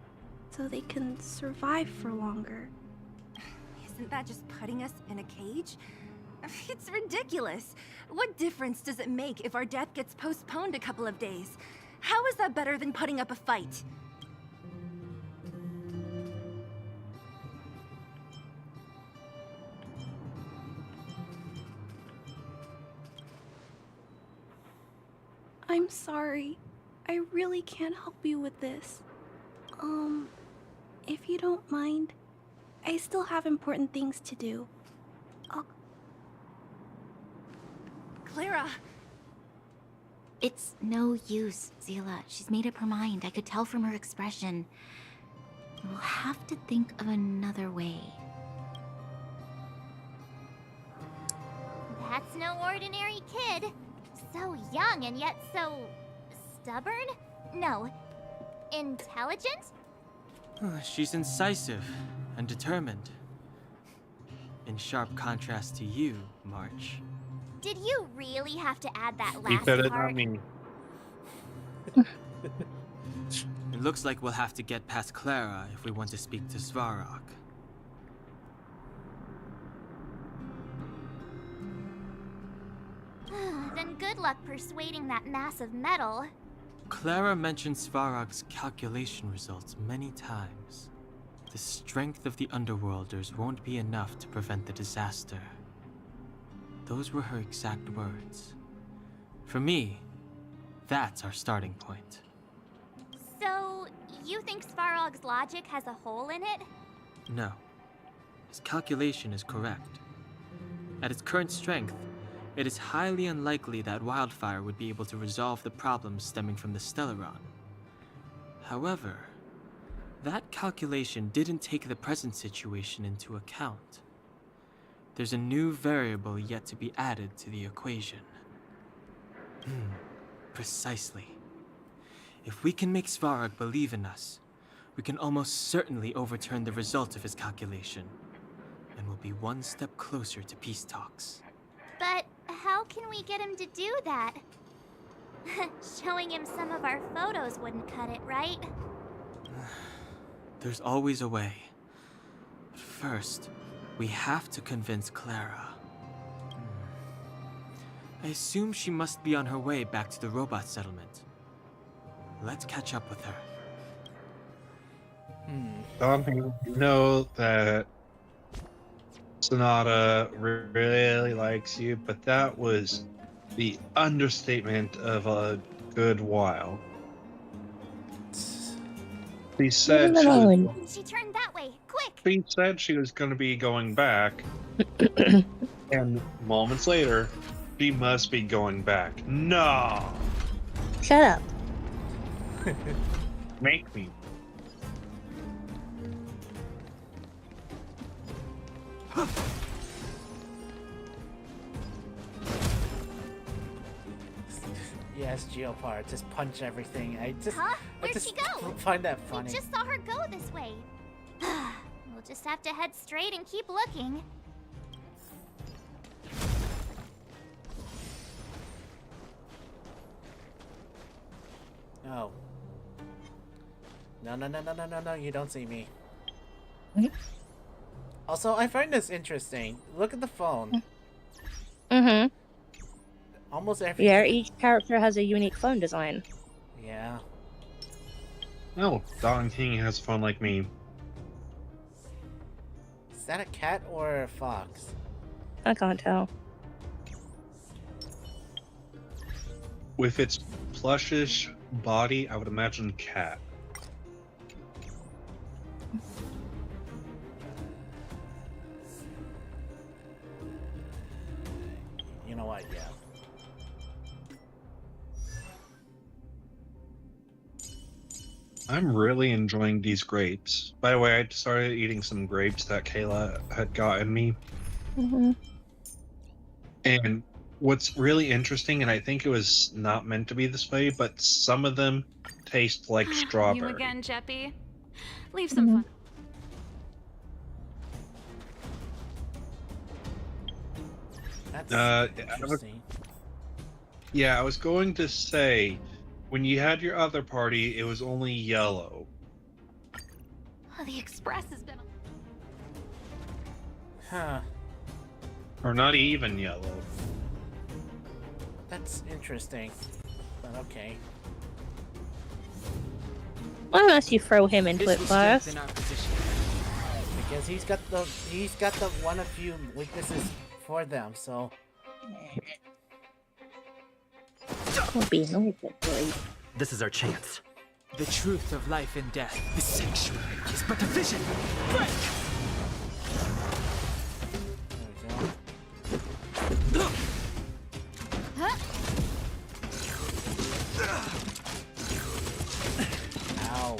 so they can survive for longer. Isn't that just putting us in a cage? It's ridiculous. What difference does it make if our death gets postponed a couple of days? How is that better than putting up a fight? I'm sorry. I really can't help you with this. If you don't mind, I still have important things to do. Clara! It's no use, Zila. She's made up her mind. I could tell from her expression. We'll have to think of another way. That's no ordinary kid. So young and yet so... stubborn? No. Intelligent? She's incisive and determined. In sharp contrast to you, March. Did you really have to add that He last said it, part? not me. It looks like we'll have to get past Clara if we want to speak to Svarog. Then good luck persuading that mass of metal. Clara mentioned Svarog's calculation results many times. The strength of the Underworlders won't be enough to prevent the disaster. Those were her exact words. For me, that's our starting point. So, you think Svarog's logic has a hole in it? No. His calculation is correct. At its current strength, it is highly unlikely that Wildfire would be able to resolve the problems stemming from the Stellaron. However, that calculation didn't take the present situation into account. There's a new variable yet to be added to the equation. Precisely. If we can make Svarog believe in us, we can almost certainly overturn the result of his calculation, and we'll be one step closer to peace talks. But how can we get him to do that? Showing him some of our photos wouldn't cut it, right? There's always a way. But first, we have to convince Clara. I assume she must be on her way back to the robot settlement. Let's catch up with her. Don't you know that Sonata really likes you, but that was the understatement of a good while. She said She turned that way, quick! she said she was going to be going back, and moments later, she must be going back. No! Shut up. Make me. Yes, Geopard, just punch everything. Huh? Where'd she go? Find that funny. We just saw her go this way. We'll just have to head straight and keep looking. No. No, you don't see me. Also, I find this interesting. Look at the phone. Mm-hmm. Almost every... Yeah, each character has a unique phone design. Yeah. No, Don King has a phone like me. Is that a cat or a fox? I can't tell. With its plushish body, I would imagine cat. You know what, yeah. I'm really enjoying these grapes. By the way, I started eating some grapes that Kayla had gotten me. Mm-hmm. And what's really interesting, and I think it was not meant to be this way, but some of them taste like strawberry. You again, Jeppy? Leave some fun. That's interesting. Yeah, I was going to say, when you had your other party, it was only yellow. Oh, the express has been. Huh. Or not even yellow. That's interesting. But okay. Why must you throw him into it first? Because he's got the one of few weaknesses for them, so Would be no good boy. This is our chance. The truth of life and death. The sanctuary is but a vision. Break! Ow.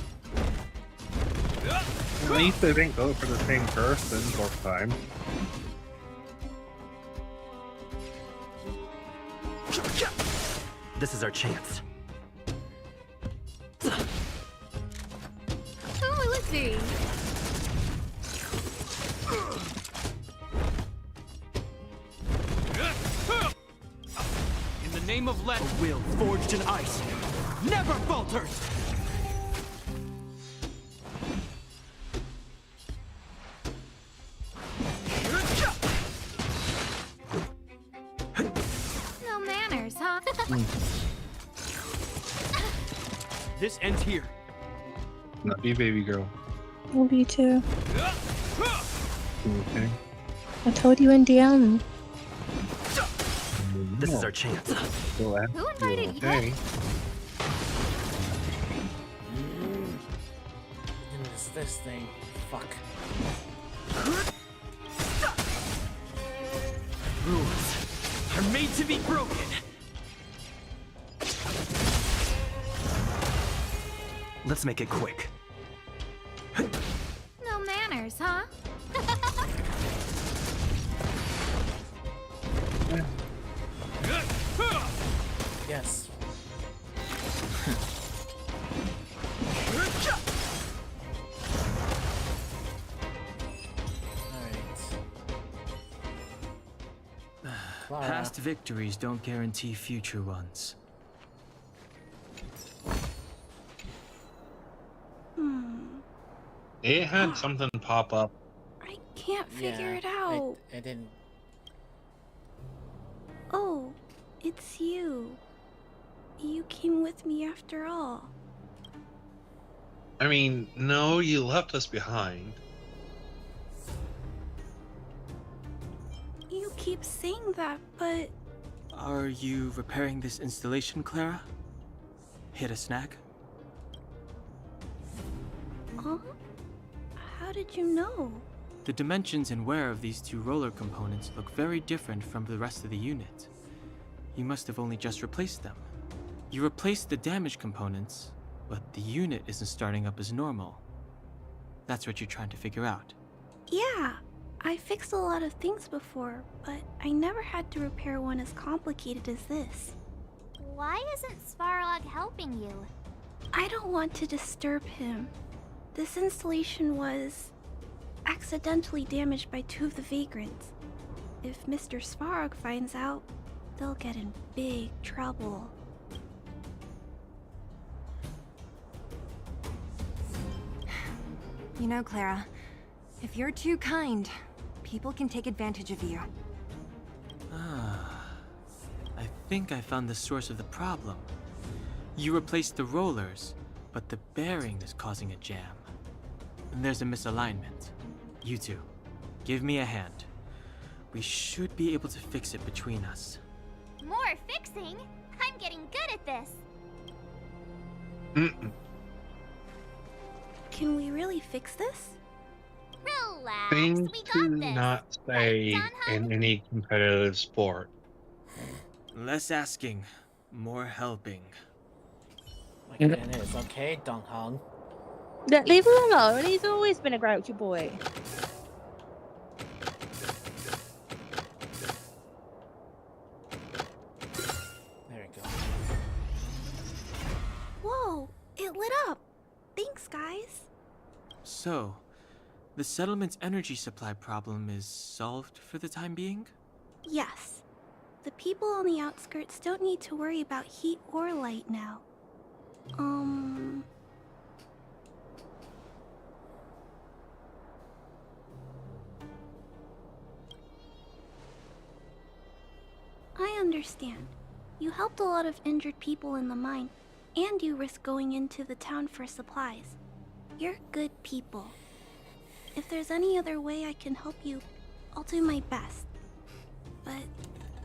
At least they didn't go for the same person both times. This is our chance. Oh, let's see. the name of a will forged in ice never falters! No manners, huh? This ends here. Not you, baby girl. Love you too. Okay. I told you in DM. This is our chance. Who invited you? Okay. And it's this thing. Fuck. Rules are made to be broken. Let's make it quick. No manners, huh? Yes. Past victories don't guarantee future ones. It had something pop up. I can't figure Yeah, it out. I didn't. Oh, it's you. You came with me after all. I mean, no, you left us behind. You keep saying that, but Are you repairing this installation, Clara? Hit a snag? how did you know? The dimensions and wear of these two roller components look very different from the rest of the unit. You must have only just replaced them. You replaced the damaged components, but the unit isn't starting up as normal. That's what you're trying to figure out. Yeah, I fixed a lot of things before, but I never had to repair one as complicated as this. Why isn't Svarog helping you? I don't want to disturb him. This installation was accidentally damaged by two of the vagrants. If Mr. Svarog finds out, they'll get in big trouble. You know, Clara, if you're too kind, people can take advantage of you. I think I found the source of the problem. You replaced the rollers, but the bearing is causing a jam. And there's a misalignment. You two, give me a hand. We should be able to fix it between us. More fixing? I'm getting good at this. Can we really fix this? Relax, Things we to got this. not say in any competitive sport. Less asking, more helping. My goodness, okay, Dong Hong. Yeah, leave him alone. He's always been a grouchy boy. There we go. Whoa, it lit up. Thanks, guys. So, the settlement's energy supply problem is solved for the time being? Yes. The people on the outskirts don't need to worry about heat or light now. I understand. You helped a lot of injured people in the mine, and you risked going into the town for supplies. You're good people. If there's any other way I can help you, I'll do my best. But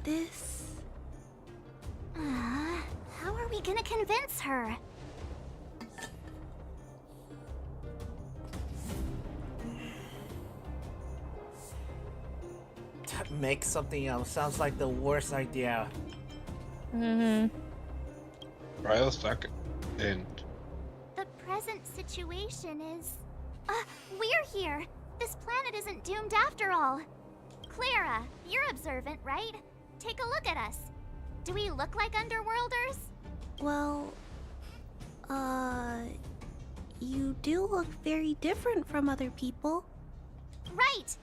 this... How are we gonna convince her? Make something else. Sounds like the worst idea. Try the second. The present situation is... we're here! This planet isn't doomed after all. Clara, you're observant, right? Take a look at us. Do we look like Underworlders? Well, you do look very different from other people. Right!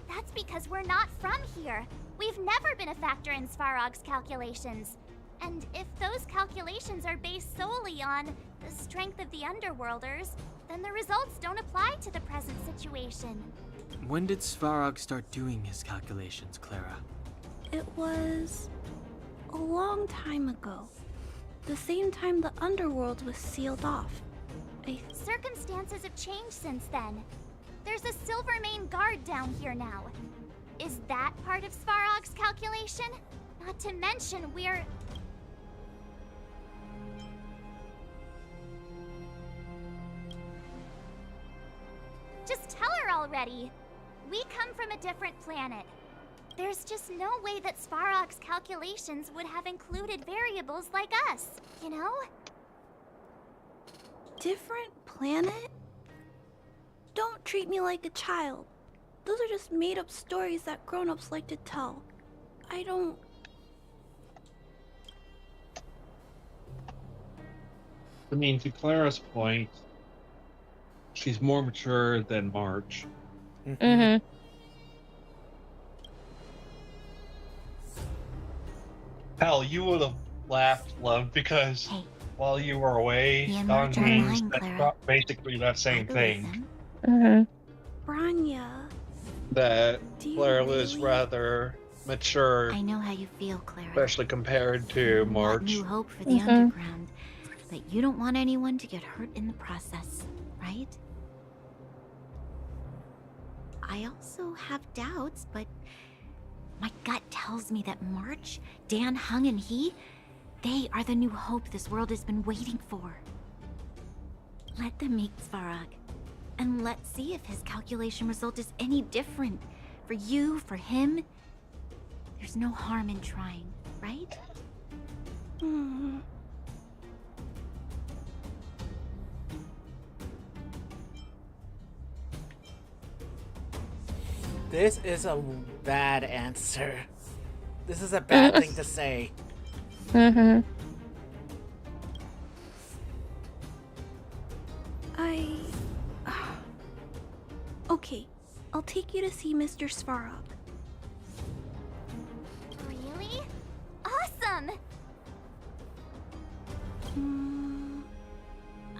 That's because we're not from here. We've never been a factor in Svarog's calculations. And if those calculations are based solely on the strength of the Underworlders, then the results don't apply to the present situation. When did Svarog start doing his calculations, Clara? It was a long time ago. The same time the Underworld was sealed off. Circumstances have changed since then. There's a Silvermane guard down here now. Is that part of Svarog's calculation? Not to mention we're... Just tell her already. We come from a different planet. There's just no way that Svarog's calculations would have included variables like us, you know? Different planet? Don't treat me like a child. Those are just made-up stories that grown-ups like to tell. I don't... I mean, to Clara's point, she's more mature than March. Mm-hmm. Hell, you would have laughed, love, because while you were away Me and on March are things, lying, that's Clara. basically that same thing. Branya. That Do you Clara was really? rather mature, I know how you feel, Clara. especially compared to You want March. new hope for the underground, but you don't want anyone to get hurt in the process, right? I also have doubts, but my gut tells me that March, Dan, Hung, and they are the new hope this world has been waiting for. Let them meet Svarog, and let's see if his calculation result is any different. For you, for him, there's no harm in trying, right? This is a bad answer. This is a bad thing to say. Mm-hmm. Okay, I'll take you to see Mr. Svarog. Really? Awesome!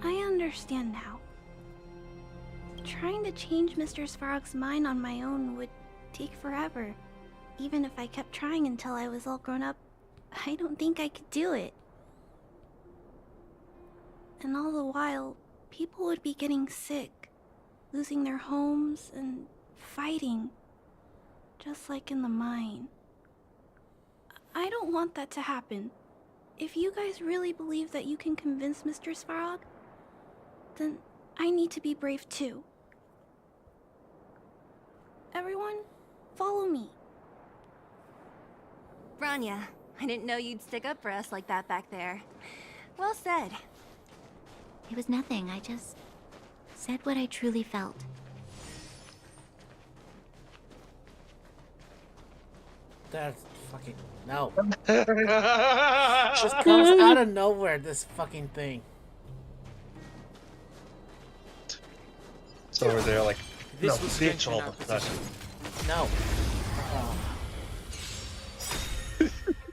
I understand now. Trying to change Mr. Svarog's mind on my own would take forever. Even if I kept trying until I was all grown up, I don't think I could do it. And all the while, people would be getting sick, losing their homes, and fighting. Just like in the mine. I don't want that to happen. If you guys really believe that you can convince Mr. Svarog, then I need to be brave too. Everyone, follow me. Branya, I didn't know you'd stick up for us like that back there. Well said. It was nothing, I just said what I truly felt. That's fucking... No. Just comes out of nowhere, this fucking thing. So over there, like, This no, was bitch all strengthen of our a sudden. No.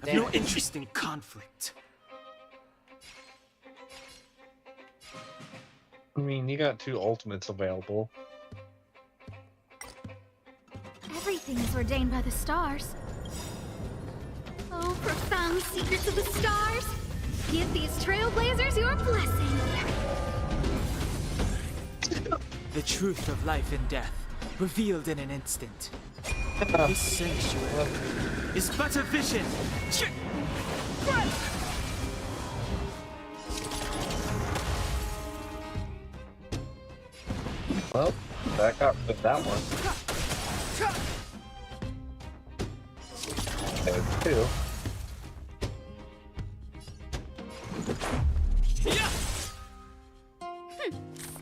I have no interest in conflict. I mean, you got 2 ultimates available. Everything is ordained by the stars. Oh, profound secrets of the stars! Give these trailblazers your blessing! The truth of life and death, revealed in an instant. This sanctuary is but a vision. Well, back up with that one. There's 2.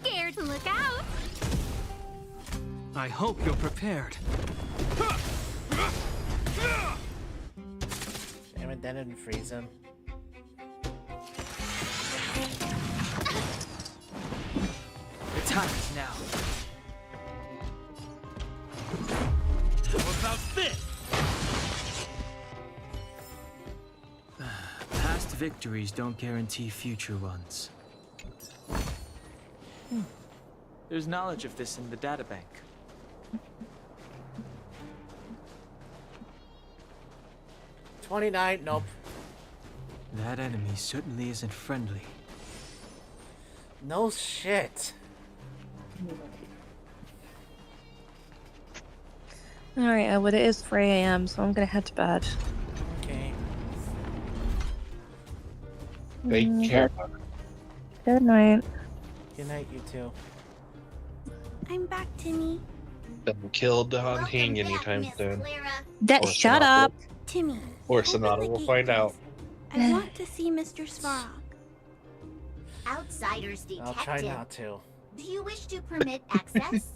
Scared to look out! I hope you're prepared. Damn it, that didn't freeze him. The time is now. How about this? Past victories don't guarantee future ones. There's knowledge of this in the databank. $29, nope. That enemy certainly isn't friendly. No shit. Alright, well, it is 3 a.m., so I'm gonna head to bed. Okay. Take care. Good night. Good night, you two. I'm back, Timmy. Don't kill Don Hing anytime soon. Or Shut Sonata. up! Timmy. Or open Sonata the will gate, find out. please. I want to see Mr. Svarog. Outsiders I'll detective. try not to. Do you wish to permit access?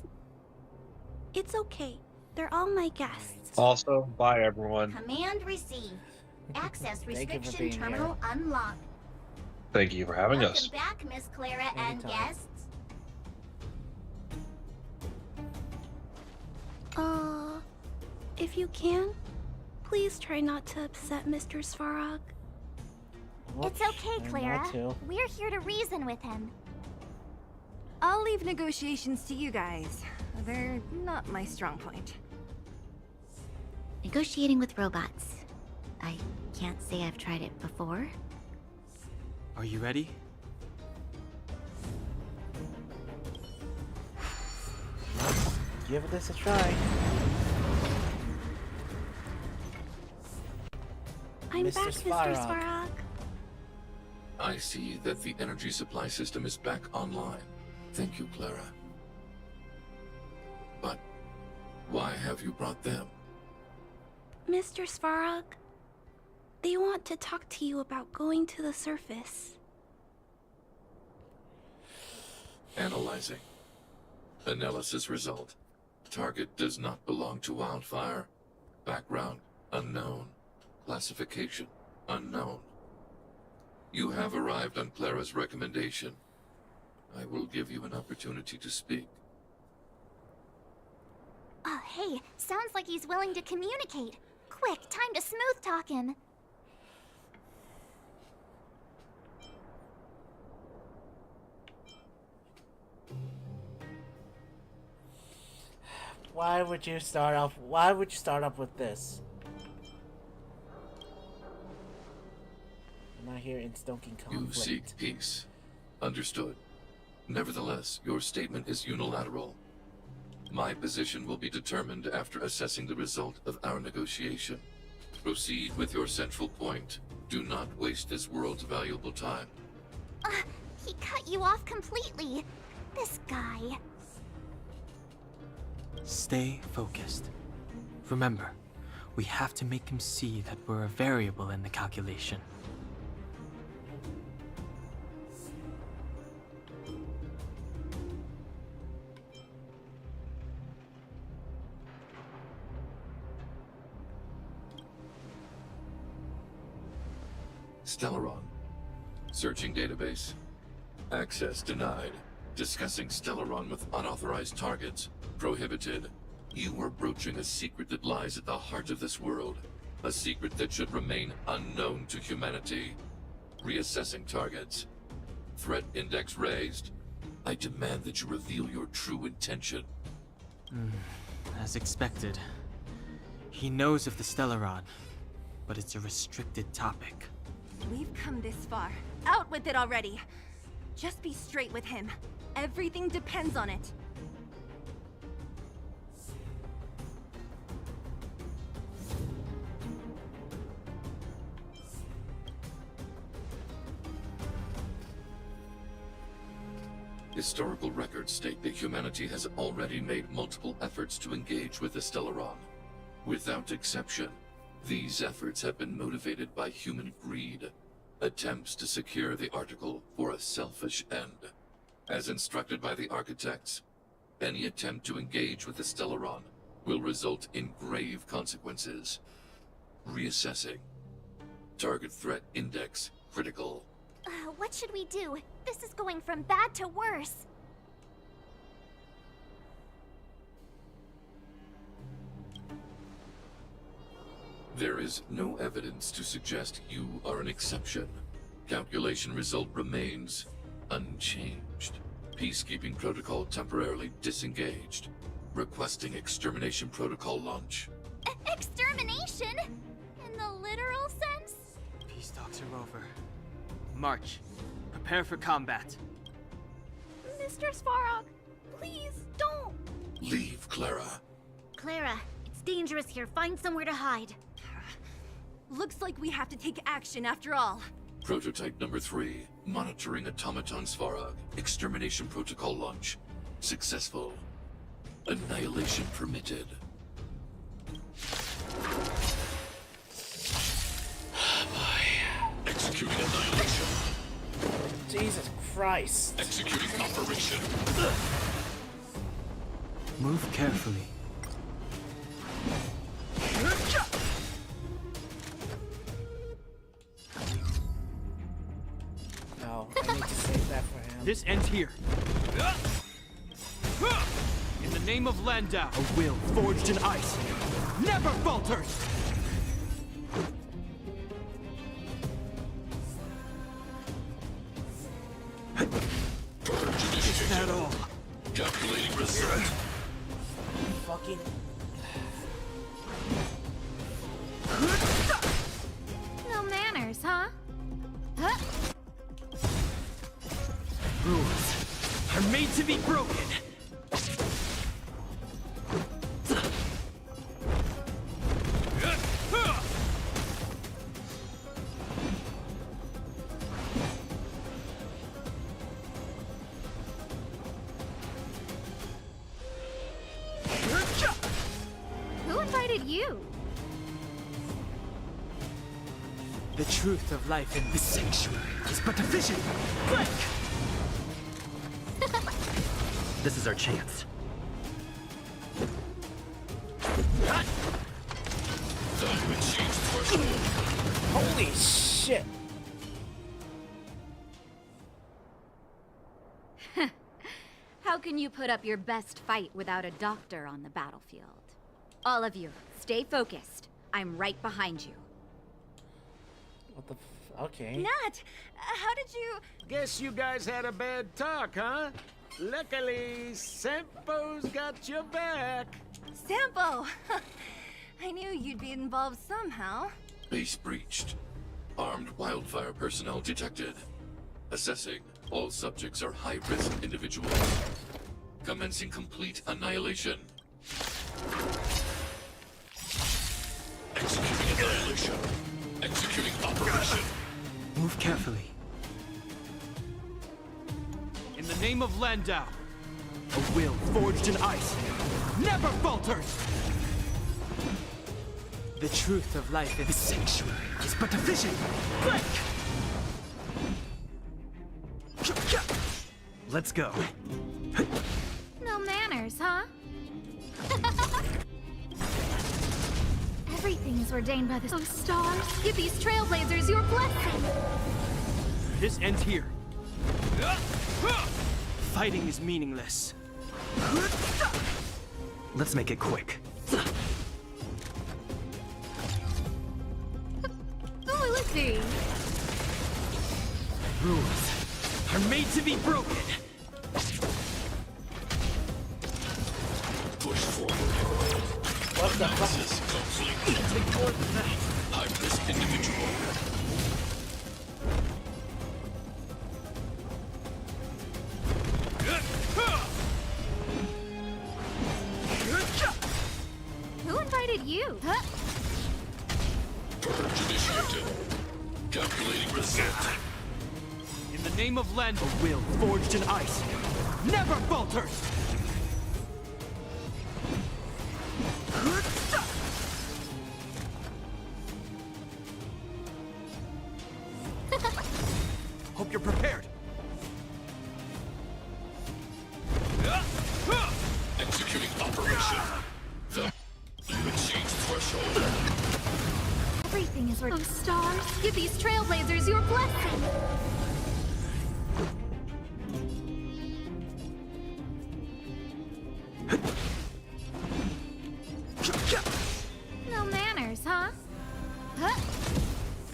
It's okay. They're all my guests. Also, bye everyone. Command received. Access Thank you for restriction being terminal unlocked. Thank you for having us. Welcome back, Miss Clara and Anytime. guests. If you can, please try not to upset Mr. Svarog. It's okay, Try Clara. not to. We're here to reason with him. I'll leave negotiations to you guys. They're not my strong point. Negotiating with robots. I can't say I've tried it before. Are you ready? Give this a try. I'm Mr. back, Mr. Svarog. Svarog. I see that the energy supply system is back online. Thank you, Clara. But why have you brought them? Mr. Svarog, they want to talk to you about going to the surface. Analyzing. Analysis result. Target does not belong to Wildfire. Background unknown. Classification unknown. You have arrived on Clara's recommendation. I will give you an opportunity to speak. Oh, hey, sounds like he's willing to communicate. Quick, time to smooth talk him. Why would you start off? Why would you start off with this? I'm not here in stoking conflict. You seek peace. Understood. Nevertheless, your statement is unilateral. My position will be determined after assessing the result of our negotiation. Proceed with your central point. Do not waste this world's valuable time. He cut you off completely. This guy. Stay focused. Remember, we have to make him see that we're a variable in the calculation. Stellaron. Searching database. Access denied. Discussing Stellaron with unauthorized targets. Prohibited. You are broaching a secret that lies at the heart of this world. A secret that should remain unknown to humanity. Reassessing targets. Threat index raised. I demand that you reveal your true intention. As expected. He knows of the Stellaron, but it's a restricted topic. We've come this far. Out with it already. Just be straight with him. Everything depends on it. Historical records state that humanity has already made multiple efforts to engage with the Stellaron. Without exception, these efforts have been motivated by human greed, attempts to secure the article for a selfish end. As instructed by the architects, any attempt to engage with the Stellaron will result in grave consequences. Reassessing. Target threat index critical. What should we do? This is going from bad to worse. There is no evidence to suggest you are an exception. Calculation result remains unchanged. Peacekeeping protocol temporarily disengaged. Requesting extermination protocol launch. Extermination? In the literal sense? Peace talks are over. March. Prepare for combat. Mr. Svarog, please don't. Leave, Clara. Clara, it's dangerous here. Find somewhere to hide. Looks like we have to take action after all. Prototype number 3. Monitoring automaton Svarog. Extermination protocol launch. Successful. Annihilation permitted. Executing annihilation. Jesus Christ. Executing operation. Move carefully. No, I need to save that for him. This ends here. In the name of Landau, a will forged in ice never falters! Is that all? Calculating result. Fucking. No manners, huh? Rules are made to be broken. Who invited you? The truth of life in this sanctuary is but a vision. Quick! This is our chance. Holy shit. How can you put up your best fight without a doctor on the battlefield? All of you, stay focused. I'm right behind you. What the okay. Nat, how did you... Guess you guys had a bad talk, huh? Luckily, Sampo's got your back. Sampo! I knew you'd be involved somehow. Base breached. Armed wildfire personnel detected. Assessing. All subjects are high-risk individuals. Commencing complete annihilation. Executing annihilation. Executing operation. Move carefully. In the name of Landau, a will forged in ice never falters! The truth of life in this sanctuary is but a vision. Quick! Let's go. No manners, huh? Everything is ordained by the stars. Give these trailblazers your blessing. This ends here. Fighting is meaningless. Let's make it quick. Oh, let's see. Rules are made to be broken. Push forward. What the fuck? Analysis complete. High-risk individual. Who invited you? Purge initiated. Calculating result. In the name of Landau, a will forged in ice never falters! Hope you're prepared. Executing operation. The limit change threshold. Everything is ordained. Oh, stars, give these trailblazers your blessing. No manners, huh?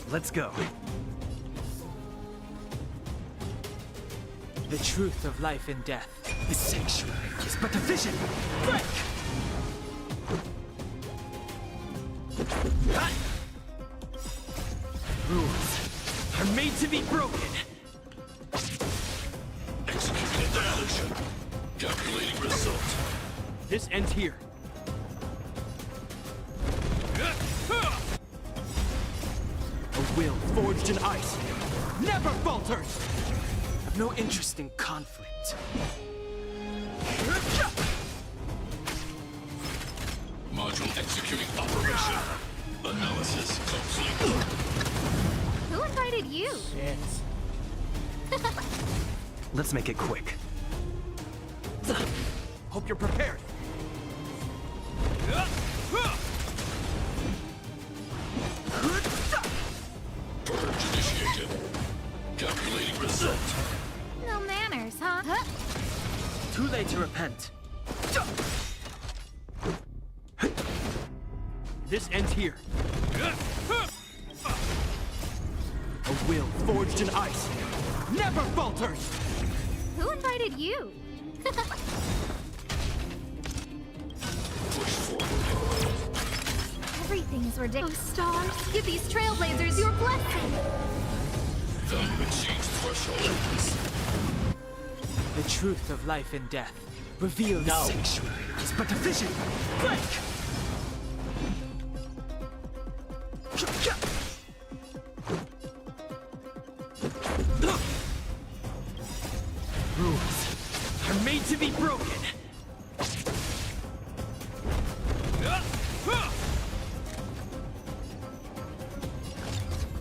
Let's go. The truth of life and death. The sanctuary is but a vision. Break! Rules are made to be broken. Executing annihilation. Calculating result. This ends here. A will forged in ice never falters. I've no interest in conflict. Module executing operation. Analysis complete. Who invited you? Shit. Let's make it quick. Hope you're prepared. Purge initiated. Calculating result. No manners, huh? Too late to repent. This ends here. A will forged in ice never falters. Who invited you? Everything is ridiculous. Oh, stars, give these trailblazers your blessing. Value exceeds threshold. The truth of life and death. Reveal the sanctuary is but a vision. Break! Rules are made to be broken.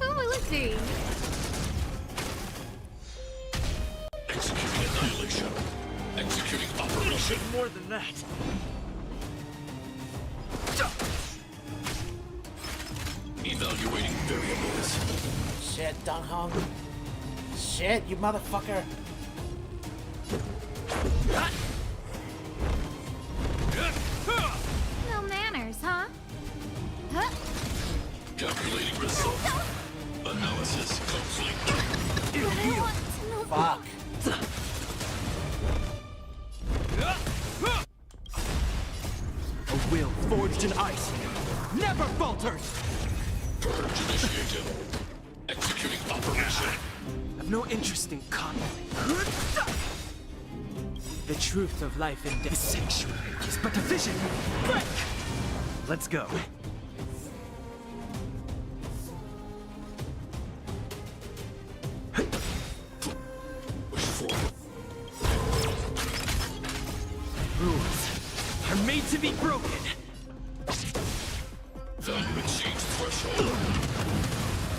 Who will it be? Executing annihilation. Executing operation. More than that. Evaluating variables. Shit, Dong Hong. Shit, you motherfucker. No manners, huh? Calculating result. Analysis complete. I want to know. Fuck. A will forged in ice never falters. Purge initiated. Executing operation. I've no interest in conflict. The truth of life and death. The sanctuary is but a vision. Break! Let's go. Rules are made to be broken. Value exceeds threshold.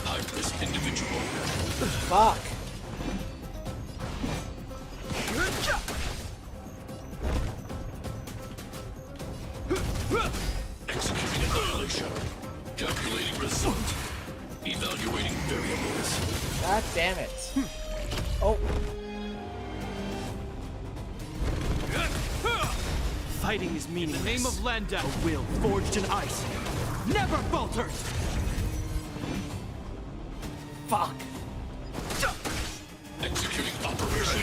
High-risk individual. Fuck. Executing annihilation. Calculating result. Evaluating variables. God damn it. Oh. Fighting is meaningless. In the name of Landa, a will forged in ice never falters. Fuck. Executing operation.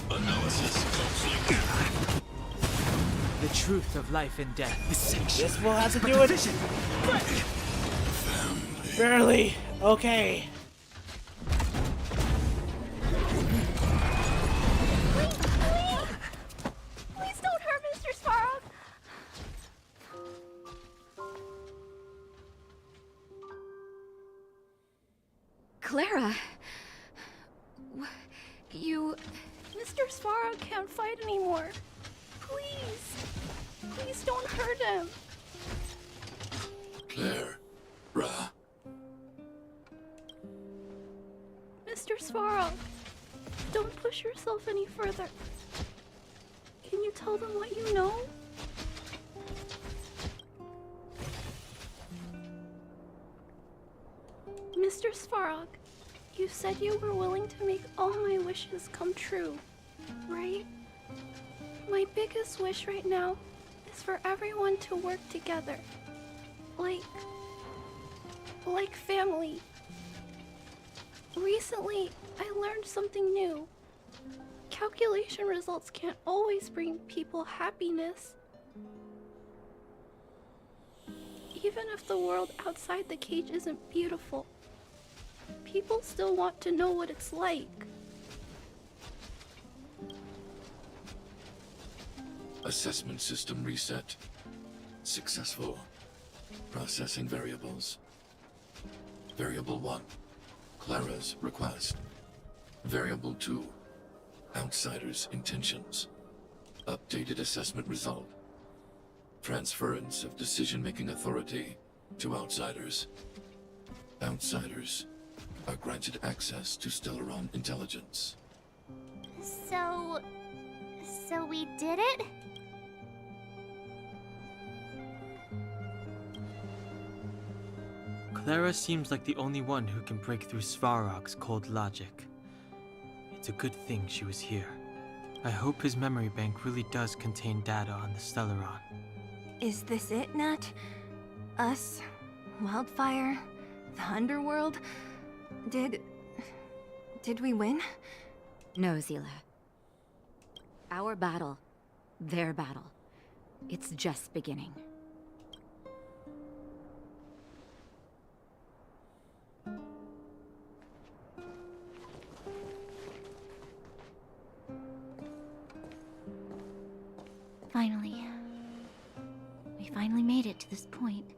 Analysis complete. The truth of life and death. The sanctuary. This will have to But do the it. vision. Break! Barely. Okay. Please don't hurt Mr. Svarog. Clara. You. Mr. Svarog can't fight anymore. Please. Please don't hurt him. Claire. Ra. Mr. Svarog, don't push yourself any further. Can you tell them what you know? Mr. Svarog, you said you were willing to make all my wishes come true, right? My biggest wish right now is for everyone to work together. Like family. Recently, I learned something new. Calculation results can't always bring people happiness. Even if the world outside the cage isn't beautiful, people still want to know what it's like. Assessment system reset. Successful. Processing variables. Variable 1. Clara's request. Variable 2. Outsider's intentions. Updated assessment result. Transference of decision-making authority to outsiders. Outsiders are granted access to Stellaron intelligence. So we did it? Clara seems like the only one who can break through Svarog's cold logic. It's a good thing she was here. I hope his memory bank really does contain data on the Stellaron. Is this it, Nat? Us? Wildfire? The underworld? Did we win? No, Zila. Our battle, their battle, it's just beginning. Finally. We finally made it to this point.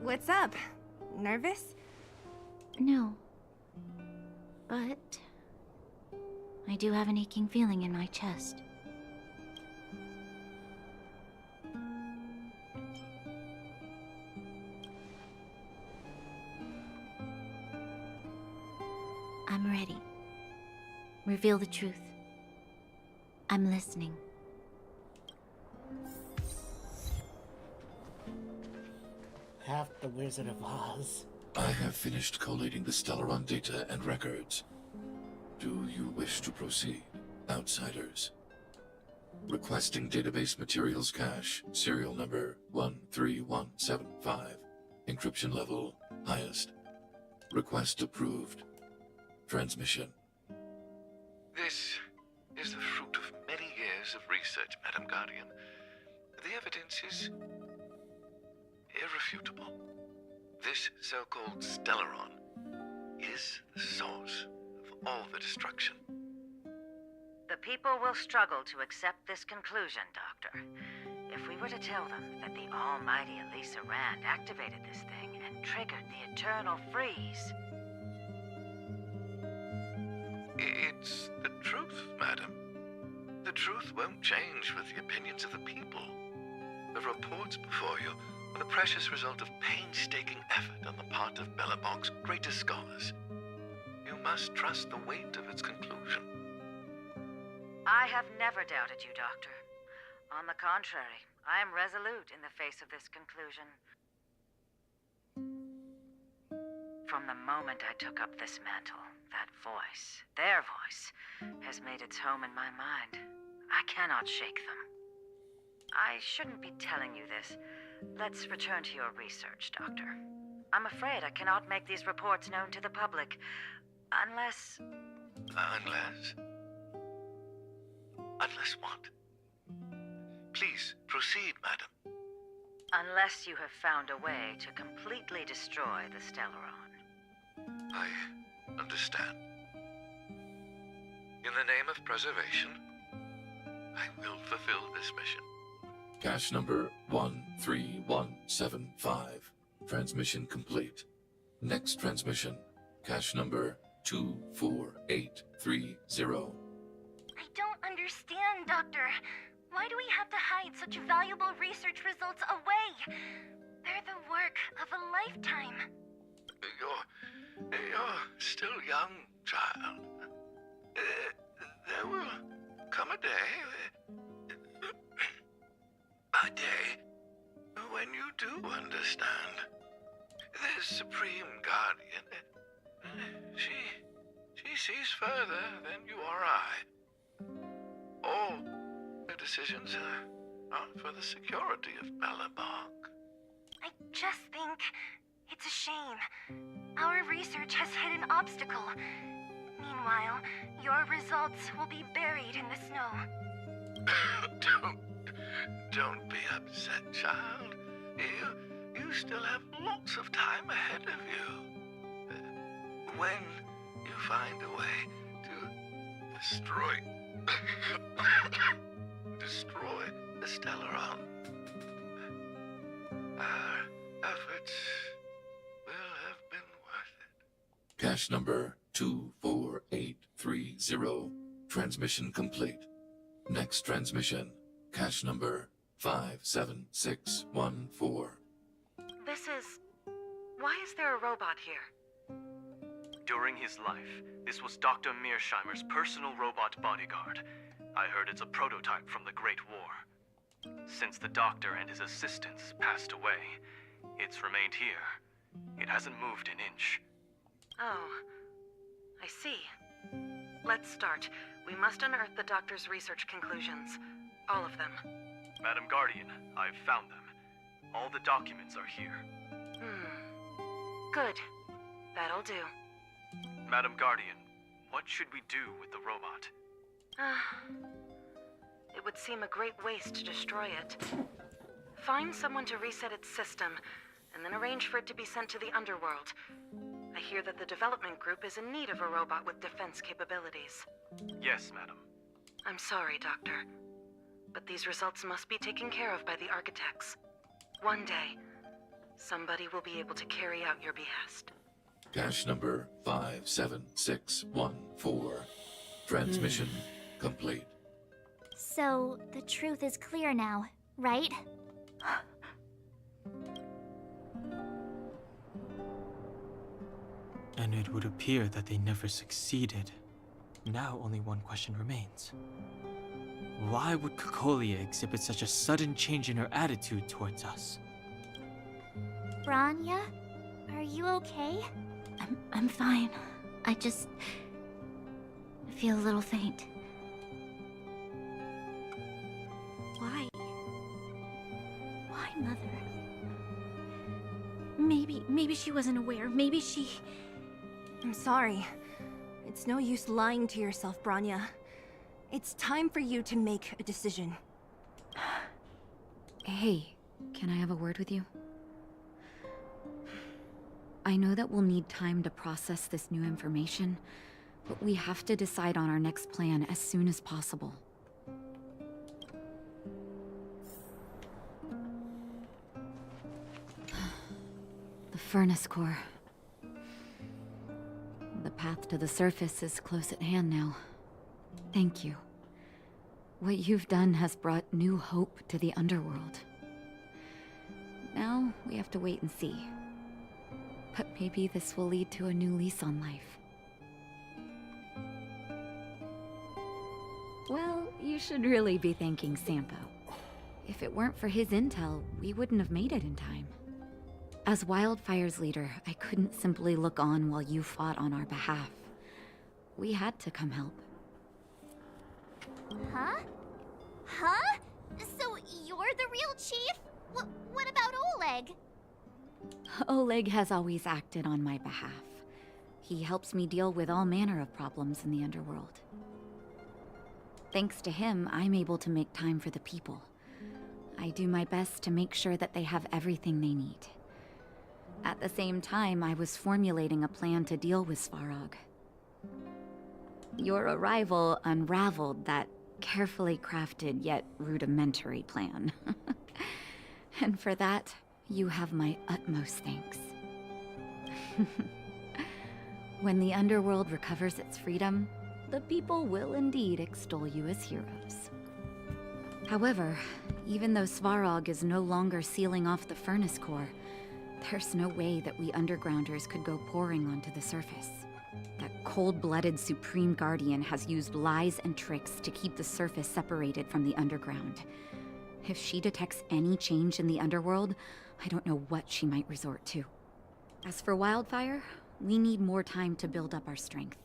What's up? Nervous? No. But I do have an aching feeling in my chest. I'm ready. Reveal the truth. I'm listening. Half the Wizard of Oz. I have finished collating the Stellaron data and records. Do you wish to proceed, outsiders? Requesting database materials cache, serial number 13175. Encryption level, highest. Request approved. Transmission. This is the fruit of many years of research, Madam Guardian. The evidence is irrefutable. This so-called Stellaron is the source of all the destruction. The people will struggle to accept this conclusion, Doctor. If we were to tell them that the almighty Elisa Rand activated this thing and triggered the eternal freeze... It's the truth, madam. The truth won't change with the opinions of the people. The reports before you are the precious result of painstaking effort on the part of Belobog's greatest scholars. You must trust the weight of its conclusion. I have never doubted you, Doctor. On the contrary, I am resolute in the face of this conclusion. From the moment I took up this mantle, that voice, their voice, has made its home in my mind. I cannot shake them. I shouldn't be telling you this. Let's return to your research, Doctor. I'm afraid I cannot make these reports known to the public, unless... Unless? Unless what? Please, proceed, madam. Unless you have found a way to completely destroy the Stellaron. I understand. In the name of preservation, I will fulfill this mission. Cache number 13175. Transmission complete. Next transmission. Cache number 24830. I don't understand, Doctor. Why do we have to hide such valuable research results away? They're the work of a lifetime. You're still young, child. There will come a day when you do understand. This Supreme Guardian, she sees further than you or I. All the decisions are for the security of Belobog. I just think it's a shame. Our research has hit an obstacle. Meanwhile, your results will be buried in the snow. Don't be upset, child. You still have lots of time ahead of you. When you find a way to destroy the Stellaron, our efforts will have been worth it. Cache number 24830. Transmission complete. Next transmission. Cache number 57614. Why is there a robot here? During his life, this was Dr. Mearsheimer's personal robot bodyguard. I heard it's a prototype from the Great War. Since the doctor and his assistants passed away, it's remained here. It hasn't moved an inch. Oh, I see. Let's start. We must unearth the doctor's research conclusions. All of them. Madam Guardian, I've found them. All the documents are here. Good. That'll do. Madam Guardian, what should we do with the robot? It would seem a great waste to destroy it. Find someone to reset its system, and then arrange for it to be sent to the underworld. I hear that the development group is in need of a robot with defense capabilities. Yes, madam. I'm sorry, Doctor. But these results must be taken care of by the architects. One day, somebody will be able to carry out your behest. Cache number 57614. Transmission complete. So, the truth is clear now, right? And it would appear that they never succeeded. Now only one question remains. Why would Cocolia exhibit such a sudden change in her attitude towards us? Branya? Are you okay? I'm fine. I just feel a little faint. Why? Why, Mother? Maybe she wasn't aware. Maybe she... I'm sorry. It's no use lying to yourself, Branya. It's time for you to make a decision. Hey, can I have a word with you? I know that we'll need time to process this new information, but we have to decide on our next plan as soon as possible. The furnace core. The path to the surface is close at hand now. Thank you. What you've done has brought new hope to the underworld. Now, we have to wait and see. But maybe this will lead to a new lease on life. Well, you should really be thanking Sampo. If it weren't for his intel, we wouldn't have made it in time. As Wildfire's leader, I couldn't simply look on while you fought on our behalf. We had to come help. Huh? Huh? So you're the real chief? What about Oleg? Oleg has always acted on my behalf. He helps me deal with all manner of problems in the underworld. Thanks to him, I'm able to make time for the people. I do my best to make sure that they have everything they need. At the same time, I was formulating a plan to deal with Svarog. Your arrival unraveled that carefully crafted yet rudimentary plan. And for that, you have my utmost thanks. When the underworld recovers its freedom, the people will indeed extol you as heroes. However, even though Svarog is no longer sealing off the furnace core, there's no way that we undergrounders could go pouring onto the surface. That cold-blooded Supreme Guardian has used lies and tricks to keep the surface separated from the underground. If she detects any change in the underworld, I don't know what she might resort to. As for Wildfire, we need more time to build up our strength.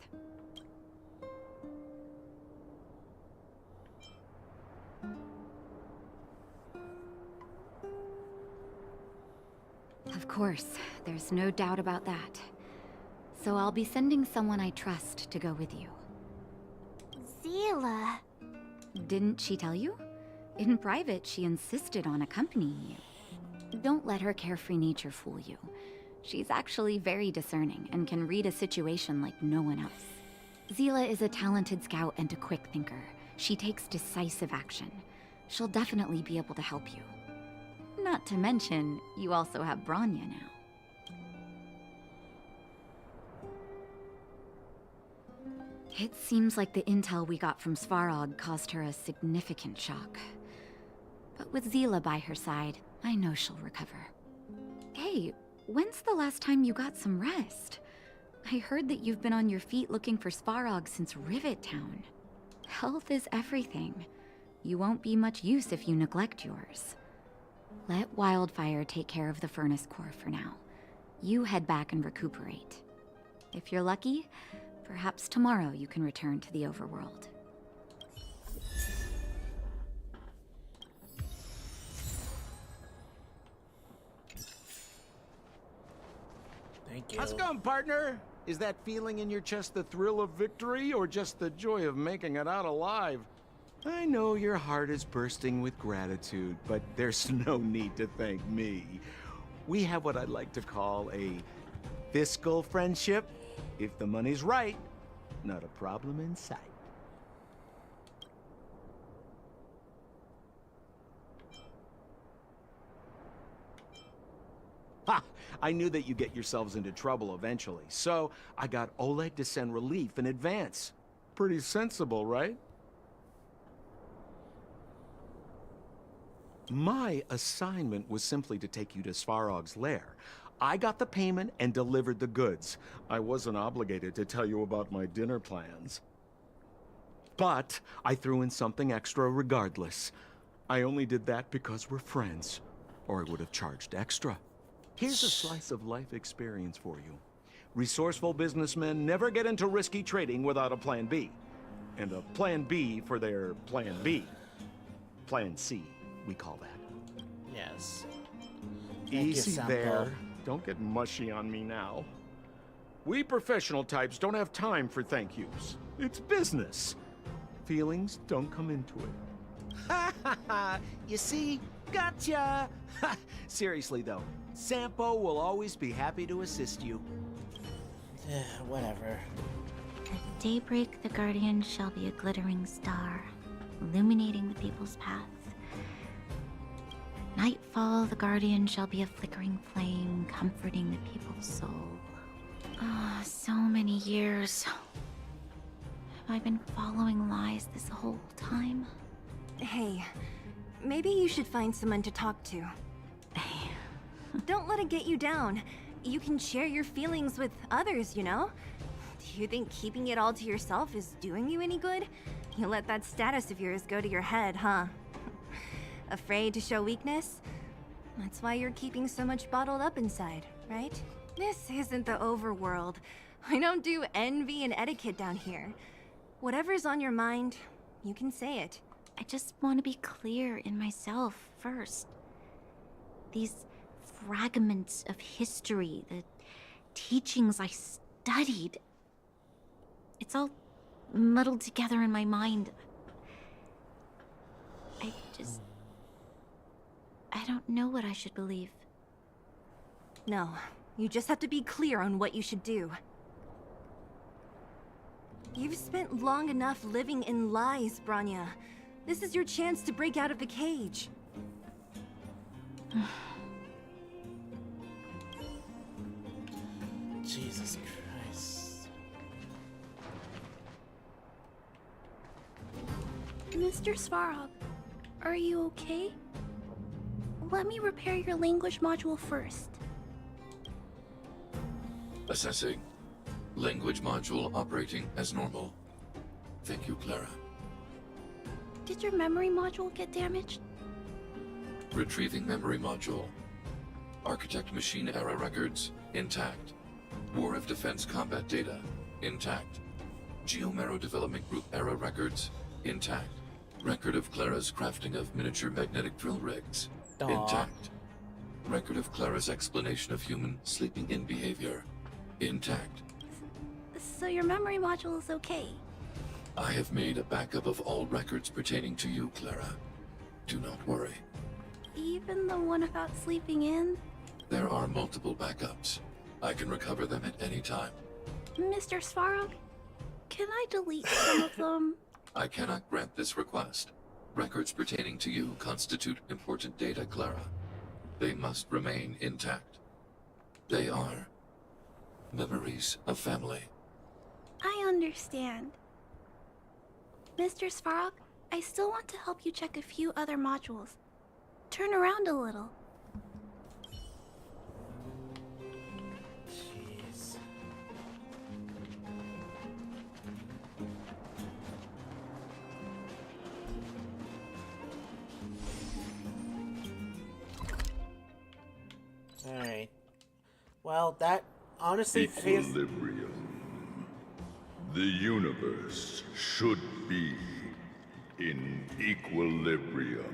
Of course, there's no doubt about that. So I'll be sending someone I trust to go with you. Zila. Didn't she tell you? In private, she insisted on accompanying you. Don't let her carefree nature fool you. She's actually very discerning and can read a situation like no one else. Zila is a talented scout and a quick thinker. She takes decisive action. She'll definitely be able to help you. Not to mention, you also have Branya now. It seems like the intel we got from Svarog caused her a significant shock. But with Zila by her side, I know she'll recover. Hey, when's the last time you got some rest? I heard that you've been on your feet looking for Svarog since Rivet Town. Health is everything. You won't be much use if you neglect yours. Let Wildfire take care of the furnace core for now. You head back and recuperate. If you're lucky, perhaps tomorrow you can return to the overworld. Thank you. How's it going, partner? Is that feeling in your chest the thrill of victory or just the joy of making it out alive? I know your heart is bursting with gratitude, but there's no need to thank me. We have what I'd like to call a fiscal friendship. If the money's right, not a problem in sight. Ha! I knew that you'd get yourselves into trouble eventually, so I got Oleg to send relief in advance. Pretty sensible, right? My assignment was simply to take you to Svarog's lair. I got the payment and delivered the goods. I wasn't obligated to tell you about my dinner plans. But I threw in something extra regardless. I only did that because we're friends, or I would have charged extra. Here's a slice of life experience for you. Resourceful businessmen never get into risky trading without a plan B. And a plan B for their plan B. Plan C, we call that. Yes. Thank Easy you, there. Don't get mushy on me now. We professional types don't have time for thank yous. It's business. Feelings don't come into it. Ha ha ha! You see? Gotcha! Seriously though, Sampo will always be happy to assist you. Whatever. At daybreak, the Guardian shall be a glittering star, illuminating the people's paths. At nightfall, the Guardian shall be a flickering flame, comforting the people's soul. Ah, so many years. Have I been following lies this whole time? Hey, maybe you should find someone to talk to. Don't let it get you down. You can share your feelings with others, you know? Do you think keeping it all to yourself is doing you any good? You let that status of yours go to your head, huh? Afraid to show weakness? That's why you're keeping so much bottled up inside, right? This isn't the overworld. I don't do envy and etiquette down here. Whatever's on your mind, you can say it. I just want to be clear in myself first. These fragments of history, the teachings I studied, it's all muddled together in my mind. I don't know what I should believe. No, you just have to be clear on what you should do. You've spent long enough living in lies, Branya. This is your chance to break out of the cage. Jesus Christ. Mr. Svarog, are you okay? Let me repair your language module first. Assessing. Language module operating as normal. Thank you, Clara. Did your memory module get damaged? Retrieving memory module. Architect machine era records, intact. War of Defense combat data, intact. Geomero Development Group era records, intact. Record of Clara's crafting of miniature magnetic drill rigs, intact. Record of Clara's explanation of human sleeping in behavior, intact. So your memory module is okay? I have made a backup of all records pertaining to you, Clara. Do not worry. Even the one about sleeping in? There are multiple backups. I can recover them at any time. Mr. Svarog, can I delete some of them? I cannot grant this request. Records pertaining to you constitute important data, Clara. They must remain intact. They are memories of family. I understand. Mr. Svarog, I still want to help you check a few other modules. Turn around a little. Jeez. Alright. Well, that honestly feels... Equilibrium. The universe should be in equilibrium.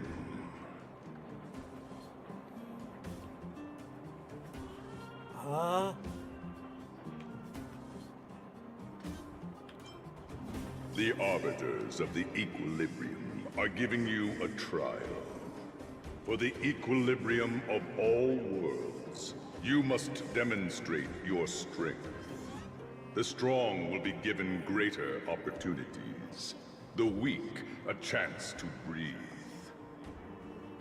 The arbiters of the equilibrium are giving you a trial. For the equilibrium of all worlds, you must demonstrate your strength. The strong will be given greater opportunities. The weak a chance to breathe.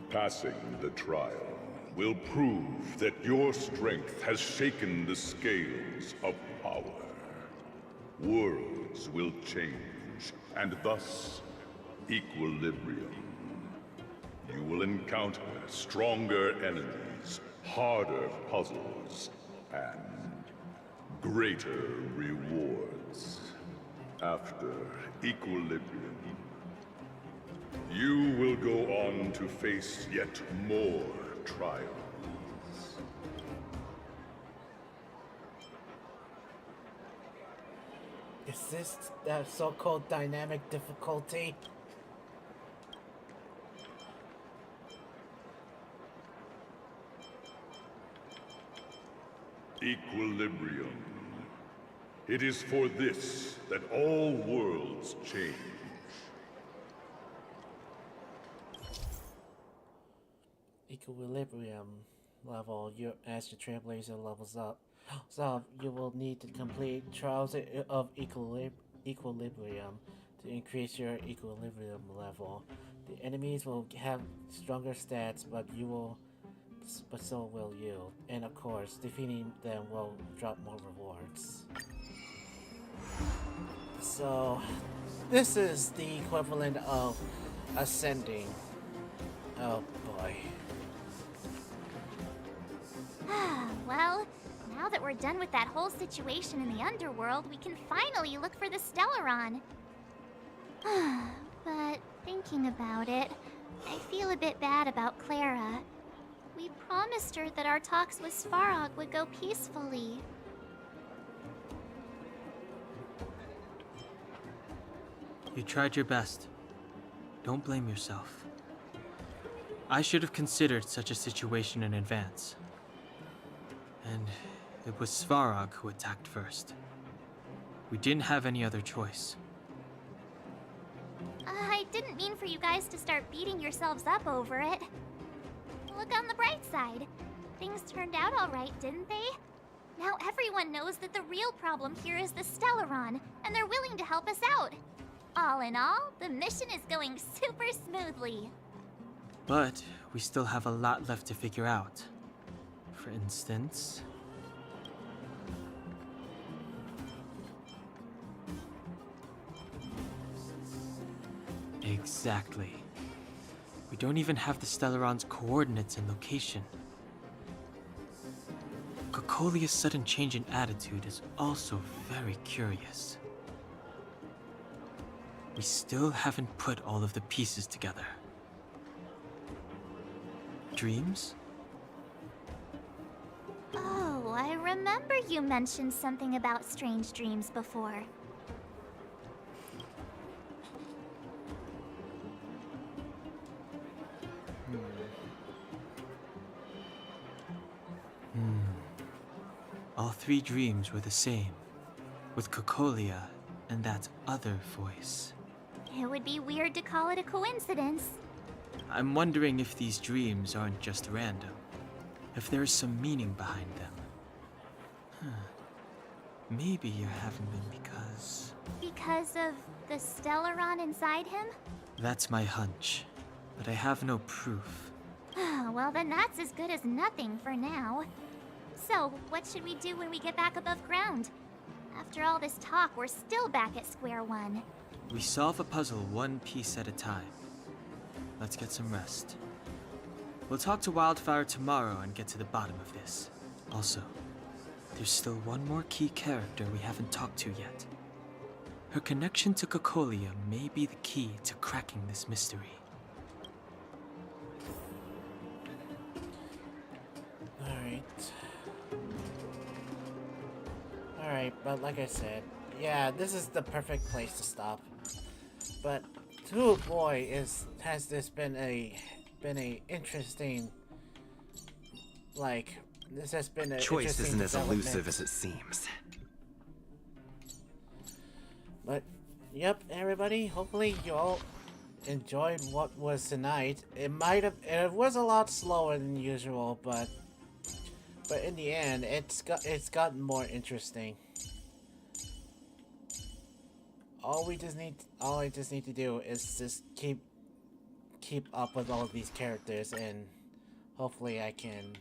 Passing the trial will prove that your strength has shaken the scales of power. Worlds will change, and thus, equilibrium. You will encounter stronger enemies, harder puzzles, and greater rewards. After equilibrium, you will go on to face yet more trials. Is this that so-called dynamic difficulty? Equilibrium. It is for this that all worlds change. Equilibrium level. As your trailblazer levels up, so you will need to complete trials of equilibrium to increase your equilibrium level. The enemies will have stronger stats, but so will you. And of course, defeating them will drop more rewards. So, this is the equivalent of ascending. Oh boy. Well, now that we're done with that whole situation in the underworld, we can finally look for the Stellaron. But thinking about it, I feel a bit bad about Clara. We promised her that our talks with Svarog would go peacefully. You tried your best. Don't blame yourself. I should have considered such a situation in advance. And it was Svarog who attacked first. We didn't have any other choice. I didn't mean for you guys to start beating yourselves up over it. Look on the bright side. Things turned out all right, didn't they? Now everyone knows that the real problem here is the Stellaron, and they're willing to help us out. All in all, the mission is going super smoothly. But we still have a lot left to figure out. For instance... Exactly. We don't even have the Stellaron's coordinates and location. Cocolia's sudden change in attitude is also very curious. We still haven't put all of the pieces together. Dreams? Oh, I remember you mentioned something about strange dreams before. All three dreams were the same. with Cocolia and that other voice. It would be weird to call it a coincidence. I'm wondering if these dreams aren't just random, if there's some meaning behind them. Maybe you're having them because... Because of the Stellaron inside him? That's my hunch, but I have no proof. Well, then that's as good as nothing for now. So, what should we do when we get back above ground? After all this talk, we're still back at square one. We solve a puzzle one piece at a time. Let's get some rest. We'll talk to Wildfire tomorrow and get to the bottom of this. Also, there's still one more key character we haven't talked to yet. Her connection to Cocolia may be the key to cracking this mystery. Alright, but like I said, yeah, this is the perfect place to stop. But, oh boy, has this been a interesting, like, this has been a choice isn't as elusive as it seems. But, yep, everybody, hopefully you all enjoyed what was tonight. It was a lot slower than usual, but in the end, it's gotten more interesting. All I just need to do is just keep up with all of these characters, and hopefully I can.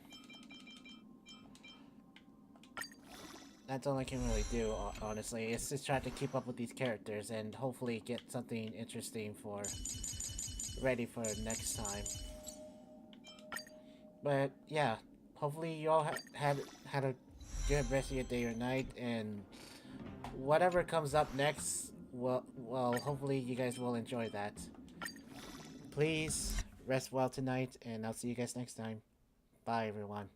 That's all I can really do, honestly. It's just try to keep up with these characters and hopefully get something interesting ready for next time. But yeah, hopefully you all had a good rest of your day or night, and whatever comes up next, well, hopefully you guys will enjoy that. Please rest well tonight, and I'll see you guys next time. Bye, everyone.